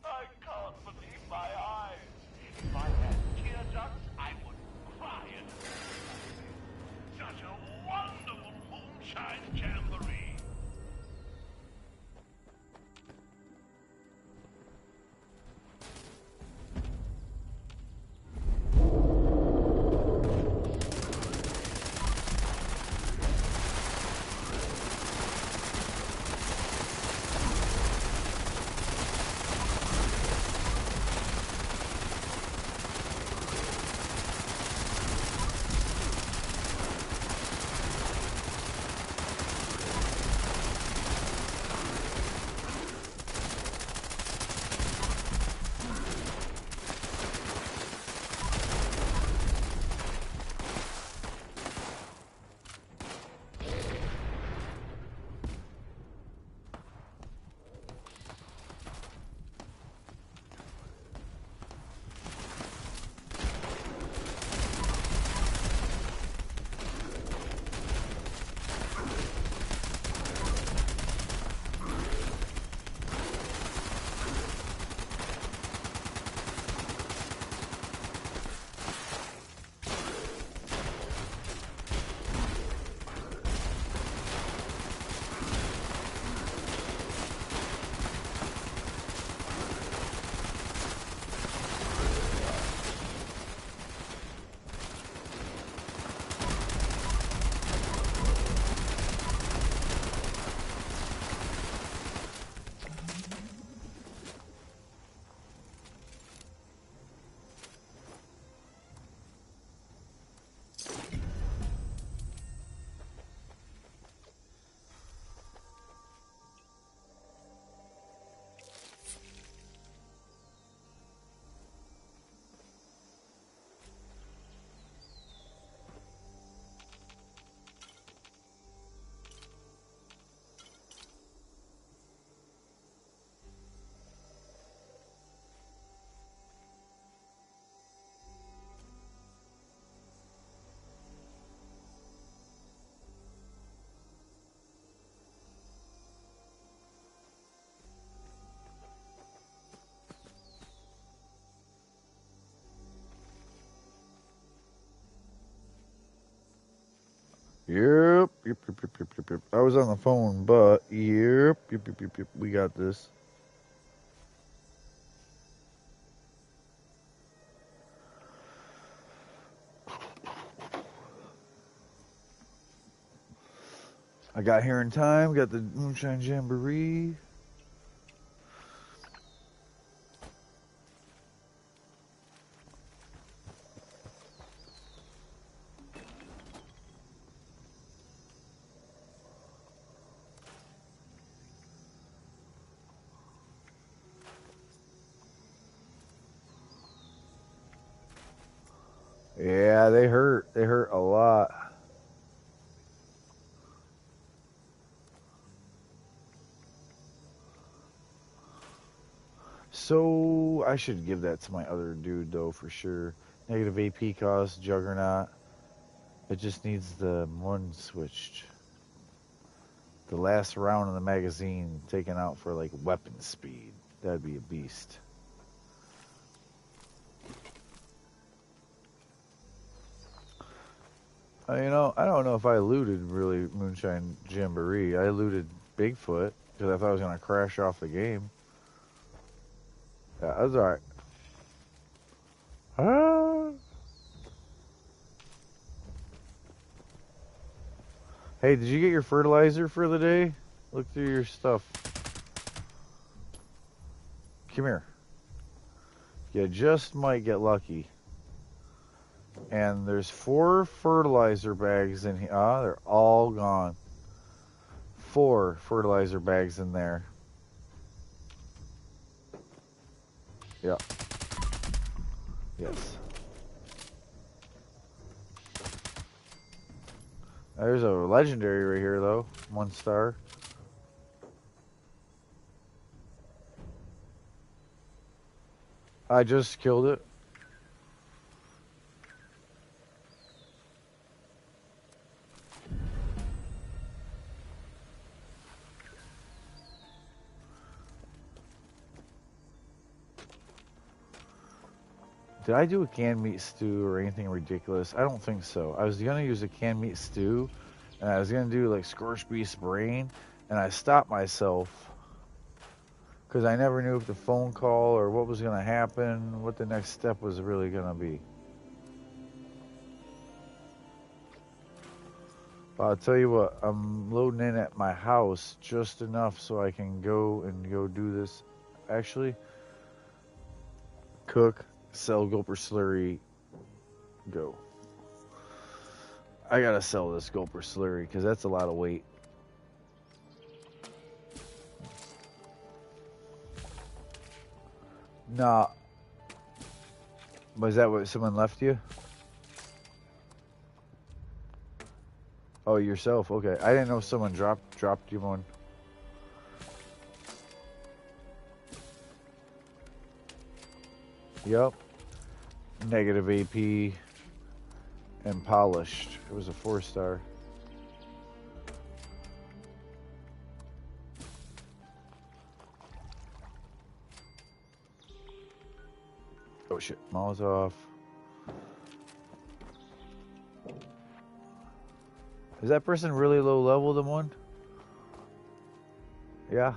I can't believe my eyes. If I had tear ducts, I would cry in such a wonderful moonshine jamboree. yep. I was on the phone, but yep. We got this. I got here in time. Got the Moonshine Jamboree. Yeah, they hurt. They hurt a lot. So I should give that to my other dude though for sure. Negative AP cost, Juggernaut. It just needs the one switched. The last round of the magazine taken out for like weapon speed. That'd be a beast. You know, I don't know if I looted really Moonshine Jamboree. I looted Bigfoot because I thought I was gonna crash off the game. Yeah, that's alright. Ah. Hey, did you get your fertilizer for the day? Look through your stuff. Come here. You just might get lucky. And there's 4 fertilizer bags in here. Ah, they're all gone. 4 fertilizer bags in there. Yep. Yes. There's a legendary right here, though. 1 star. I just killed it. Did I do a canned meat stew or anything ridiculous? I don't think so. I was gonna use a canned meat stew, and I was gonna do like scorched beef brain, and I stopped myself because I never knew if the phone call or what was gonna happen, what the next step was really gonna be. But I'll tell you what, I'm loading in at my house just enough so I can go do this. Actually, cook, sell Gulper Slurry, go. I gotta sell this Gulper Slurry because that's a lot of weight. Nah. Was that what someone left you? Oh, yourself. Okay. I didn't know someone dropped you one. Yep. Negative AP and polished. It was a 4 star. Oh shit. Molotov. Is that person really low level, the one? Yeah.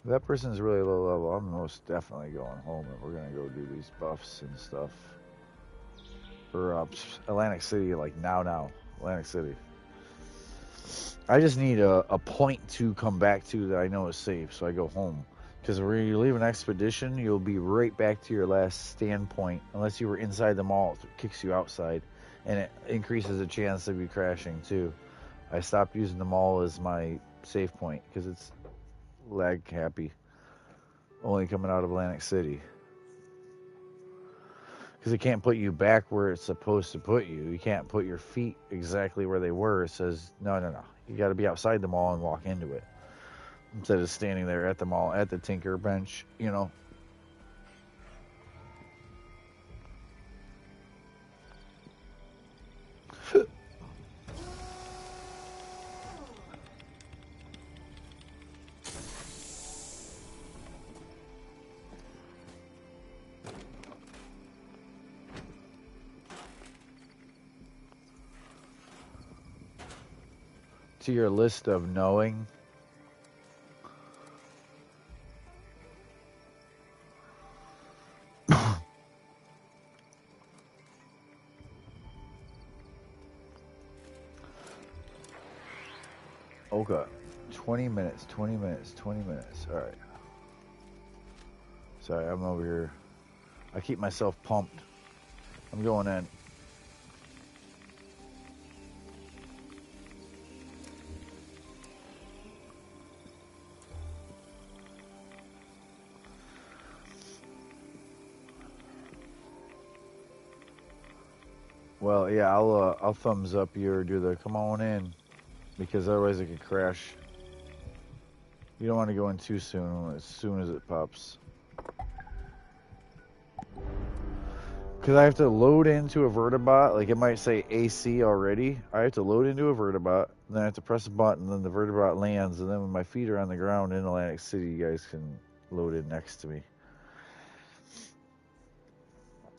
If that person's really low level, I'm most definitely going home and we're gonna go do these buffs and stuff. For Atlantic City, like now. Atlantic City. I just need a point to come back to that I know is safe, so I go home. Because when you leave an expedition, you'll be right back to your last stand point. Unless you were inside the mall, it kicks you outside. And it increases the chance of you crashing, too. I stopped using the mall as my save point, because it's lag happy. Only coming out of Atlantic City. Because it can't put you back where it's supposed to put you. You can't put your feet exactly where they were. It says, no. You got to be outside the mall and walk into it. Instead of standing there at the mall, at the Tinker bench, you know. To your list of knowing. Okay. 20 minutes. All right. Sorry, I'm over here. I keep myself pumped. I'm going in. Well, yeah, I'll thumbs up you or do the come on in, because otherwise it could crash. You don't want to go in too soon, as soon as it pops. Because I have to load into a vertibot, like it might say AC already. I have to load into a vertibot, then I have to press a button, then the vertibot lands, and then when my feet are on the ground in Atlantic City, you guys can load in next to me.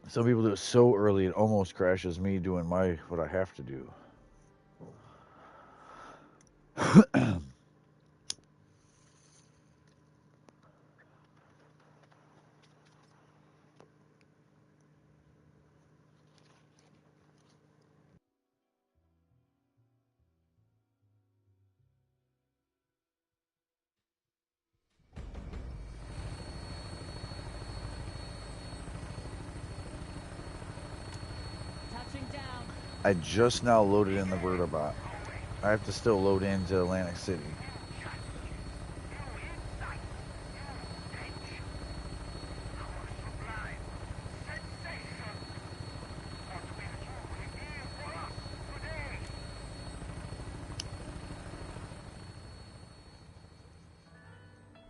Some people do it so early it almost crashes me doing what I have to do. Touching down. I just now loaded in the vertibot. I have to still load into Atlantic City.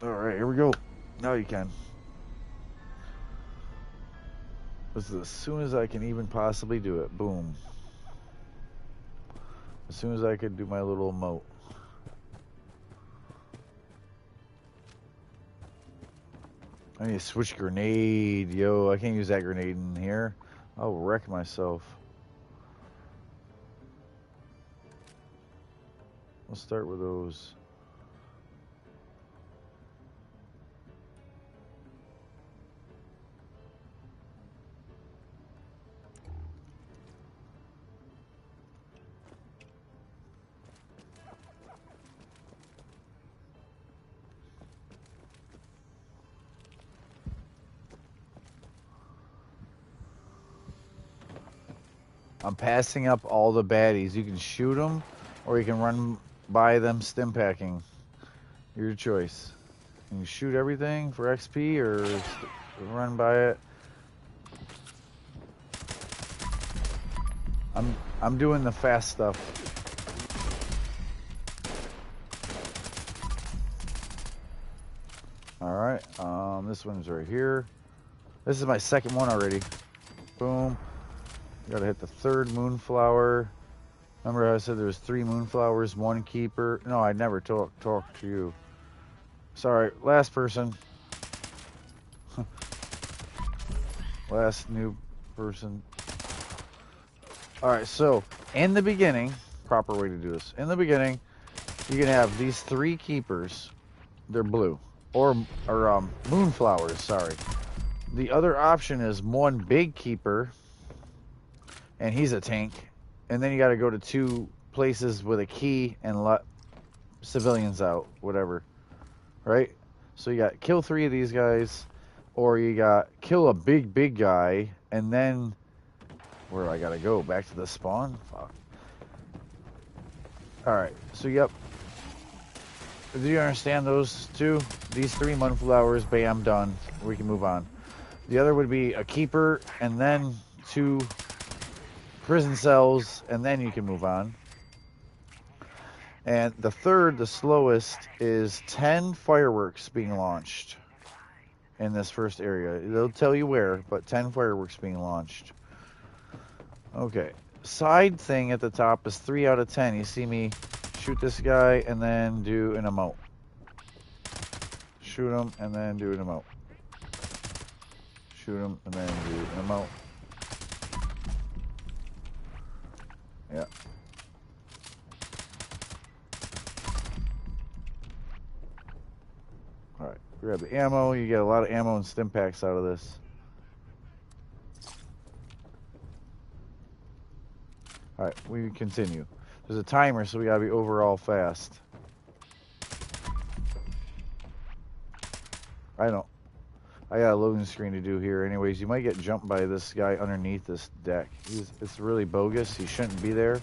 Alright, here we go. Now you can. This is as soon as I can even possibly do it. Boom. As soon as I could do my little emote. I need to switch grenade. Yo, I can't use that grenade in here. I'll wreck myself. Let's start with those. I'm passing up all the baddies. You can shoot them, or you can run by them stim packing. Your choice. You can shoot everything for XP, or run by it. I'm doing the fast stuff. All right. This one's right here. This is my second one already. Boom. Gotta hit the third moonflower. Remember how I said there was 3 moonflowers, 1 keeper? No, I never talked to you. Sorry, last person. Last new person. Alright, so in the beginning, proper way to do this. In the beginning, you can have these 3 keepers. They're blue. Or moonflowers, sorry. The other option is 1 big keeper, and he's a tank. And then you got to go to 2 places with a key and let civilians out, whatever. Right? So you got kill 3 of these guys, or you got kill a big guy, and then where do I got to go? Back to the spawn? Fuck. Alright, so yep. Do you understand those 2? These 3 moonflowers, bam, done. We can move on. The other would be a keeper, and then 2 prison cells, and then you can move on. And the third, the slowest, is 10 fireworks being launched in this first area. They'll tell you where, but 10 fireworks being launched. Okay. Side thing at the top is 3 out of 10. You see me shoot this guy and then do an emote. Shoot him and then do an emote. Shoot him and then do an emote. Yeah. Alright, grab the ammo. You get a lot of ammo and stim packs out of this. Alright, we continue. There's a timer, so we gotta be overall fast. I got a loading screen to do here. Anyways, you might get jumped by this guy underneath this deck. It's really bogus. He shouldn't be there.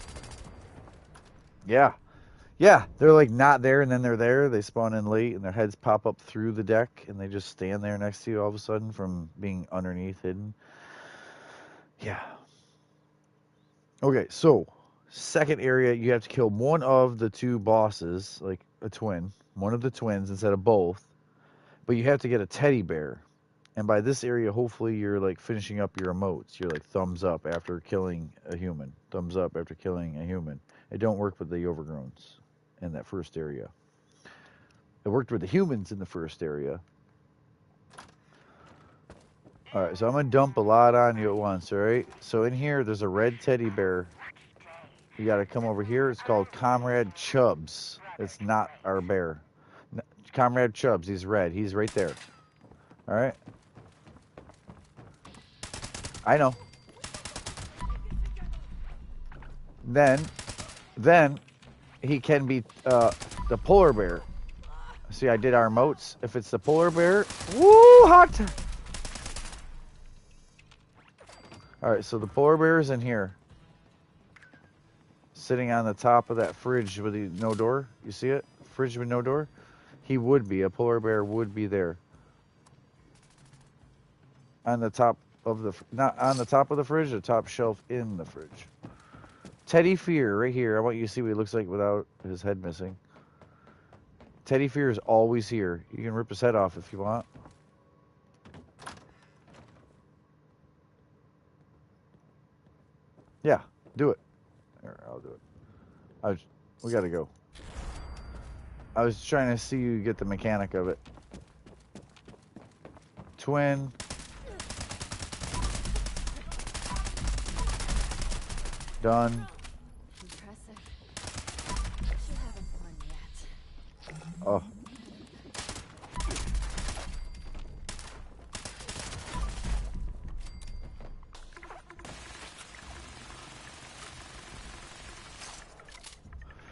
Yeah. Yeah, they're like not there and then they're there. They spawn in late and their heads pop up through the deck and they just stand there next to you all of a sudden from being underneath hidden. Yeah. Okay, so second area, you have to kill one of the 2 bosses, like a twin, one of the twins instead of both. But you have to get a teddy bear. And by this area, hopefully you're like finishing up your emotes. You're like thumbs up after killing a human. Thumbs up after killing a human. It don't work with the overgrowns in that first area. It worked with the humans in the first area. Alright, so I'm going to dump a lot on you at once, alright? So in here, there's a red teddy bear. You got to come over here. It's called Comrade Chubbs. It's not our bear. Comrade Chubbs, he's red. He's right there. Alright? I know. Then he can be the polar bear. See, I did our emotes. If it's the polar bear, woo, hot. All right, so the polar bear is in here, sitting on the top of that fridge with the no door. You see it? Fridge with no door. He would be, a polar bear would be there. On the top of the, not on the top of the fridge, the top shelf in the fridge. Teddy Fear, right here. I want you to see what he looks like without his head missing. Teddy Fear is always here. You can rip his head off if you want. Yeah, do it. Here, I'll do it. We gotta go. I was trying to see you get the mechanic of it. Twin. Done. Impressive. You haven't won yet. Oh.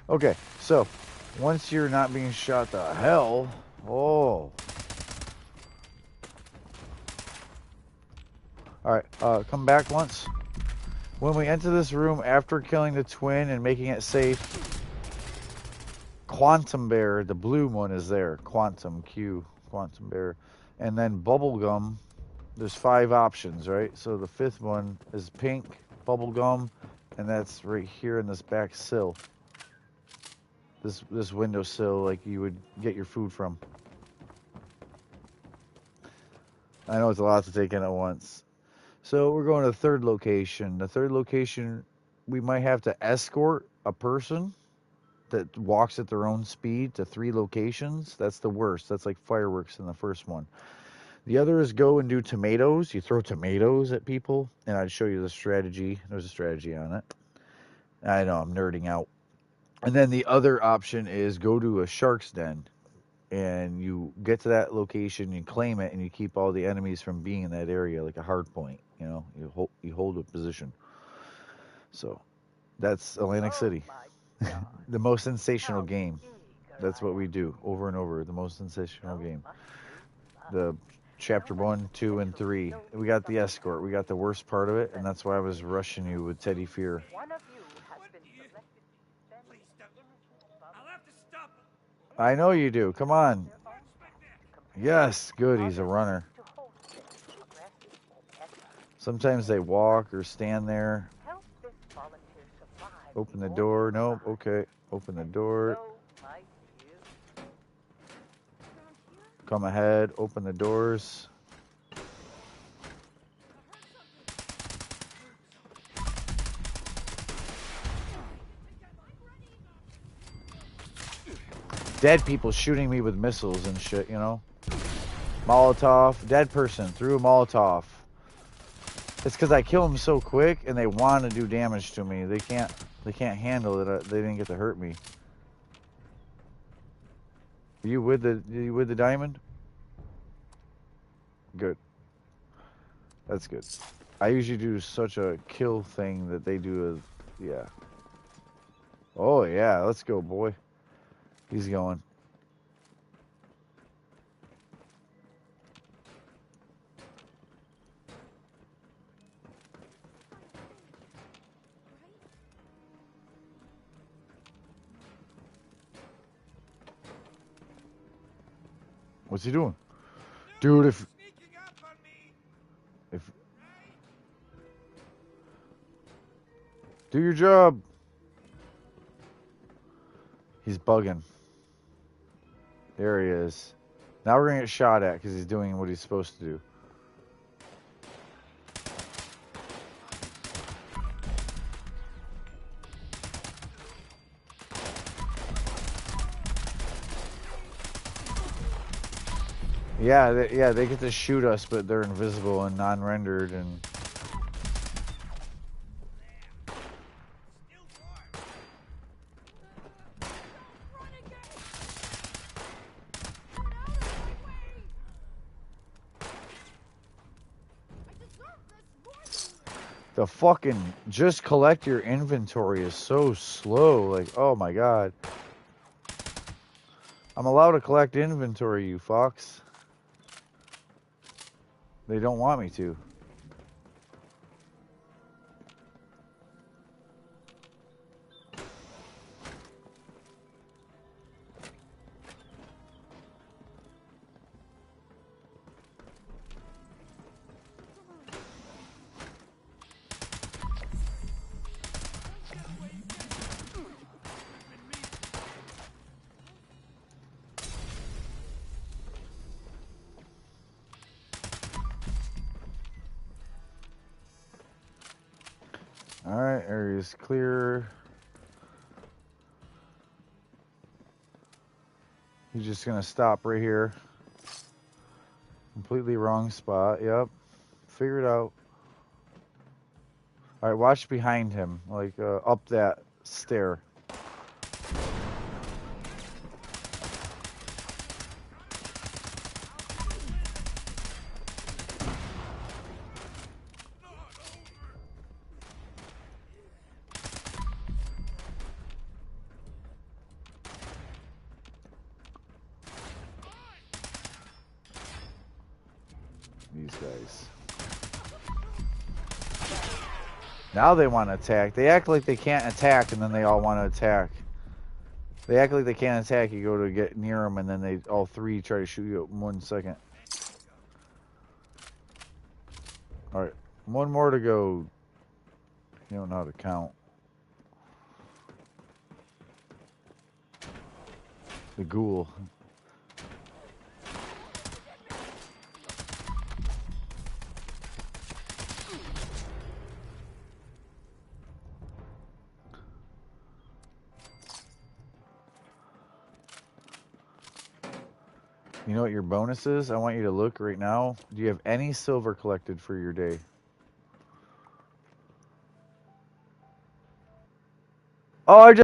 Okay, so once you're not being shot to hell, oh. Alright, come back once. When we enter this room after killing the twin and making it safe, Quantum Bear, the blue one, is there. Quantum Bear. And then Bubblegum, there's 5 options, right? So the 5th one is pink, Bubblegum, and that's right here in this back sill. This windowsill, like you would get your food from. I know it's a lot to take in at once. So we're going to the third location. The third location, we might have to escort a person that walks at their own speed to 3 locations. That's the worst. That's like fireworks in the first one. The other is go and do tomatoes. You throw tomatoes at people, and I'd show you the strategy. There's a strategy on it. I know, I'm nerding out. And then the other option is go to a shark's den, and you get to that location, you claim it, and you keep all the enemies from being in that area, like a hard point. You know, you hold a position. So that's Atlantic City. The most sensational game. That's what we do over and over. The most sensational game. The chapter 1, 2, and 3. We got the escort. We got the worst part of it, and that's why I was rushing you with Teddy Fear. I know you do. Come on. Yes, good. He's a runner. Sometimes they walk or stand there. Open the door. Nope. Okay. Open the door. Come ahead. Open the doors. Dead people shooting me with missiles and shit, you know? Molotov. Dead person. Threw a Molotov. It's because I kill them so quick and they want to do damage to me. They can't handle it. They didn't get to hurt me. Are you with the diamond? Good. That's good. I usually do such a kill thing that they do yeah. Oh yeah, let's go, boy. He's going. What's he doing? Dude, if do your job. He's bugging. There he is. Now we're gonna get shot at because he's doing what he's supposed to do. Yeah, they get to shoot us, but they're invisible and non-rendered, and the fucking just collect your inventory is so slow. Like, oh my god. I'm allowed to collect inventory, you fucks. They don't want me to. Alright, area's clear. He's just gonna stop right here. Completely wrong spot, yep. Figure it out. Alright, watch behind him, like up that stair. These guys. Now they want to attack. They act like they can't attack, and then they all want to attack. They act like they can't attack. You go to get near them, and then they all three try to shoot you in 1 second. Alright, one more to go. You don't know how to count. The ghoul. You know what your bonus is? I want you to look right now. Do you have any silver collected for your day? Oh, I just